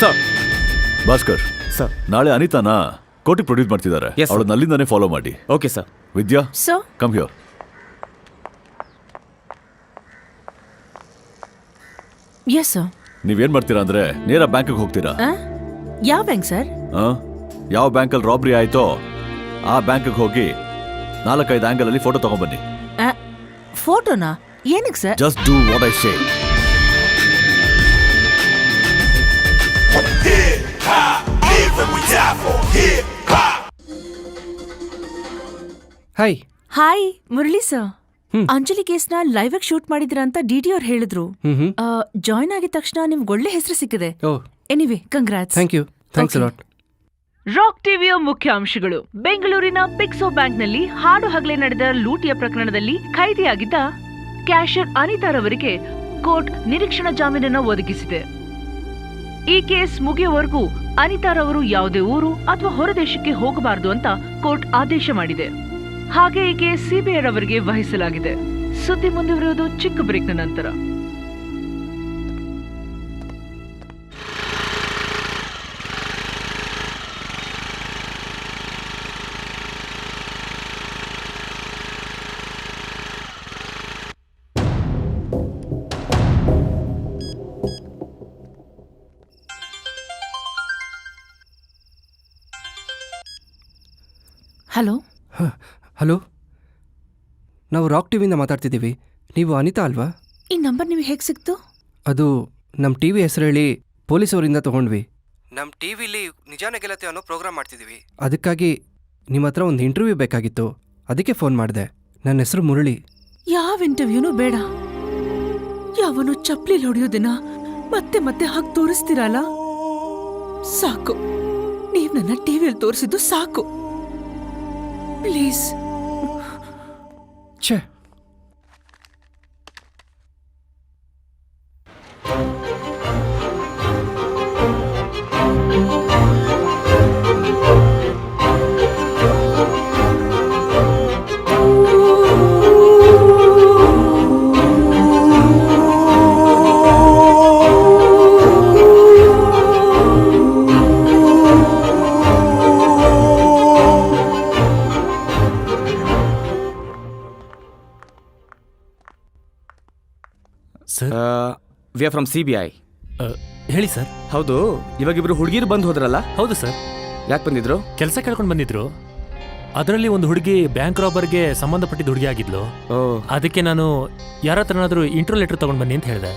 Sir. Bhaskar sir. ನಾಳೆ ಅನಿತಾನ ಕೋರ್ಟಿಗೆ ಪ್ರೊಡ್ಯೂಸ್ ಮಾಡ್ತಿದ್ದಾರೆ. Yes, sir. ಅವಳನ್ನ ಅಲ್ಲಿಂದಾನೇ ಫಾಲೋ ಮಾಡಿ. Okay sir. Vidya, sir. Come here. Yes sir. ನೀವೇನ್ ಮಾಡ್ತೀರಾ ಅಂದ್ರೆ ನೇರ ಬ್ಯಾಂಕ್ಗೆ ಹೋಗ್ತೀರಾ. ಯಾವ ಬ್ಯಾಂಕ್ ಸರ್? ಯಾವ ಬ್ಯಾಂಕಲ್ಲಿ ರಾಬ್ರಿ ಆಯ್ತೋ ಆ ಬ್ಯಾಂಕ್ಗೆ ಹೋಗಿ 4-5 ಆಂಗಲ್ ಅಲ್ಲಿ ಫೋಟೋ ತಗೊಂಡ್ಬನ್ನಿ. ಫೋಟೋನಾ? ಏನಕ್ಕೆ sir? Just do what I say. Hi. Hi Murali sir. Anjali ಕೇಸ್ನ ಲೈವ್ ಆಗಿ ಶೂಟ್ ಮಾಡಿದ್ರ ಅಂತ DD ಅವ್ರು ಹೇಳಿದ್ರು. ಜಾಯ್ನ್ ಆಗಿದ ತಕ್ಷಣ ನಿಮ್ಗೆ ಒಳ್ಳೆ ಹೆಸರು ಸಿಕ್ಕಿದೆ. Anyway, congrats. Thank you. Thanks a lot. Rock ಟಿವಿಯ ಮುಖ್ಯಾಂಶಗಳು. ಬೆಂಗಳೂರಿನ ಪಿಕ್ಸೋ ಬ್ಯಾಂಕ್ನಲ್ಲಿ ಹಾಡು ಹಗಲೇ ನಡೆದ ಲೂಟಿಯ ಪ್ರಕರಣದಲ್ಲಿ ಖೈದಿಯಾಗಿದ್ದ ಕ್ಯಾಶರ್ ಅನಿತಾರವರಿಗೆ ಕೋರ್ಟ್ ನಿರೀಕ್ಷಣಾ ಜಾಮೀನನ್ನು ಒದಗಿಸಿದೆ. ಈ ಕೇಸ್ ಮುಗಿಯುವವರೆಗೂ ಅನಿತಾರವರು ಯಾವುದೇ ಊರು ಅಥವಾ ಹೊರದೇಶಕ್ಕೆ ಹೋಗಬಾರದು ಅಂತ ಕೋರ್ಟ್ ಆದೇಶ ಮಾಡಿದೆ. ಹಾಗೆ ಈ ಕೇಸ್ CBI ರವರಿಗೆ ವಹಿಸಲಾಗಿದೆ. ಸುದ್ದಿ ಮುಂದುವರಿಯುವುದು ಚಿಕ್ಕ ಬ್ರೇಕ್ನ ನಂತರ. ಹಲೋ. ಹಲೋ, ನಾವು ರಾಕ್ ಟಿವಿಯಿಂದ ಮಾತಾಡ್ತಿದ್ದೀವಿ. ನೀವು ಅನಿತಾ ಅಲ್ವಾ? ಈ ನಂಬರ್ ನಿಮಗೆ ಹೇಗೆ ಸಿಕ್ತು? ಅದು ನಮ್ಮ TV ಹೆಸರು ಹೇಳಿ ಪೊಲೀಸವರಿಂದ ತೊಗೊಂಡ್ವಿ. ನಮ್ಮ ಟಿವಿಲಿ ನಿಜಾನ ಗೆಲ್ಲತ್ತೆ ಅನ್ನೋ ಪ್ರೋಗ್ರಾಮ್ ಮಾಡ್ತಿದ್ದೀವಿ. ಅದಕ್ಕಾಗಿ ನಿಮ್ಮ ಹತ್ರ ಒಂದು ಇಂಟರ್ವ್ಯೂ ಬೇಕಾಗಿತ್ತು, ಅದಕ್ಕೆ ಫೋನ್ ಮಾಡಿದೆ. ನನ್ನ ಹೆಸರು ಮುರಳಿ. ಯಾವ ಇಂಟರ್ವ್ಯೂನೂ ಬೇಡ. ಯಾವನು ಚಪ್ಲಿ ಹೊಡೆಯೋದನ್ನ ಮತ್ತೆ ಮತ್ತೆ ಹಾಗೆ ತೋರಿಸ್ತೀರಲ್ಲ, ಸಾಕು. ನೀವು ನನ್ನ ಟಿವಿಯಲ್ಲಿ ತೋರಿಸಿದ್ದು ಸಾಕು. ಪ್ಲೀಸ್. ಛೇ, sir we are from CBI. ಹೇಳಿ ಸರ್. ಹೌದು, ಇವಾಗ ಇಬ್ರು ಹುಡುಗಿರು ಬಂದು ಹೋದ್ರಲ್ಲ? ಹೌದು ಸರ್. ಯಾಕೆ ಬಂದಿದ್ರು? ಕೆಲಸ ಕೇಳ್ಕೊಂಡು ಬಂದಿದ್ರು. ಅದರಲ್ಲಿ ಒಂದು ಹುಡುಗಿ ಬ್ಯಾಂಕ್ ರಾಬರ್ಗೆ ಸಂಬಂಧಪಟ್ಟಿದ್ದ ಹುಡುಗಿ ಆಗಿದ್ಲು. ಅದಕ್ಕೆ ನಾನು ಯಾರ ಹತ್ರನಾದ್ರೂ ಇಂಟ್ರೋ ಲೆಟರ್ ತಗೊಂಡು ಬನ್ನಿ ಅಂತ ಹೇಳಿದೆ.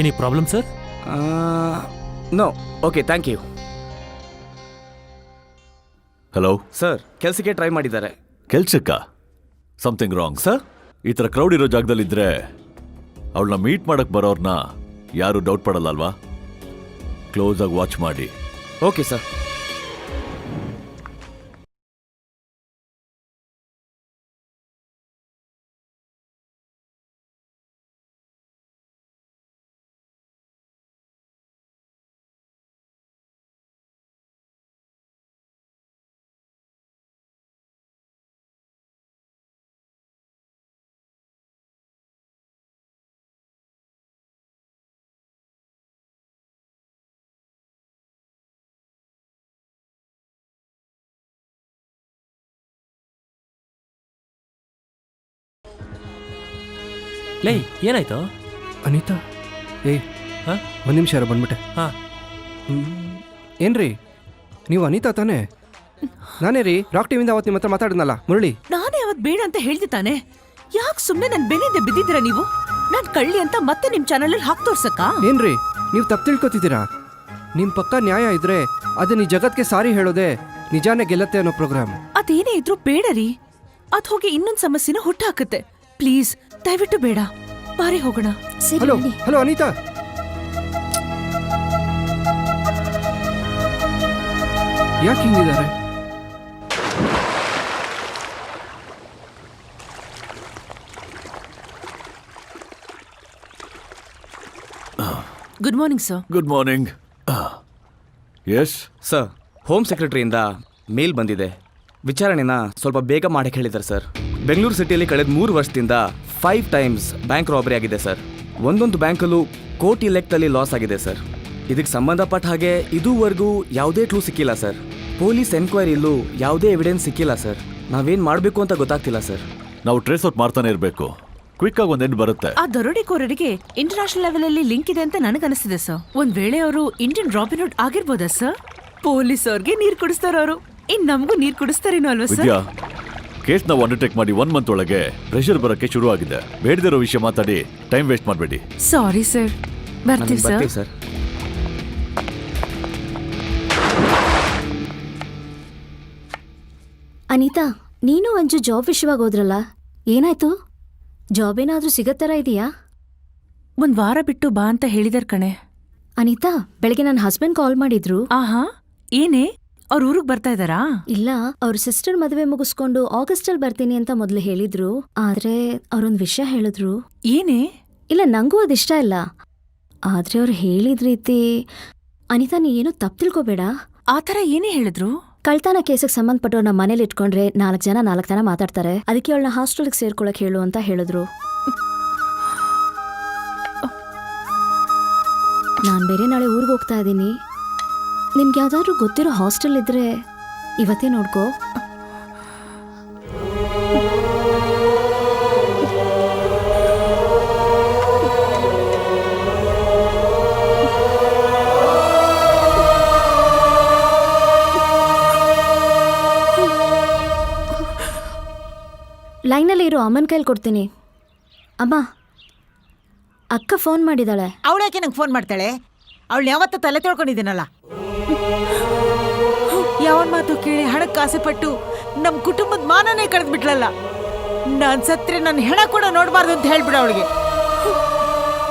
Any problem sir? No. Okay, thank you. Hello sir, ಕೆಲಸಕ್ಕೆ ಟ್ರೈ ಮಾಡಿದ್ದಾರೆ. ಕೆಲ್ಸಕ್ಕ? Something wrong sir. ಈ ಥರ ಕ್ರೌಡ್ ಇರೋ ಜಾಗದಲ್ಲಿದ್ದರೆ ಅವಳನ್ನ ಮೀಟ್ ಮಾಡಕ್ ಬರೋರ್ನ ಯಾರು ಡೌಟ್ ಪಡಲ್ಲ ಅಲ್ವಾ? ಕ್ಲೋಸ್ ಆಗಿ ವಾಚ್ ಮಾಡಿ. Okay sir. ಲೇ, ಏನಾಯ್ತು? ಅನಿತಾ, ಒಂದು ನಿಮಿಷ ಯಾರೋ ಬಂದ್ಬಿಟ್ಟೆ. ಹಾಂ. ಏನ್ರಿ ನೀವು ಅನಿತಾ ತಾನೇ? ನಾನೇ ರೀ, ರಾಕ್ ಟಿವಿಯಿಂದ ಅವತ್ತು ನಿಮ್ಮ ಹತ್ರ ಮಾತಾಡಿದ್ನಲ್ಲ, ಮುರಳಿ. ನಾನೇ ಅವತ್ತು ಬೇಡ ಅಂತ ಹೇಳ್ದೆ ತಾನೆ. ಯಾಕೆ ಸುಮ್ಮನೆ ನನ್ನ ಬೆನ್ನಿಂದ ಬಿದ್ದಿದ್ದೀರಾ ನೀವು? ನಾನು ಕಳ್ಳಿ ಅಂತ ಮತ್ತೆ ನಿಮ್ಮ ಚಾನಲಲ್ಲಿ ಹಾಕಿ ತೋರ್ಸಕ್ಕ? ಏನ್ರಿ ನೀವು ತಪ್ಪು ತಿಳ್ಕೊತಿದ್ದೀರಾ? ನಿಮ್ಮ ಪಕ್ಕ ನ್ಯಾಯ ಇದ್ರೆ ಅದನ್ನ ಈ ಜಗತ್ಗೆ ಸಾರಿ ಹೇಳೋದೆ ನಿಜಾನೇ ಗೆಲ್ಲತ್ತೆ ಅನ್ನೋ ಪ್ರೋಗ್ರಾಮ್. ಅದೇನೇ ಇದ್ರೂ ಬೇಡ ರೀ. ಅದು ಹೋಗಿ ಇನ್ನೊಂದು ಸಮಸ್ಯೆನ ಹುಟ್ಟಾಕತ್ತೆ. ಪ್ಲೀಸ್ ದಯವಿಟ್ಟು ಬೇಡ, ಬಾರಿ ಹೋಗೋಣ. ಹಲೋ ಹಲೋ ಅನಿತಾ, ಯಾಕೆ ಹಿಂಗಿದ್ದಾರೆ? Good morning sir. Good morning. Yes sir, home ಸೆಕ್ರೆಟರಿಯಿಂದ ಮೇಲ್ ಬಂದಿದೆ. ವಿಚಾರಣೆನ ಸ್ವಲ್ಪ ಬೇಗ ಮಾಡಕ್ಕೆ ಹೇಳಿದ್ದಾರೆ ಸರ್. ಬೆಂಗಳೂರು ಸಿಟಿಯಲ್ಲಿ ಕಳೆದ 3 ವರ್ಷದಿಂದ 5 ಟೈಮ್ಸ್ ಬ್ಯಾಂಕ್ ರಾಬರಿ ಆಗಿದೆ ಸರ್. ಒಂದೊಂದು ಬ್ಯಾಂಕಲ್ಲೂ ಕೋಟಿ ಲೆಕ್ಕದಲ್ಲಿ ಲಾಸ್ ಆಗಿದೆ ಸರ್. ಇದಕ್ಕೆ ಸಂಬಂಧಪಟ್ಟ ಹಾಗೆ ಇದುವರೆಗೂ ಯಾವುದೇ ಕ್ಲೂ ಸಿಕ್ಕಿಲ್ಲ ಸರ್. ಪೊಲೀಸ್ ಎನ್ಕ್ವೈರಿಯಲ್ಲೂ ಯಾವುದೇ ಎವಿಡೆನ್ಸ್ ಸಿಕ್ಕಿಲ್ಲ ಸರ್. ನಾವೇನು ಮಾಡಬೇಕು ಅಂತ ಗೊತ್ತಾಗ್ತಿಲ್ಲ ಸರ್. ನಾವು ಟ್ರೇಸ್ ಔಟ್ ಮಾಡ್ತಾನೆ ಇರಬೇಕು. ಕ್ವಿಕ್ ಆಗಿ ಒಂದು ಎಂಡ್ ಬರುತ್ತೆ. ಆ ದರೋಡೆಕೋರರಿಗೆ ಇಂಟರ್ನ್ಯಾಷನಲ್ ಲೆವೆಲ್ ಅಲ್ಲಿ ಲಿಂಕ್ ಇದೆ ಅಂತ ನನಗನ್ನಿಸ್ತಿದೆ ಸರ್. ಒಂದ್ ವೇಳೆ ಅವರು ಇಂಡಿಯನ್ ರಾಬಿನ್ ಹುಡ್ ಆಗಿರ್ಬೋದಾ ಸರ್? ಪೊಲೀಸ್ ಅವ್ರಿಗೆ ನೀರ್ ಕುಡಿಸ್ತಾರ ಅವರು, ಇನ್ ನಮಗೂ ನೀರ್ ಕುಡಿಸ್ತಾರೇನೋ ಅಲ್ವಾ ಸರ್? ವಿದ್ಯಾ, ಕೇಸ್ ನಾವು ಅಂಡರ್ಟೇಕ್ ಮಾಡಿ 1 ಮಂತ್ ಒಳಗೆ ಪ್ರೆಷರ್ ಬರೋಕ್ಕೆ ಶುರು ಆಗಿದೆ. ಬೇಡದಿರೋ ವಿಷಯ ಮಾತಾಡಿ ಟೈಮ್ ವೇಸ್ಟ್ ಮಾಡಬೇಡಿ. ಸಾರಿ ಸರ್, ಬರ್ತೀವಿ ಸರ್. ಸರ್. ಅನಿತಾ, ನೀನು ಅಂಜು ಜಾಬ್ ವಿಷಯವಾಗಿ ಹೋದ್ರಲ್ಲ, ಏನಾಯ್ತು? ಜಾಬ್ ಏನಾದ್ರೂ ಸಿಗತ್ತರ ಇದೆಯಾ? ಒಂದ್ ವಾರ ಬಿಟ್ಟು ಬಾ ಅಂತ ಹೇಳಿದಾರ್ ಕಣೆ. ಅನಿತಾ, ಬೆಳಗ್ಗೆ ನನ್ನ ಹಸ್ಬೆಂಡ್ ಕಾಲ್ ಮಾಡಿದ್ರು. ಆಹಾ, ಏನೇ ಅವ್ರ ಊರಿಗೆ ಬರ್ತಾ ಇದಾರಾ? ಇಲ್ಲ, ಅವ್ರ ಸಿಸ್ಟರ್ ಮದುವೆ ಮುಗಿಸ್ಕೊಂಡು ಆಗಸ್ಟಲ್ಲಿ ಬರ್ತೀನಿ ಅಂತ ಮೊದಲು ಹೇಳಿದ್ರು. ಆದ್ರೆ ಅವ್ರೊಂದ್ ವಿಷಯ ಹೇಳಿದ್ರು. ಏನೇ? ಇಲ್ಲ, ನಂಗೂ ಅದಿಷ್ಟ ಇಲ್ಲ. ಆದ್ರೆ ಅವ್ರು ಹೇಳಿದ ರೀತಿ, ಅನಿತಾ ನೀ ಏನೋ ತಪ್ಪು ತಿಳ್ಕೊಬೇಡ. ಆ ಥರ ಏನೇ ಹೇಳಿದ್ರು? ಕಳ್ತನ ಕೇಸಿಗೆ ಸಂಬಂಧಪಟ್ಟವ್ರನ್ನ ಮನೇಲಿ ಇಟ್ಕೊಂಡ್ರೆ 4 ಜನ 4 ಥರ ಮಾತಾಡ್ತಾರೆ. ಅದಕ್ಕೆ ಅವಳನ್ನ ಹಾಸ್ಟೆಲ್ಗೆ ಸೇರ್ಕೊಳಕ್ ಹೇಳು ಅಂತ ಹೇಳಿದ್ರು. ನಾನ್ ಬೇರೆ ನಾಳೆ ಊರಿಗೆ ಹೋಗ್ತಾ ಇದ್ದೀನಿ. ನಿಮ್ಗೆ ಯಾವ್ದಾದ್ರು ಗೊತ್ತಿರೋ ಹಾಸ್ಟೆಲ್ ಇದ್ರೆ ಇವತ್ತೇ ನೋಡ್ಕೋ. ಲೈನಲ್ಲಿ ಇರೋ ಅಮ್ಮನ ಕೈಲಿ ಕೊಡ್ತೀನಿ. ಅಮ್ಮ, ಅಕ್ಕ ಫೋನ್ ಮಾಡಿದಾಳೆ. ಅವಳ್ಯಾಕೆ ನಂಗೆ ಫೋನ್ ಮಾಡ್ತಾಳೆ? ಅವಳು ಯಾವತ್ತ ತಲೆ ತೊಳ್ಕೊಂಡಿದ್ದೀನಲ್ಲ. ಯಾವನ್ ಮಾತು ಕೇಳಿ ಹಣಕ್ಕೆ ಆಸೆ ಪಟ್ಟು ನಮ್ಮ ಕುಟುಂಬದ ಮಾನನೇ ಕಳೆದ್ಬಿಟ್ಲಲ್ಲ. ನಾನ್ ಸತ್ರೆ ನನ್ನ ಹೆಣ ಕೂಡ ನೋಡಬಾರ್ದು ಅಂತ ಹೇಳ್ಬಿಡ ಅವಳಿಗೆ.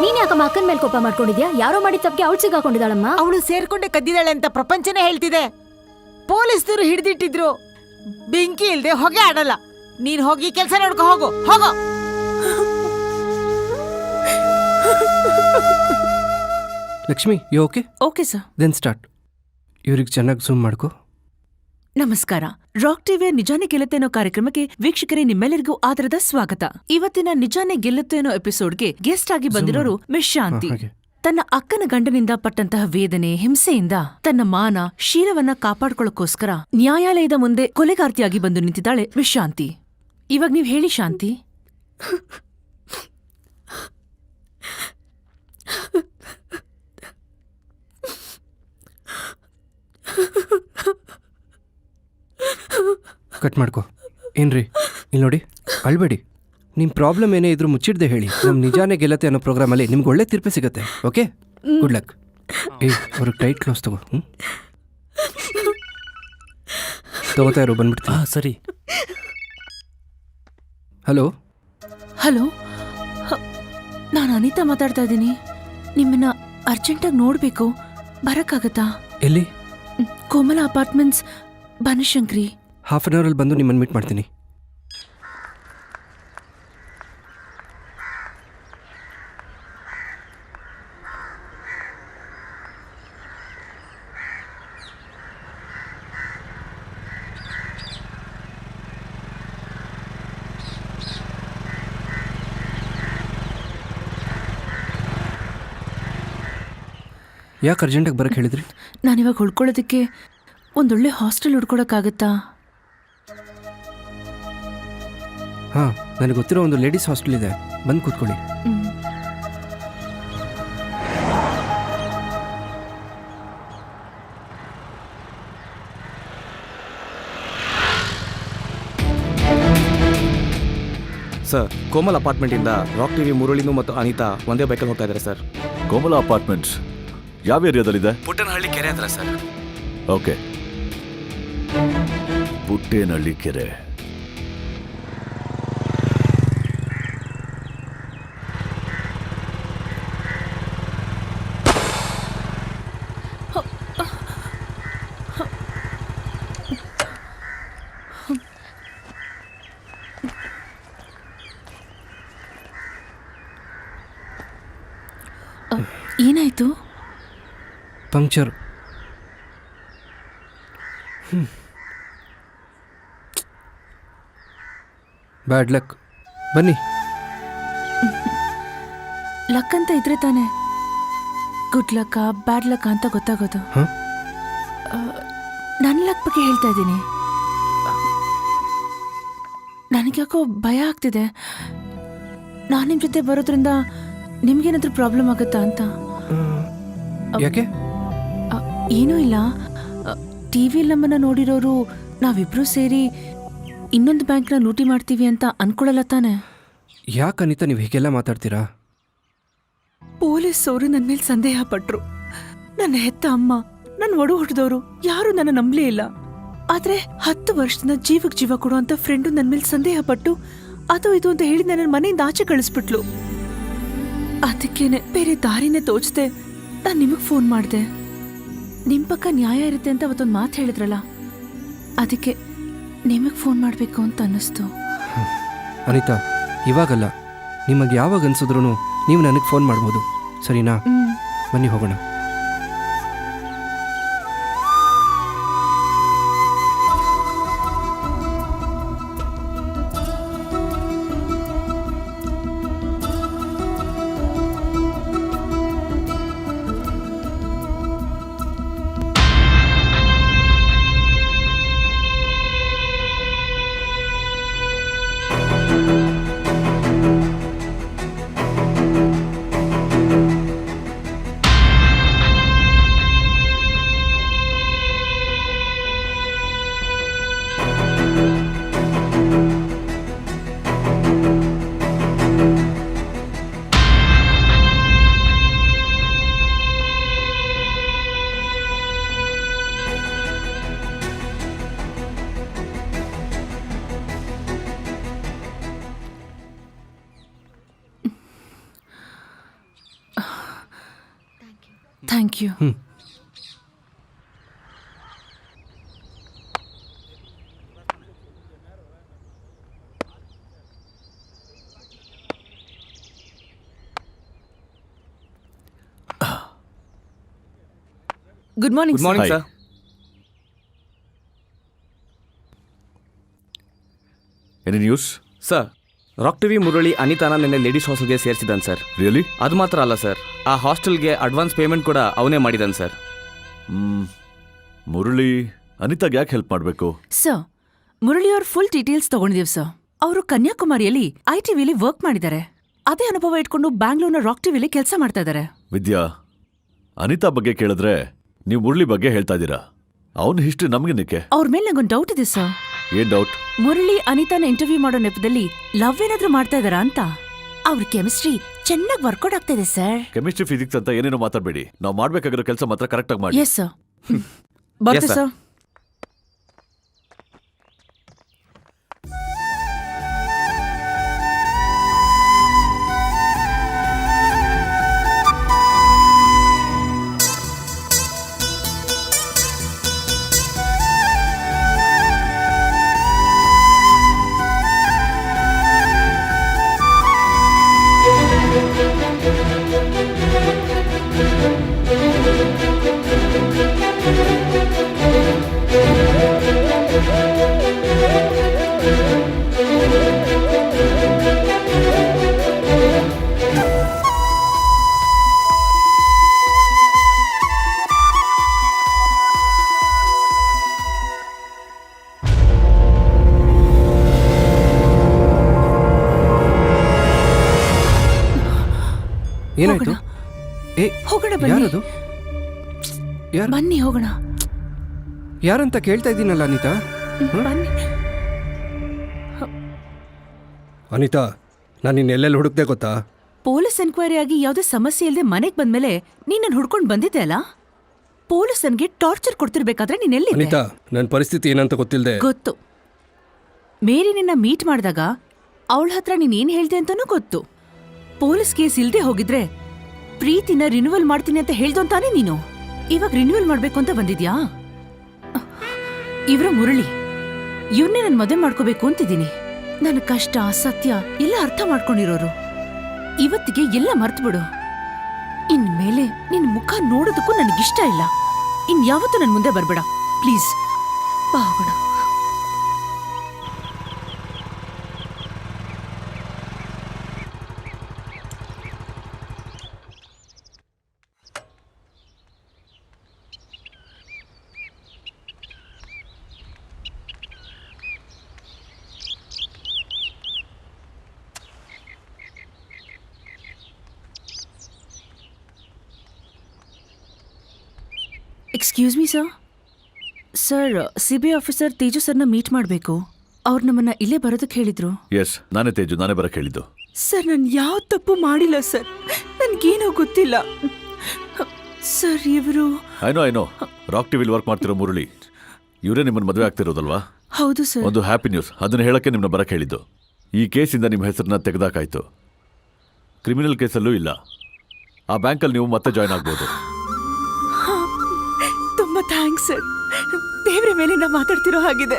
ನೀನ್ ಯಾಕಮ್ಮ ಅಕ್ಕನ ಮೇಲೆ ಕೋಪ ಮಾಡ್ಕೊಂಡಿದ್ಯಾ? ಯಾರೋ ಮಾಡಿ ತಪ್ಪಿಗೆ ಅವಳು ಸಿಗಾಕೊಂಡಿದ್ದಾಳಮ್ಮ. ಅವಳು ಸೇರ್ಕೊಂಡೆ ಕದ್ದಿದ್ದಾಳೆ ಅಂತ ಪ್ರಪಂಚನೇ ಹೇಳ್ತಿದೆ. ಪೊಲೀಸ್ನವರು ಹಿಡಿದಿಟ್ಟಿದ್ರು. ಬೆಂಕಿ ಇಲ್ದೆ ಹೊಗೆ ಆಡಲ್ಲ. ನೀನ್ ಹೋಗಿ ಕೆಲಸ ನೋಡ್ಕೊ, ಹೋಗೋ ಹೋಗೋ. Lakshmi, you okay? Okay sir. Then start. ಇವ್ರಿಗೆ ಚೆನ್ನಾಗಿ ಝೂಮ್ ಮಾಡ್ಕೋ. ನಮಸ್ಕಾರ. ರಾಕ್ ಟಿವಿಯ ನಿಜಾನೇ ಗೆಲ್ಲುತ್ತೆ ಅನ್ನೋ ಕಾರ್ಯಕ್ರಮಕ್ಕೆ ವೀಕ್ಷಕರೇ ನಿಮ್ಮೆಲ್ಲರಿಗೂ ಆದರದ ಸ್ವಾಗತ. ಇವತ್ತಿನ ನಿಜಾನೇ ಗೆಲ್ಲುತ್ತೆ ಅನ್ನೋ ಎಪಿಸೋಡ್ಗೆ ಗೆಸ್ಟ್ ಆಗಿ ಬಂದಿರೋರು ಮಿಸ್ ಶಾಂತಿ. ತನ್ನ ಅಕ್ಕನ ಗಂಡನಿಂದ ಪಟ್ಟಂತಹ ವೇದನೆ, ಹಿಂಸೆಯಿಂದ ತನ್ನ ಮಾನ, ಶೀಲವನ್ನ ಕಾಪಾಡ್ಕೊಳ್ಳೋಕೋಸ್ಕರ ನ್ಯಾಯಾಲಯದ ಮುಂದೆ ಕೊಲೆಗಾರ್ತಿಯಾಗಿ ಬಂದು ನಿಂತಿದ್ದಾಳೆ ಮಿಸ್ ಶಾಂತಿ. ಇವಾಗ ನೀವ್ ಹೇಳಿ ಶಾಂತಿ. ಕಟ್ ಮಾಡ್ಕೊ. ಏನ್ರಿ ಇಲ್ಲಿ ನೋಡಿ, ಅಳ್ಬೇಡಿ. ನಿಮ್ಮ ಪ್ರಾಬ್ಲಮ್ ಏನೇ ಇದ್ರೂ ಮುಚ್ಚಿಡ್ದೆ ಹೇಳಿ. ನಮ್ಮ ನಿಜಾನೇ ಗೆಲ್ಲತ್ತೆ ಅನ್ನೋ ಪ್ರೋಗ್ರಾಮಲ್ಲಿ ನಿಮ್ಗೆ ಒಳ್ಳೆ ತೀರ್ಪೆ ಸಿಗುತ್ತೆ. Okay, good luck. ಅವ್ರಿಗೆ ಟೈಟ್ ಕ್ಲೋಸ್ ತಗೋ. ತಗೋತಾ ಇರೋ, ಬಂದ್ಬಿಡ್ತೀನಿ. ಸರಿ. ಹಲೋ ಹಲೋ, ನಾನು ಅನಿತಾ ಮಾತಾಡ್ತಾ ಇದ್ದೀನಿ. ನಿಮ್ಮನ್ನ ಅರ್ಜೆಂಟಾಗಿ ನೋಡಬೇಕು, ಬರೋಕ್ಕಾಗತ್ತಾ? ಎಲ್ಲಿ? ಕೋಮಲ ಅಪಾರ್ಟ್ಮೆಂಟ್ಸ್, ಬನಶಂಕರಿ. ಹಾಫ್ ಆನ್ ಅವರಲ್ಲಿ ಬಂದು ನಿಮ್ಮನ್ನು ಮೀಟ್ ಮಾಡ್ತೀನಿ. ಯಾಕೆ ಅರ್ಜೆಂಟಾಗಿ ಬರೋಕ್ಕೆ ಹೇಳಿದ್ರಿ? ನಾನಿವಾಗ ಉಳ್ಕೊಳ್ಳೋದಕ್ಕೆ ಒಂದೊಳ್ಳೆ ಹಾಸ್ಟೆಲ್ ಹುಡ್ಕೊಳಕ್ಕಾಗತ್ತಾ? ಹಾಂ, ನನಗೆ ಗೊತ್ತಿರೋ ಒಂದು ಲೇಡೀಸ್ ಹಾಸ್ಟೆಲ್ ಇದೆ, ಬಂದು ಕೂತ್ಕೊಳ್ಳಿ. ಸರ್, ಕೋಮಲ್ ಅಪಾರ್ಟ್ಮೆಂಟಿಂದ ರಾಕ್ ಟಿವಿ ಮುರಳಿನು ಮತ್ತು ಅನಿತಾ ಒಂದೇ ಬೈಕಲ್ಲಿ ಹೋಗ್ತಾ ಇದ್ದಾರೆ ಸರ್. ಕೋಮಲ ಅಪಾರ್ಟ್ಮೆಂಟ್ಸ್ ಯಾವ ಏರಿಯಾದಲ್ಲಿದೆ? ಪುಟ್ಟನಹಳ್ಳಿ ಕೆರೆ ಹತ್ರ ಸರ್. ಓಕೆ, ಪುಟ್ಟೇನಹಳ್ಳಿ ಕೆರೆ. ಏನಾಯ್ತು? ಪಂಕ್ಚರ್. Bad luck. ಬನ್ನಿ. ಲಕ್ ಅಂತ ಇದ್ರೆ ತಾನೆ ಗುಡ್ ಲಕ್ಕ ಬ್ಯಾಡ್ ಲಕ್ಕ ಅಂತ ಗೊತ್ತಾಗೋದು. ನನ್ನ ಲಕ್ ಬಗ್ಗೆ ಹೇಳ್ತಾ ಇದ್ದೀನಿ. ನನಗ್ಯಾಕೋ ಭಯ ಆಗ್ತಿದೆ. ನಾನು ನಿಮ್ಮ ಜೊತೆ ಬರೋದ್ರಿಂದ ನಿಮ್ಗೇನಾದ್ರೂ ಪ್ರಾಬ್ಲಮ್ ಆಗುತ್ತಾ ಅಂತ. ಯಾಕೆ? ಏನೂ ಇಲ್ಲ. ಟಿವಿಯಲ್ಲಿ ನಮ್ಮನ್ನ ನೋಡಿರೋರು ನಾವಿಬ್ರು ಸೇರಿ ಇನ್ನೊಂದು ಬ್ಯಾಂಕ್ನ ಲೂಟಿ ಮಾಡ್ತೀವಿ ಅಂತ ಅನ್ಕೊಳ್ಳಲ್ಲ ತಾನೆ? ಯಾಕೆ ಅನಿತಾ ನೀವು ಹೀಗೆಲ್ಲ ಮಾತಾಡ್ತೀರಾ? ಪೊಲೀಸವರು ನನ್ನ ಮೇಲೆ ಸಂದೇಹ ಪಟ್ರು. ನನ್ನ ಹೆತ್ತ ಅಮ್ಮ, ನನ್ನ ಒಡು ಹುಟ್ಟಿದವರು ಯಾರು ನನ್ನ ನಂಬಲೇ ಇಲ್ಲ. ಆದ್ರೆ 10 ವರ್ಷದಿಂದ ಜೀವಕ್ಕೆ ಜೀವ ಕೊಡುವಂತ ಫ್ರೆಂಡು ನನ್ನ ಮೇಲೆ ಸಂದೇಹ ಪಟ್ಟು ಅದು ಇದು ಅಂತ ಹೇಳಿ ನನ್ನ ಮನೆಯಿಂದ ಆಚೆ ಕಳಿಸ್ಬಿಟ್ಲು. ಅದಕ್ಕೇನೆ ಬೇರೆ ದಾರಿನೇ ತೋಚದೆ ನಾನು ನಿಮಗೆ ಫೋನ್ ಮಾಡಿದೆ. ನಿಮ್ಮ ಪಕ್ಕ ನ್ಯಾಯ ಇರುತ್ತೆ ಅಂತ ಅವತ್ತೊಂದು ಮಾತು ಹೇಳಿದ್ರಲ್ಲ, ಅದಕ್ಕೆ ನಿಮಗೆ ಫೋನ್ ಮಾಡಬೇಕು ಅಂತ ಅನ್ನಿಸ್ತು. ಅನಿತಾ, ಇವಾಗಲ್ಲ, ನಿಮಗೆ ಯಾವಾಗ ಅನ್ಸಿದ್ರು ನೀವು ನನಗೆ ಫೋನ್ ಮಾಡ್ಬೋದು, ಸರಿನಾ? ಬನ್ನಿ ಹೋಗೋಣ. Thank you. Good morning. Good morning sir. Any news? Sir, rock TV Murali ಅನಿತಾನ ನಿನ್ನೆ ಲೇಡೀಸ್ ಹಾಸ್ಟೆಲ್ಗೆ ಸೇರಿಸಿದ್ದಾನೆ ಸರ್. ರಿಯಲಿ? ಅದು ಮಾತ್ರ ಅಲ್ಲ ಸರ್, ಆ ಹಾಸ್ಟೆಲ್ಗೆ ಅಡ್ವಾನ್ಸ್ ಪೇಮೆಂಟ್ ಕೂಡ ಅವನೇ ಮಾಡಿದ್ದಾನೆ ಸರ್. ಮುರಳಿ ಅನಿತಾಗೆ ಯಾಕೆ ಹೆಲ್ಪ್ ಮಾಡಬೇಕು? ಸರ್, ಮುರಳಿ ಅವ್ರ ಫುಲ್ ಡೀಟೇಲ್ಸ್ ತಗೊಂಡಿದ್ದೀವಿ ಸರ್. ಅವರು ಕನ್ಯಾಕುಮಾರಿಯಲ್ಲಿ ITVಲಿ ವರ್ಕ್ ಮಾಡಿದ್ದಾರೆ. ಅದೇ ಅನುಭವ ಇಟ್ಕೊಂಡು ಬ್ಯಾಂಗ್ಳೂರ್ನ ರಾಕ್ ಟಿವಿಲಿ ಕೆಲಸ ಮಾಡ್ತಾ ಇದ್ದಾರೆ. ವಿದ್ಯಾ, ಅನಿತಾ ಬಗ್ಗೆ ಕೇಳಿದ್ರೆ ನೀವು ಮುರಳಿ ಬಗ್ಗೆ ಹೇಳ್ತಾ ಇದ್ದೀರಾ. ಅವನ ಹಿಸ್ಟ್ರಿ ನಮ್ಗೆ ನಿಕ್ಕೆ. ಅವ್ರ ಮೇಲೆ ನಂಗೊಂದು ಡೌಟ್ ಇದೆ ಸರ್. ಏನ್ ಡೌಟ್? ಮುರಳಿ ಅನಿತಾನ ಇಂಟರ್ವ್ಯೂ ಮಾಡೋ ನೆಪದಲ್ಲಿ ಲವ್ ಏನಾದ್ರೂ ಮಾಡ್ತಾ ಇದಾರಾ ಅಂತ. ಅವ್ರ ಕೆಮಿಸ್ಟ್ರಿ ಚೆನ್ನಾಗಿ ವರ್ಕೌಟ್ ಆಗ್ತಾ ಇದೆ ಸರ್. ಕೆಮಿಸ್ಟ್ರಿ ಫಿಸಿಕ್ಸ್ ಅಂತ ಏನೇನೋ ಮಾತಾಡಬೇಡಿ. ನಾವು ಮಾಡ್ಬೇಕಾಗಿರೋ ಕೆಲಸ ಮಾತ್ರ ಕರೆಕ್ಟ್ ಆಗಿ ಮಾಡಿ. Yes sir. ಬರ್ತೀವಿ ಸರ್. ಏನಾಯ್ತು? ಹೋಗೋಣ ಬನ್ನಿ. ಯಾರದು? ಯಾರು? ಬನ್ನಿ ಹೋಗೋಣ. ಯಾರಂತ ಕೇಳ್ತಾ ಇದ್ದೀನಲ್ಲ ಅನಿತಾ. ಬನ್ನಿ. ಅನಿತಾ, ನಾನು ನಿನ್ನ ಎಲ್ಲೆಲ್ಲಿ ಹುಡುಕ್ದೆ ಗೊತ್ತಾ? ಪೊಲೀಸ್ ಎನ್ಕ್ವೈರಿ ಆಗಿ ಯಾವುದೇ ಸಮಸ್ಯೆ ಇಲ್ಲದೆ ಮನೆಗೆ ಬಂದ್ಮೇಲೆ ನೀನ್ ನನ್ನ ಹುಡ್ಕೊಂಡು ಬಂದಿದ್ದೆ ಅಲ್ಲ. ಪೊಲೀಸ್ ನನ್ಗೆ ಟಾರ್ಚರ್ ಕೊಡ್ತಿರ್ಬೇಕಾದ್ರೆ ನೀನೆಲ್ಲಿ? ಅನಿತಾ, ನನ್ನ ಪರಿಸ್ಥಿತಿ ಏನಂತ ಗೊತ್ತಿಲ್ಲದೆ. ಗೊತ್ತು. ಮೇರಿ ನಿನ್ನ ಮೀಟ್ ಮಾಡಿದಾಗ ಅವಳ ಹತ್ರ ನೀನ್ ಏನ್ ಹೇಳ್ದೆ ಅಂತಾನೂ ಗೊತ್ತು. ಪೊಲೀಸ್ ಕೇಸ್ ಇಲ್ದೆ ಹೋಗಿದ್ರೆ ಪ್ರೀತಿನ ರಿನ್ಯೂವಲ್ ಮಾಡ್ತೀನಿ ಅಂತ ಹೇಳ್ದು ಅಂತಾನೆ ನೀನು. ಇವಾಗ ರಿನ್ಯೂವಲ್ ಮಾಡ್ಬೇಕು ಅಂತ ಬಂದಿದ್ಯಾ? ಇವ್ರ ಮುರಳಿ, ಇವ್ರನ್ನೇ ನನ್ ಮದುವೆ ಮಾಡ್ಕೋಬೇಕು ಅಂತಿದ್ದೀನಿ. ನನ್ನ ಕಷ್ಟ ಸತ್ಯ ಎಲ್ಲ ಅರ್ಥ ಮಾಡ್ಕೊಂಡಿರೋರು. ಇವತ್ತಿಗೆ ಎಲ್ಲ ಮರ್ತು ಬಿಡು. ಇನ್ಮೇಲೆ ನಿನ್ ಮುಖ ನೋಡೋದಕ್ಕೂ ನನಗಿಷ್ಟ ಇಲ್ಲ. ಇನ್ಯಾವತ್ತೂ ನನ್ ಮುಂದೆ ಬರ್ಬೇಡ ಪ್ಲೀಸ್. ಬಾ ಹೋಗೋಣ. Excuse me sir. Sir, CBI officer Teju ಸರ್ನ ಮೀಟ್ ಮಾಡಬೇಕು. ಅವ್ರು ನಮ್ಮನ್ನ ಇಲ್ಲೇ ಬರೋದಕ್ಕೆ ಹೇಳಿದ್ರು. ಎಸ್, ನಾನೇ ತೇಜು, ನಾನೇ ಬರಕ್ಕೆ ಹೇಳಿದ್ದು. ಸರ್, ನಾನು ಯಾವ ತಪ್ಪು ಮಾಡಿಲ್ಲ ಸರ್. ನನ್ಗೇನೋ ಗೊತ್ತಿಲ್ಲ ಸರ್. ಇವರು ಐನೋ ರಾಕ್ ಟಿವಿಲಿ ವರ್ಕ್ ಮಾಡ್ತಿರೋ ಮುರಳಿ ಇವರೇ ನಿಮ್ಮನ್ನ ಮದುವೆ ಆಗ್ತಿರೋದಲ್ವಾ? ಹೌದು ಸರ್. ಒಂದು ಹ್ಯಾಪಿ ನ್ಯೂಸ್, ಅದನ್ನ ಹೇಳಕ್ಕೆ ನಿಮ್ಮನ್ನ ಬರಕ್ಕೆ ಹೇಳಿದ್ದು. ಈ ಕೇಸಿಂದ ನಿಮ್ಮ ಹೆಸರನ್ನ ತೆಗೆದಾಕಾಯ್ತು. ಕ್ರಿಮಿನಲ್ ಕೇಸಲ್ಲೂ ಇಲ್ಲ. ಆ ಬ್ಯಾಂಕಲ್ಲಿ ನೀವು ಮತ್ತೆ ಜಾಯ್ನ್ ಆಗ್ಬೋದು. ತುಂಬಾ ಥ್ಯಾಂಕ್ಸ್ ಸರ್. ದೇವ್ರ ಮೇಲೆ ನಾ ಮಾತಾಡ್ತಿರೋ ಹಾಗಿದೆ.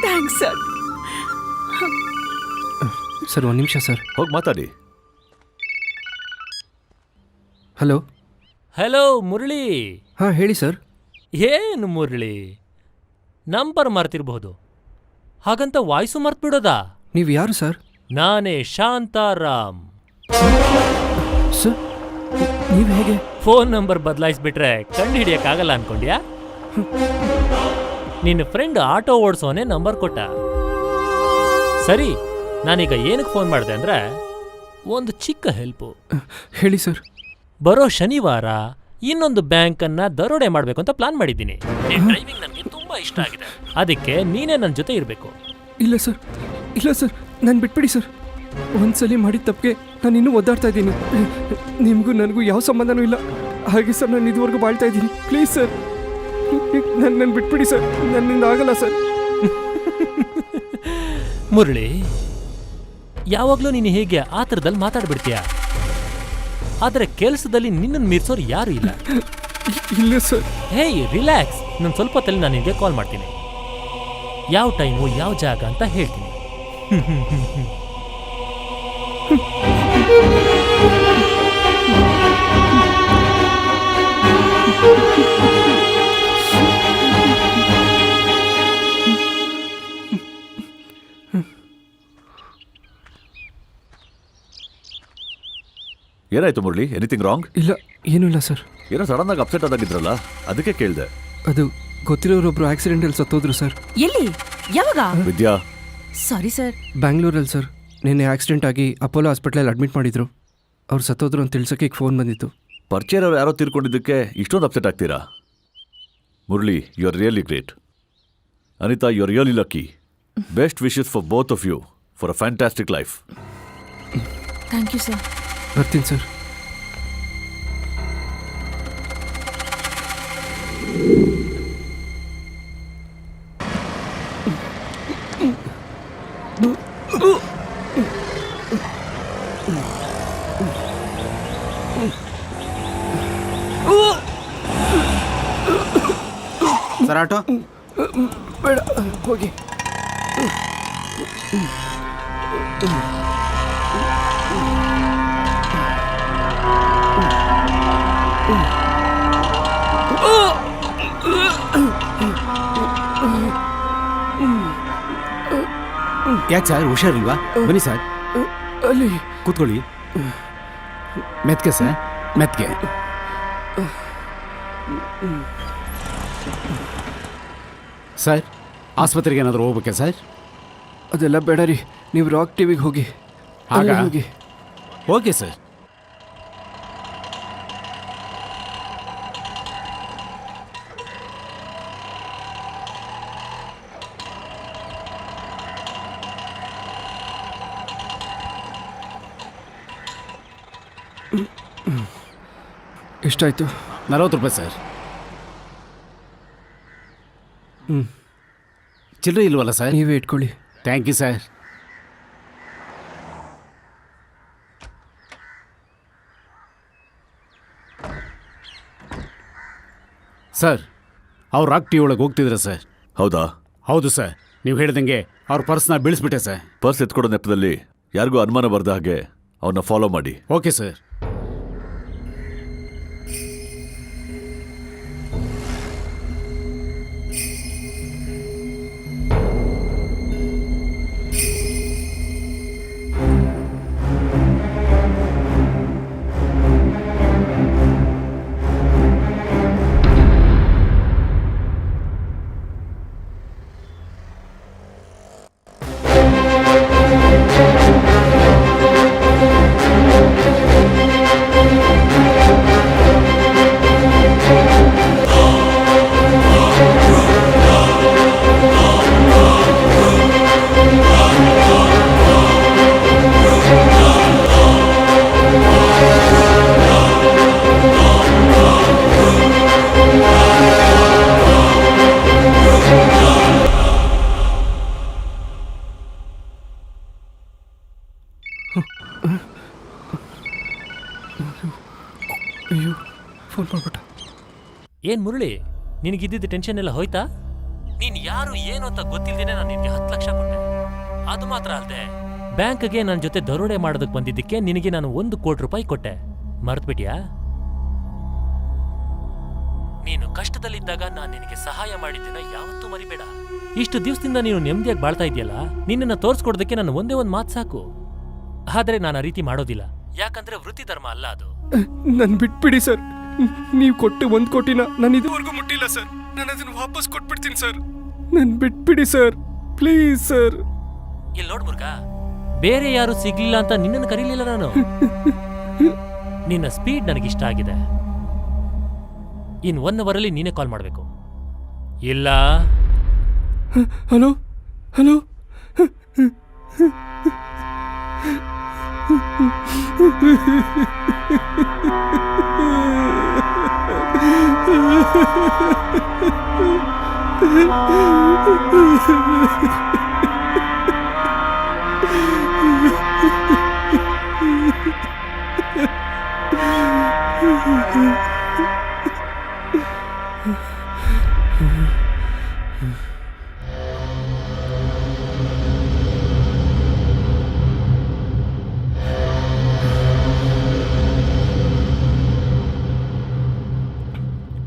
Thanks sir. ಸರ್, ಒಂದು ನಿಮಿಷ ಸರ್. ಹೋಗಿ ಮಾತಾಡಿ. ಹಲೋ. ಹಲೋ ಮುರಳಿ. ಹಾಂ, ಹೇಳಿ ಸರ್. ಏನು ಮುರಳಿ, ನಂಬರ್ ಮರ್ತಿರ್ಬಹುದು, ಹಾಗಂತ ವಾಯ್ಸು ಮರ್ತು ಬಿಡೋದಾ? ನೀವು ಯಾರು ಸರ್? ನಾನೇ ಶಾಂತಾರಾಮ್. ಸರ್, ನೀವು ಹೇಗೆ ಫೋನ್ ನಂಬರ್ ಬದಲಾಯಿಸ್ಬಿಟ್ರೆ ಕಂಡು ಹಿಡಿಯಕ್ಕಾಗಲ್ಲ ಅನ್ಕೊಂಡ್ಯಾ? ನಿನ್ನ ಫ್ರೆಂಡ್ ಆಟೋ ಓಡಿಸೋನೆ ನಂಬರ್ ಕೊಟ್ಟ. ಸರಿ, ನಾನೀಗ ಏನಕ್ಕೆ ಫೋನ್ ಮಾಡಿದೆ ಅಂದ್ರೆ ಒಂದು ಚಿಕ್ಕ ಹೆಲ್ಪು. ಹೇಳಿ ಸರ್. ಬರೋ ಶನಿವಾರ ಇನ್ನೊಂದು ಬ್ಯಾಂಕನ್ನ ದರೋಡೆ ಮಾಡಬೇಕು ಅಂತ ಪ್ಲಾನ್ ಮಾಡಿದ್ದೀನಿ. ಡ್ರೈವಿಂಗ್ ನನಗೆ ತುಂಬಾ ಇಷ್ಟ ಆಗಿದೆ, ಅದಕ್ಕೆ ನೀನೇ ನನ್ನ ಜೊತೆ ಇರಬೇಕು. ಇಲ್ಲ ಸರ್, ಇಲ್ಲ ಸರ್, ನಾನು ಬಿಟ್ಬಿಡಿ ಸರ್. ಒಂದ್ಸಲಿ ಮಾಡಿದ ತಪ್ಪಿಗೆ ನಾನು ಇನ್ನೂ ಒದ್ದಾಡ್ತಾ ಇದ್ದೀನಿ. ನಿಮಗೂ ನನಗೂ ಯಾವ ಸಂಬಂಧನೂ ಇಲ್ಲ. ಹಾಗೆ ಸರ್, ನಾನು ಇದುವರೆಗೂ ಬಾಳ್ತಾ ಇದ್ದೀನಿ. ಪ್ಲೀಸ್ ಸರ್, ನನ್ನ ಬಿಟ್ಬಿಡಿ ಸರ್. ನನ್ನಿಂದ ಆಗಲ್ಲ ಸರ್. ಮುರಳಿ, ಯಾವಾಗಲೂ ನೀನು ಹೇಗೆ ಆ ಥರದಲ್ಲಿ ಮಾತಾಡ್ಬಿಡ್ತೀಯ, ಆದರೆ ಕೆಲಸದಲ್ಲಿ ನಿನ್ನನ್ನು ಮೀರ್ಸೋರು ಯಾರು ಇಲ್ಲ. ಇಲ್ಲ ಸರ್. ಹೇಯ್, ರಿಲ್ಯಾಕ್ಸ್. ನಾನು ಸ್ವಲ್ಪ ಹೊತ್ತಲ್ಲಿ ನಾನು ನಿನಗೆ ಕಾಲ್ ಮಾಡ್ತೀನಿ. ಯಾವ ಟೈಮು ಯಾವ ಜಾಗ ಅಂತ ಹೇಳ್ತೀನಿ. ಏನಾಯ್ತು ಮುರಳಿ? Anything wrong? ಇಲ್ಲ, ಏನೂ ಇಲ್ಲ ಸರ್. ಏನೋ ಸಡನ್ ಆಗಿ ಅಪ್ಸೆಟ್ ಆದಾಗಿದ್ರಲ್ಲ, ಅದಕ್ಕೆ ಕೇಳಿದೆ. ಅದು ಗೊತ್ತಿರೋರೊಬ್ರು ಆಕ್ಸಿಡೆಂಟಲ್ಲಿ ಸತ್ತೋದ್ರು ಸರ್. ಎಲ್ಲಿ? ಯಾವಾಗ? ವಿದ್ಯಾ. Sorry sir. ಬ್ಯಾಂಗ್ಳೂರಲ್ಲಿ ಸರ್. ನಿನ್ನೆ ಆಕ್ಸಿಡೆಂಟ್ ಆಗಿ ಅಪೋಲೋ ಹಾಸ್ಪಿಟ್ಲಲ್ಲಿ ಅಡ್ಮಿಟ್ ಮಾಡಿದ್ರು. ಅವ್ರು ಸತ್ತೋದ್ರು ಅಂತ ತಿಳ್ಸೋಕೆ ಈಗ ಫೋನ್ ಬಂದಿತ್ತು. ಪರಿಚಯರವ್ರು ಯಾರೋ ತೀರ್ಕೊಂಡಿದ್ದಕ್ಕೆ ಇಷ್ಟೊಂದು ಅಪ್ಸೆಟ್ ಆಗ್ತೀರಾ? Murali, you are really great. Anita, you're really lucky. Best wishes for both of you for a fantastic life. Thank you sir. ಬರ್ತೀನಿ ಸರ್. ಸರ್ ಆಟೋ ಬೇಡ, ಹೋಗಿ. ಯಾಕೆ ಸರ್ ಹುಷಾರಿಲ್ವಾ? ಬನ್ನಿ ಸರ್, ಅಲ್ಲಿ ಕೂತ್ಕೊಳ್ಳಿ. ಮೆತ್ಗೆ ಸರ್, ಮೆತ್ಗೆ. ಸರ್, ಆಸ್ಪತ್ರೆಗೆ ಏನಾದರೂ ಹೋಗ್ಬೇಕಾ ಸರ್? ಅದೆಲ್ಲ ಬೇಡ ರೀ, ನೀವು ರಾಕ್ ಟಿವಿಗೆ ಹೋಗಿ. ಹಾಗಾ? ಹೋಗಿ. Okay sir. ಎಷ್ಟಾಯ್ತು? 40 ರೂಪಾಯಿ ಸರ್. ಚಿಲ್ಲರೆ ಇಲ್ವಲ್ಲ ಸರ್? ನೀವೇ ಇಟ್ಕೊಳ್ಳಿ. Thank you sir. ಸರ್, ಅವ್ರು ರಾಕ್ ಟಿ ಒಳಗೆ ಹೋಗ್ತಿದ್ರ ಸರ್? ಹೌದಾ? ಹೌದು ಸರ್, ನೀವು ಹೇಳ್ದಂಗೆ ಅವ್ರ ಪರ್ಸ್ನ ಬೀಳಿಸ್ಬಿಟ್ಟೆ ಸರ್. ಪರ್ಸ್ ಎತ್ಕೊಡೋ ನೆಪದಲ್ಲಿ ಯಾರಿಗೂ ಅನುಮಾನ ಬರ್ದ ಹಾಗೆ ಅವನ್ನ ಫಾಲೋ ಮಾಡಿ. Okay sir. ಅಯ್ಯೋ, ಫೋನ್ ಮಾಡ್ಬಿಟ್ಟ. ಏನ್ ಮುರಳಿ, ನಿನಗಿದ್ದಿದ್ದ ಟೆನ್ಷನ್ ಎಲ್ಲ ಹೋಯ್ತಾ? ನೀನ್ ಯಾರು ಏನು ಅಂತ ಗೊತ್ತಿಲ್ದೇನೆ ನಾನು ನಿನ್ಗೆ 10 ಲಕ್ಷ ಕೊಟ್ಟೆ. ಅದು ಮಾತ್ರ ಅಲ್ಲದೆ ಬ್ಯಾಂಕ್ಗೆ ನನ್ನ ಜೊತೆ ದರೋಡೆ ಮಾಡೋದಕ್ಕೆ ಬಂದಿದ್ದಕ್ಕೆ ನಿನಗೆ ನಾನು 1 ಕೋಟಿ ರೂಪಾಯಿ ಕೊಟ್ಟೆ. ಮರ್ತ್ಬಿಟ್ಯಾ? ನೀನು ಕಷ್ಟದಲ್ಲಿದ್ದಾಗ ನಾನು ನಿನಗೆ ಸಹಾಯ ಮಾಡಿದ್ದನ್ನ ಯಾವತ್ತೂ ಮರಿಬೇಡ. ಇಷ್ಟು ದಿವಸದಿಂದ ನೀನು ನೆಮ್ಮದಿಯಾಗಿ ಬಾಳ್ತಾ ಇದೆಯಲ್ಲ, ನಿನ್ನನ್ನು ತೋರಿಸ್ಕೊಡೋದಕ್ಕೆ ನಾನು ಒಂದೇ ಒಂದು ಮಾತು ಸಾಕು. ಆದ್ರೆ ನಾನು ಆ ರೀತಿ ಮಾಡೋದಿಲ್ಲ, ಯಾಕಂದ್ರೆ ವೃತ್ತಿ ಧರ್ಮ ಅಲ್ಲ ಅದು. ನನ್ ಬಿಟ್ಬಿಡಿ ಸರ್. ನೀವು ಕೊಟ್ಟು 1 ಕೋಟಿನ ನಾನು ಇದುವರೆಗೂ ಮುಟ್ಟಿಲ್ಲ ಸರ್. ನಾನು ಅದನ್ನು ವಾಪಸ್ ಕೊಟ್ಬಿಡ್ತೀನಿ ಸರ್. ನನ್ ಬಿಟ್ಬಿಡಿ ಸರ್, ಪ್ಲೀಸ್ ಸರ್. ಇಲ್ಲಿ ನೋಡ್ ಮುರ್ಗ, ಬೇರೆ ಯಾರು ಸಿಗ್ಲಿಲ್ಲ ಅಂತ ನಿನ್ನನ್ನು ಕರೀಲಿಲ್ಲ ನಾನು. ನಿನ್ನ ಸ್ಪೀಡ್ ನನಗಿಷ್ಟ ಆಗಿದೆ. ಇನ್ 1 ಅವರಲ್ಲಿ ನೀನೇ ಕಾಲ್ ಮಾಡಬೇಕು. ಇಲ್ಲ hello hello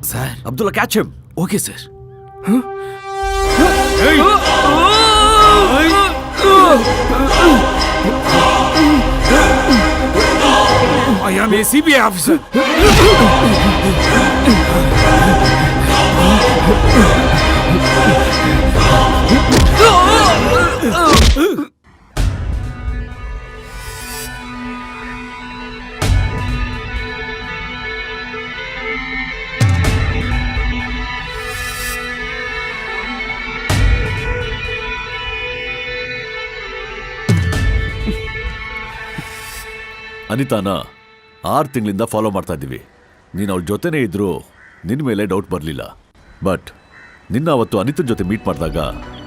sir, Abdullah, catch him. Okay sir. I am a CBI officer. ಅನಿತಾನ 6 ತಿಂಗಳಿಂದ ಫಾಲೋ ಮಾಡ್ತಾ ಇದ್ದೀವಿ. ನೀನು ಅವಳ ಜೊತೆನೇ ಇದ್ರೂ ನಿನ್ನ ಮೇಲೆ ಡೌಟ್ ಬರಲಿಲ್ಲ. ಬಟ್ ನಿನ್ನ ಅವತ್ತು ಅನಿತನ ಜೊತೆ ಮೀಟ್ ಮಾಡಿದಾಗ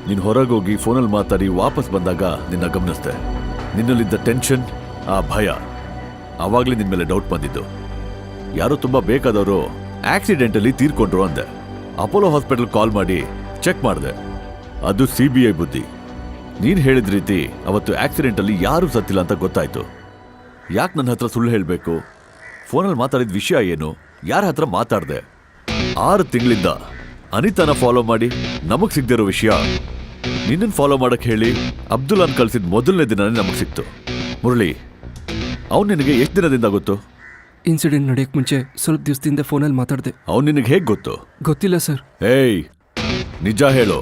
ನೀನು ಹೊರಗೋಗಿ ಫೋನಲ್ಲಿ ಮಾತಾಡಿ ವಾಪಸ್ ಬಂದಾಗ ನಿನ್ನ ಗಮನಿಸ್ದೆ. ನಿನ್ನಲ್ಲಿದ್ದ ಟೆನ್ಷನ್, ಆ ಭಯ, ಆವಾಗಲೇ ನಿನ್ನ ಮೇಲೆ ಡೌಟ್ ಬಂದಿದ್ದು. ಯಾರೋ ತುಂಬ ಬೇಕಾದವರು ಆಕ್ಸಿಡೆಂಟಲ್ಲಿ ತೀರ್ಕೊಂಡ್ರು ಅಂದೆ. ಅಪೋಲೋ ಹಾಸ್ಪಿಟಲ್ ಕಾಲ್ ಮಾಡಿ ಚೆಕ್ ಮಾಡಿದೆ. ಅದು CBI ಬುದ್ಧಿ. ನೀನು ಹೇಳಿದ ರೀತಿ ಅವತ್ತು ಆಕ್ಸಿಡೆಂಟಲ್ಲಿ ಯಾರೂ ಸತ್ತಿಲ್ಲ ಅಂತ ಗೊತ್ತಾಯ್ತು. ಯಾಕೆ ನನ್ನ ಹತ್ರ ಸುಳ್ಳು ಹೇಳಬೇಕು? ಫೋನಲ್ಲಿ ಮಾತಾಡಿದ ವಿಷಯ ಏನು? ಯಾರ ಹತ್ರ ಮಾತಾಡಿದೆ? 6 ತಿಂಗಳಿಂದ ಅನಿತಾನ ಫಾಲೋ ಮಾಡಿ ನಮಗೆ ಸಿಗದಿರೋ ವಿಷಯ ನಿನ್ನನ್ನು ಫಾಲೋ ಮಾಡಕ್ಕೆ ಹೇಳಿ ಅಬ್ದುಲ್ಲಾನ್ ಕಳಿಸಿದ ಮೊದಲನೇ ದಿನನೇ ನಮಗೆ ಸಿಕ್ತು. ಮುರಳಿ, ಅವ್ನು ನಿನಗೆ ಎಷ್ಟು ದಿನದಿಂದ ಗೊತ್ತು? ಇನ್ಸಿಡೆಂಟ್ ನಡೆಯಕ್ಕೆ ಮುಂಚೆ ಸ್ವಲ್ಪ ದಿವಸದಿಂದ ಫೋನಲ್ಲಿ ಮಾತಾಡಿದೆ. ಅವ್ನು ನಿನಗೆ ಹೇಗೆ ಗೊತ್ತು? ಗೊತ್ತಿಲ್ಲ ಸರ್. ಏಯ್, ನಿಜ ಹೇಳು.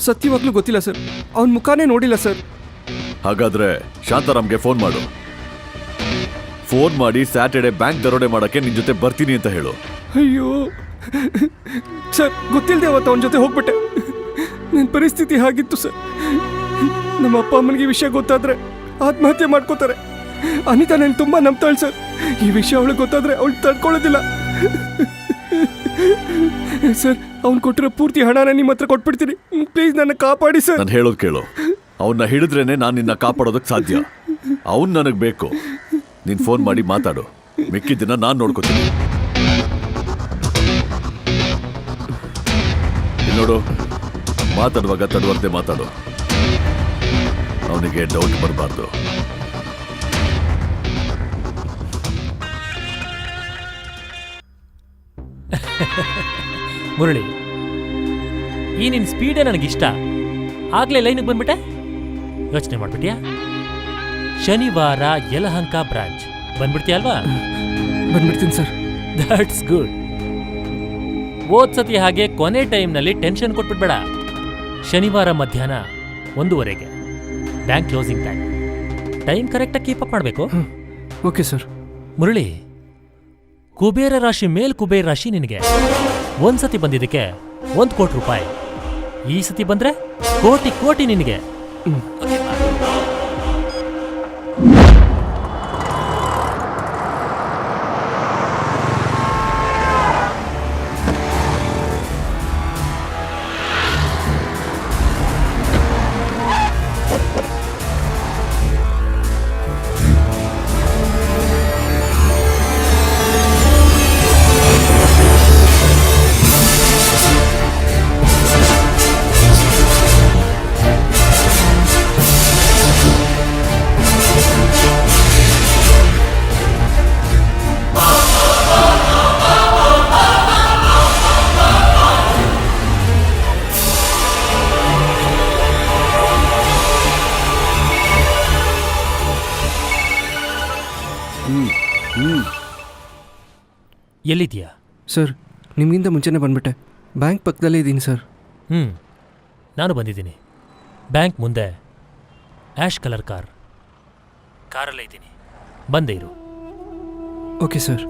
ಸತ್ಯವಾಗ್ಲೂ ಗೊತ್ತಿಲ್ಲ ಸರ್. ಅವನ ಮುಖಾನೇ ನೋಡಿಲ್ಲ ಸರ್. ಹಾಗಾದ್ರೆ ಶಾಂತಾರಾಮ್ಗೆ ಫೋನ್ ಮಾಡು. ಫೋನ್ ಮಾಡಿ ಸ್ಯಾಟರ್ಡೆ ಬ್ಯಾಂಕ್ ದರೋಡೆ ಮಾಡಕ್ಕೆ ನಿನ್ ಜೊತೆ ಬರ್ತೀನಿ ಅಂತ ಹೇಳು. ಅಯ್ಯೋ ಸರ್, ಗೊತ್ತಿಲ್ಲದೆ ಅವತ್ತು ಅವನ ಜೊತೆ ಹೋಗ್ಬಿಟ್ಟೆ. ನನ್ನ ಪರಿಸ್ಥಿತಿ ಹಾಗಿತ್ತು ಸರ್. ನಮ್ಮ ಅಪ್ಪ ಅಮ್ಮನಿಗೆ ವಿಷಯ ಗೊತ್ತಾದ್ರೆ ಆತ್ಮಹತ್ಯೆ ಮಾಡ್ಕೋತಾರೆ. ಅನಿತಾ ನಾನು ತುಂಬ ನಂಬ್ತಾಳೆ ಸರ್. ಈ ವಿಷಯ ಅವಳಿಗೆ ಗೊತ್ತಾದ್ರೆ ಅವಳು ತಡ್ಕೊಳ್ಳೋದಿಲ್ಲ ಸರ್. ಅವ್ನು ಕೊಟ್ಟಿರೋ ಪೂರ್ತಿ ಹಣನ ನಿಮ್ಮ ಹತ್ರ ಕೊಟ್ಬಿಡ್ತೀನಿ. ಪ್ಲೀಸ್ ನನ್ನ ಕಾಪಾಡಿ ಸರ್. ನಾನು ಹೇಳೋದು ಕೇಳು. ಅವನ್ನ ಹಿಡಿದ್ರೇನೆ ನಾನು ನಿನ್ನ ಕಾಪಾಡೋದಕ್ಕೆ ಸಾಧ್ಯ. ಅವನ್ ನನಗೆ ಬೇಕು. ನೀನು ಫೋನ್ ಮಾಡಿ ಮಾತಾಡು. ಮಿಕ್ಕಿದ್ದನ್ನ ನಾನು ನೋಡ್ಕೋತೀನಿ. ಇಲ್ಲಿ ನೋಡು, ಮಾತಾಡುವಾಗ ತಡುವಂತೆ ಮಾತಾಡು. ಅವನಿಗೆ ಡೌಟ್ ಬರಬಾರ್ದು. ಮುರಳಿ, ಈ ನಿನ್ನ ಸ್ಪೀಡೇ ನನಗಿಷ್ಟ. ಆಗ್ಲೇ ಲೈನಿಗೆ ಬಂದ್ಬಿಟ್ಟೆ. ಯೋಚನೆ ಮಾಡ್ಬಿಟ್ಯಾ? ಶನಿವಾರ ಯಲಹಂಕ ಬ್ರಾಂಚ್ ಬಂದ್ಬಿಡ್ತೀಯ ಅಲ್ವಾ? ಬಂದ್ಬಿಡ್ತೀನಿ ಸರ್. That's good. ಓದ್ಸತಿ ಹಾಗೆ ಕೊನೆ ಟೈಮ್ನಲ್ಲಿ ಟೆನ್ಷನ್ ಕೊಟ್ಬಿಡ್ಬೇಡ. ಶನಿವಾರ ಮಧ್ಯಾಹ್ನ 1:30 ಬ್ಯಾಂಕ್ ಕ್ಲೋಸಿಂಗ್ ಟೈಮ್ ಕರೆಕ್ಟಾಗಿ ಕೀಪ್ ಅಪ್ ಮಾಡಬೇಕು. Okay sir. ಮುರಳಿ, ಕುಬೇರ ರಾಶಿ ಮೇಲ್ ಕುಬೇರ ರಾಶಿ ನಿನಗೆ. ಒಂದ್ಸತಿ ಬಂದಿದ್ದಕ್ಕೆ 1 ಕೋಟಿ ರೂಪಾಯಿ. ಈ ಸತಿ ಬಂದ್ರೆ ಕೋಟಿ ಕೋಟಿ ನಿನಗೆ. ಎಲ್ಲಿದ್ಯಾ? ಸರ್, ನಿಮಗಿಂತ ಮುಂಚೆನೇ ಬಂದ್ಬಿಟ್ಟೆ. ಬ್ಯಾಂಕ್ ಪಕ್ಕದಲ್ಲೇ ಇದ್ದೀನಿ ಸರ್. ನಾನು ಬಂದಿದ್ದೀನಿ. ಬ್ಯಾಂಕ್ ಮುಂದೆ ಆ್ಯಶ್ ಕಲರ್ ಕಾರಲ್ಲೇ ಇದ್ದೀನಿ. ಬಂದೇ ಇರು. Okay sir.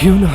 ಇವನ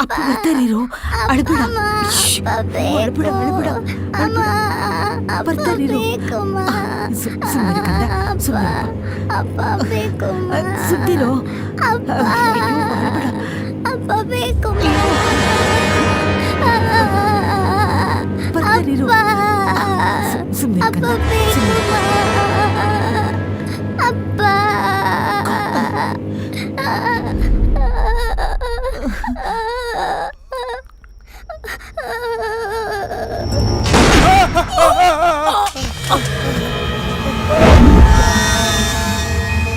ಅಪ್ಪ ಬರ್ತಾರಿರೋ, ಅಳ್ಬೇಡ. ಅಳ್ಬೇಡ ಅಳ್ಬೇಡ ಬರ್ತಾರಿರೋ. ಸುಮ್ಮನೆ ಕಂದ, ಸುತ್ತಿರೋ. ಬರ್ತಾರಿರೋ. ಸುಮ್ಮನೆ ಕಂದ,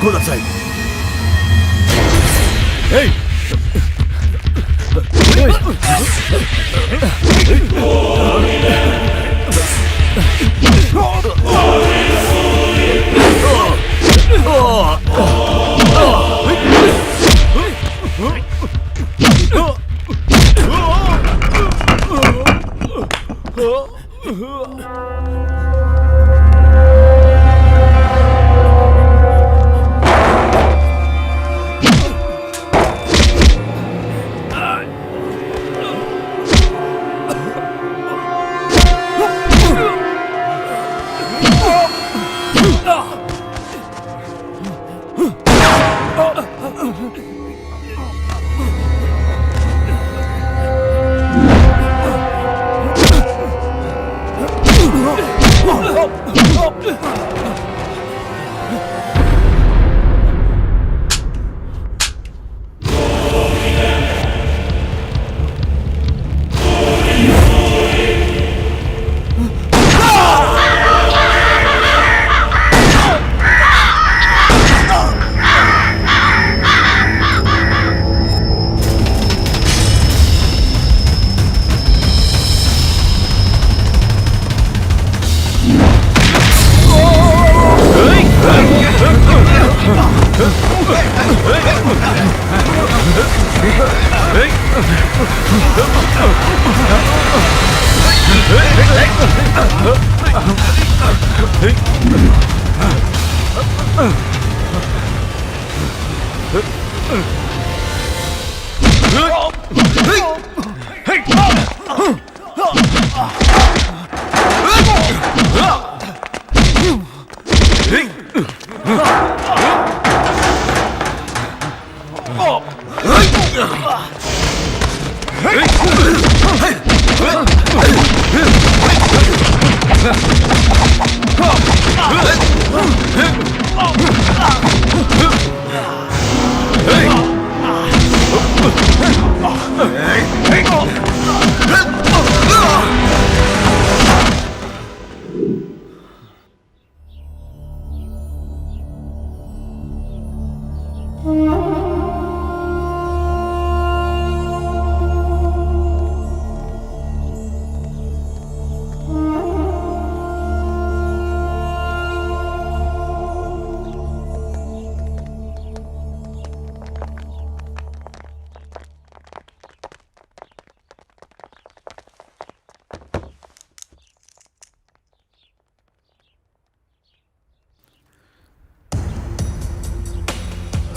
Go that side. Hey!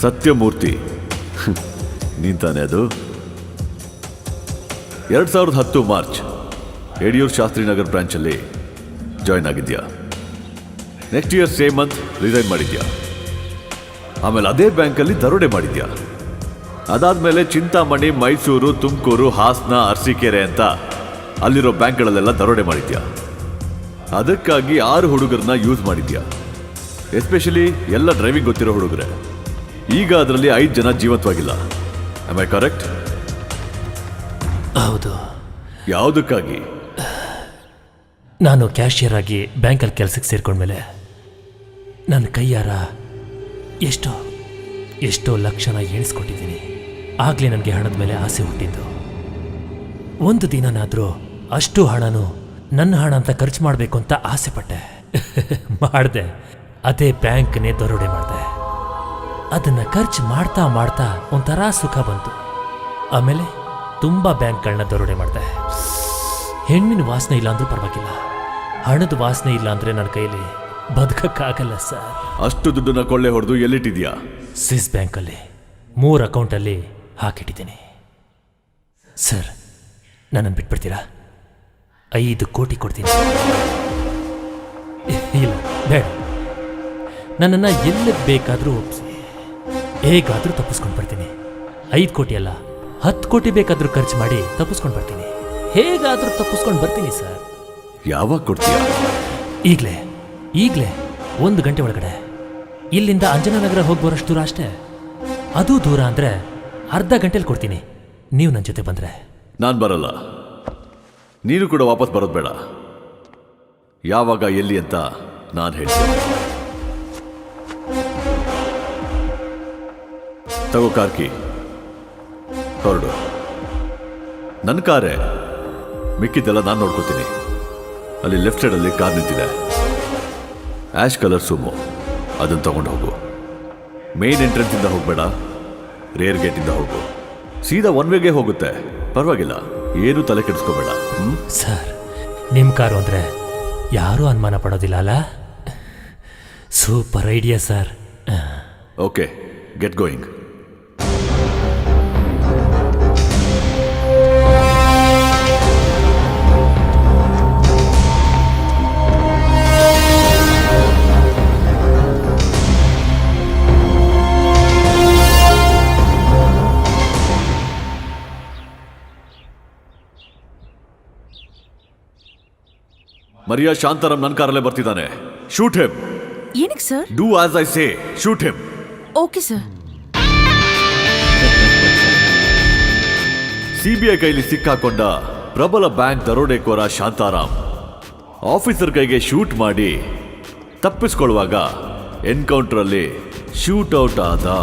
Sathyamurthy ನೀನ್ ತಾನೆ ಅದು? 2010 ಮಾರ್ಚ್ ಯಡಿಯೂರು ಶಾಸ್ತ್ರಿನಗರ್ ಬ್ರಾಂಚಲ್ಲಿ ಜಾಯ್ನ್ ಆಗಿದ್ಯಾ. Next year same month resign ಮಾಡಿದ್ಯಾ. ಆಮೇಲೆ ಅದೇ ಬ್ಯಾಂಕಲ್ಲಿ ದರೋಡೆ ಮಾಡಿದ್ಯಾ. ಅದಾದ್ಮೇಲೆ ಚಿಂತಾಮಣಿ, ಮೈಸೂರು, ತುಮಕೂರು, ಹಾಸನ, ಅರಸೀಕೆರೆ ಅಂತ ಅಲ್ಲಿರೋ ಬ್ಯಾಂಕ್ಗಳಲ್ಲೆಲ್ಲ ದರೋಡೆ ಮಾಡಿದ್ಯಾ. ಅದಕ್ಕಾಗಿ 6 ಹುಡುಗರನ್ನ ಯೂಸ್ ಮಾಡಿದ್ಯಾ. ಎಸ್ಪೆಷಲಿ ಎಲ್ಲ ಡ್ರೈವಿಂಗ್ ಗೊತ್ತಿರೋ ಹುಡುಗರೇ. ಈಗ ಅದರಲ್ಲಿ 5 ಜನ ಜೀವಂತವಾಗಿಲ್ಲ. Am I correct? ಹೌದು. ಯಾವುದಕ್ಕಾಗಿ? ನಾನು ಕ್ಯಾಶಿಯರ್ ಆಗಿ ಬ್ಯಾಂಕಲ್ಲಿ ಕೆಲಸಕ್ಕೆ ಸೇರ್ಕೊಂಡ್ಮೇಲೆ ನನ್ನ ಕೈಯಾರ ಎಷ್ಟೋ ಲಕ್ಷನ ಎಣಿಸ್ಕೊಟ್ಟಿದ್ದೀನಿ. ಆಗಲೇ ನನಗೆ ಹಣದ ಮೇಲೆ ಆಸೆ ಹುಟ್ಟಿದ್ದು. ಒಂದು ದಿನನಾದರೂ ಅಷ್ಟು ಹಣನೂ ನನ್ನ ಹಣ ಅಂತ ಖರ್ಚು ಮಾಡಬೇಕು ಅಂತ ಆಸೆ ಪಟ್ಟೆ. ಮಾಡಿದೆ. ಅದೇ ಬ್ಯಾಂಕ್ನೇ ದರೋಡೆ ಮಾಡಿದೆ. ಅದನ್ನ ಖರ್ಚು ಮಾಡ್ತಾ ಮಾಡ್ತಾ ಒಂಥರ ಸುಖ ಬಂತು. ಆಮೇಲೆ ತುಂಬಾ ಬ್ಯಾಂಕ್ಗಳನ್ನ ದರೋಡೆ ಮಾಡಿದೆ. ಹೆಣ್ಣಿನ ವಾಸನೆ ಇಲ್ಲ ಅಂದ್ರೂ ಪರವಾಗಿಲ್ಲ, ಹಣದ ವಾಸನೆ ಇಲ್ಲ ಅಂದ್ರೆ ನನ್ನ ಕೈಲಿ ಬದುಕಕ್ಕಾಗಲ್ಲ ಸರ್. ಅಷ್ಟು ದುಡ್ಡನ್ನ ಕೊಳ್ಳೆ ಹೊಡೆದು ಎಲ್ಲಿಟ್ಟಿದ್ಯಾ? ಸ್ವಿಸ್ ಬ್ಯಾಂಕಲ್ಲಿ 3 ಅಕೌಂಟಲ್ಲಿ ಹಾಕಿಟ್ಟಿದ್ದೀನಿ. ಸರ್, ನನ್ನನ್ನು ಬಿಟ್ಬಿಡ್ತೀರಾ? 5 ಕೋಟಿ ಕೊಡ್ತೀನಿ. ಇಲ್ಲ, ಬೇಡ. ನನ್ನನ್ನು ಎಲ್ಲಿ ಬೇಕಾದರೂ ಒಪ್ಪಿಸಿ, ಹೇಗಾದರೂ ತಪ್ಪಿಸ್ಕೊಂಡು ಬರ್ತೀನಿ. 5 ಕೋಟಿ ಅಲ್ಲ, 10 ಕೋಟಿ ಬೇಕಾದರೂ ಖರ್ಚು ಮಾಡಿ ತಪ್ಪಿಸ್ಕೊಂಡು ಬರ್ತೀನಿ. ಹೇಗಾದರೂ ತಪ್ಪಿಸ್ಕೊಂಡು ಬರ್ತೀನಿ ಸರ್. ಯಾವಾಗ ಕೊಡ್ತೀಯಾ? ಈಗಲೇ 1 ಗಂಟೆ ಒಳಗಡೆ. ಇಲ್ಲಿಂದ ಅಂಜನಾನಗರ ಹೋಗಿ ಬರೋಷ್ಟು ದೂರ ಅಷ್ಟೇ. ಅದು ದೂರ ಅಂದರೆ ಅರ್ಧ ಗಂಟೆಲಿ ಕೊಡ್ತೀನಿ, ನೀವು ನನ್ನ ಜೊತೆ ಬಂದರೆ. ನಾನು ಬರಲ್ಲ. ನೀನು ಕೂಡ ವಾಪಸ್ ಬರೋದು ಬೇಡ. ಯಾವಾಗ ಎಲ್ಲಿ ಅಂತ ನಾನು ಹೇಳ್ತೀನಿ. ತಗೋ ಕಾರ್ಕಿ, ಹೊರಡು. ನನ್ನ ಕಾರೇ, ಮಿಕ್ಕಿದ್ದೆಲ್ಲ ನಾನು ನೋಡ್ಕೋತೀನಿ. ಅಲ್ಲಿ ಲೆಫ್ಟ್ ಸೈಡಲ್ಲಿ ಕಾರ್ ನಿಂತಿದೆ, ಆ್ಯಶ್ ಕಲರ್ ಸುಮೋ. ಅದನ್ನು ತಗೊಂಡು ಹೋಗು. ಮೇನ್ ಎಂಟ್ರೆನ್ಸಿಂದ ಹೋಗಬೇಡ, ರೇರ್ ಗೇಟಿಂದ ಹೋಗು. ಸೀದಾ ಒನ್ ವೇಗೆ ಹೋಗುತ್ತೆ, ಪರವಾಗಿಲ್ಲ, ಏನು ತಲೆ ಕೆಡಿಸ್ಕೋಬೇಡ. ಸರ್, ನಿಮ್ಮ ಕಾರು ಅಂದರೆ ಯಾರೂ ಅನುಮಾನ ಪಡೋದಿಲ್ಲ ಅಲ್ಲ? Super idea sir. Okay, get going. Maria Shantaram ನನ್ನ ಕಾರಲ್ಲೇ ಬರ್ತಿದ್ದಾನೆ. Shoot him. ಏನಕ್ಕೆ sir? Do as I say, shoot him. Okay sir. CBI ಕೈಲಿ ಸಿಕ್ಕಾಕೊಂಡ ಪ್ರಬಲ ಬ್ಯಾಂಕ್ ದರೋಡೆಕೋರ ಶಾಂತಾರಾಮ್ ಆಫೀಸರ್ ಕೈಗೆ ಶೂಟ್ ಮಾಡಿ ತಪ್ಪಿಸ್ಕೊಳ್ಳುವಾಗ ಎನ್ಕೌಂಟರ್ ಅಲ್ಲಿ ಶೂಟ್ ಔಟ್ ಆದ.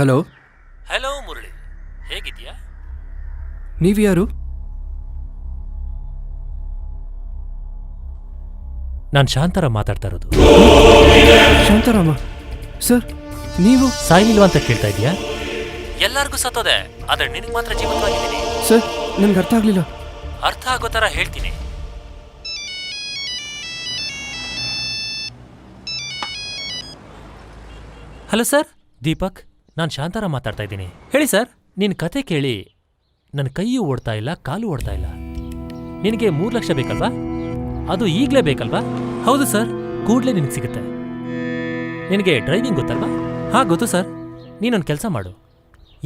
ಹಲೋ. ಹಲೋ ಮುರಳಿ, ಹೇಗಿದ್ಯಾ? ನೀವು ಯಾರು? ನಾನು ಶಾಂತಾರಾಮ್ ಮಾತಾಡ್ತಾ ಇರೋದು. ಶಾಂತಾರಾಮ ಸರ್, ನೀವು ಸಾಯ್ಲಿಲ್ವಾ ಅಂತ ಕೇಳ್ತಾ ಇದೀಯಾ? ಎಲ್ಲರಿಗೂ ಸತ್ತೋದೆ, ಆದ್ರೆ ನಿನಗೆ ಮಾತ್ರ ಜೀವಂತವಾಗಿದ್ದೀನಿ. ಸರ್, ನನ್ಗೆ ಅರ್ಥ ಆಗ್ಲಿಲ್ಲ. ಅರ್ಥ ಆಗೋ ಥರ ಹೇಳ್ತೀನಿ. ಹಲೋ ಸರ್, ದೀಪಕ್, ನಾನು ಶಾಂತಾರಾಮ್ ಮಾತಾಡ್ತಾ ಇದ್ದೀನಿ. ಹೇಳಿ ಸರ್, ನಿನ್ನ ಕತೆ ಕೇಳಿ ನನ್ನ ಕೈಯೂ ಓಡ್ತಾ ಇಲ್ಲ, ಕಾಲು ಓಡ್ತಾ ಇಲ್ಲ. ನಿನಗೆ 3 ಲಕ್ಷ ಬೇಕಲ್ವಾ? ಅದು ಈಗಲೇ ಬೇಕಲ್ವಾ? ಹೌದು ಸರ್, ಕೂಡಲೇ ನಿನಗೆ ಸಿಗುತ್ತೆ. ನಿನಗೆ ಡ್ರೈವಿಂಗ್ ಗೊತ್ತಲ್ವಾ? ಹಾಂ ಗೊತ್ತು ಸರ್. ನೀನೊಂದು ಕೆಲಸ ಮಾಡು,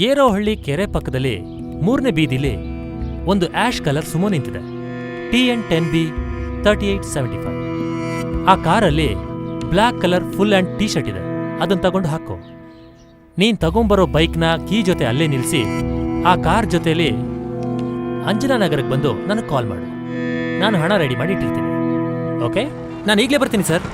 ಏರೋಹಳ್ಳಿ ಕೆರೆ ಪಕ್ಕದಲ್ಲಿ 3ನೇ ಬೀದಿಲಿ ಒಂದು ಆ್ಯಶ್ ಕಲರ್ ಸುಮೋ ನಿಂತಿದೆ, TN 10B 3875. ಆ ಕಾರಲ್ಲಿ black colour full and T shirt ಇದೆ, ಅದನ್ನು ತಗೊಂಡು ಹಾಕೋ. ನೀನು ತಗೊಂಬರೋ ಬೈಕ್ನ ಕೀ ಜೊತೆ ಅಲ್ಲೇ ನಿಲ್ಲಿಸಿ ಆ ಕಾರ್ ಜೊತೆಲಿ ಅಂಜನಾನಗರಕ್ಕೆ ಬಂದು ನನಗೆ ಕಾಲ್ ಮಾಡು. ನಾನು ಹಣ ರೆಡಿ ಮಾಡಿ ಇಟ್ಟಿರ್ತೀನಿ. ಓಕೆ, ನಾನು ಈಗಲೇ ಬರ್ತೀನಿ ಸರ್.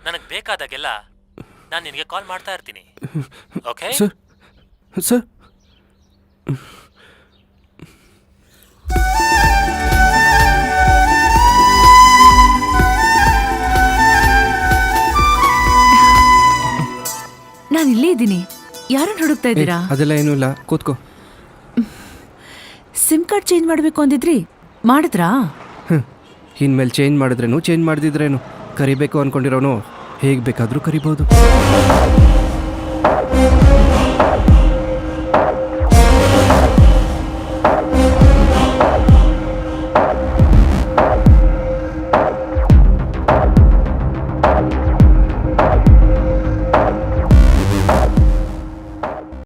ನನಗೆ ಬೇಕಾದಾಗೆಲ್ಲ ನಾನು ನಿನಗೆ ಕಾಲ್ ಮಾಡ್ತಾ ಇರ್ತೀನಿ. Okay sir? ನಾನು ಇಲ್ಲೇ ಇದ್ದೀನಿ. ಯಾರನ್ನು ಹುಡುಕ್ತಾ ಇದ್ದೀರಾ? ಅದೆಲ್ಲ ಏನೂ ಇಲ್ಲ, ಕೂತ್ಕೋ. ಸಿಮ್ ಕಾರ್ಡ್ ಚೇಂಜ್ ಮಾಡಬೇಕು ಅಂದಿದ್ರಿ, ಮಾಡಿದ್ರಾ? ಇನ್ಮೇಲೆ ಚೇಂಜ್ ಮಾಡಿದ್ರೇನು ಚೇಂಜ್ ಮಾಡಿದ್ರೇನು, ಕರಿಬೇಕು ಅನ್ಕೊಂಡಿರೋನು ಹೇಗೆ ಬೇಕಾದರೂ ಕರಿಬೋದು.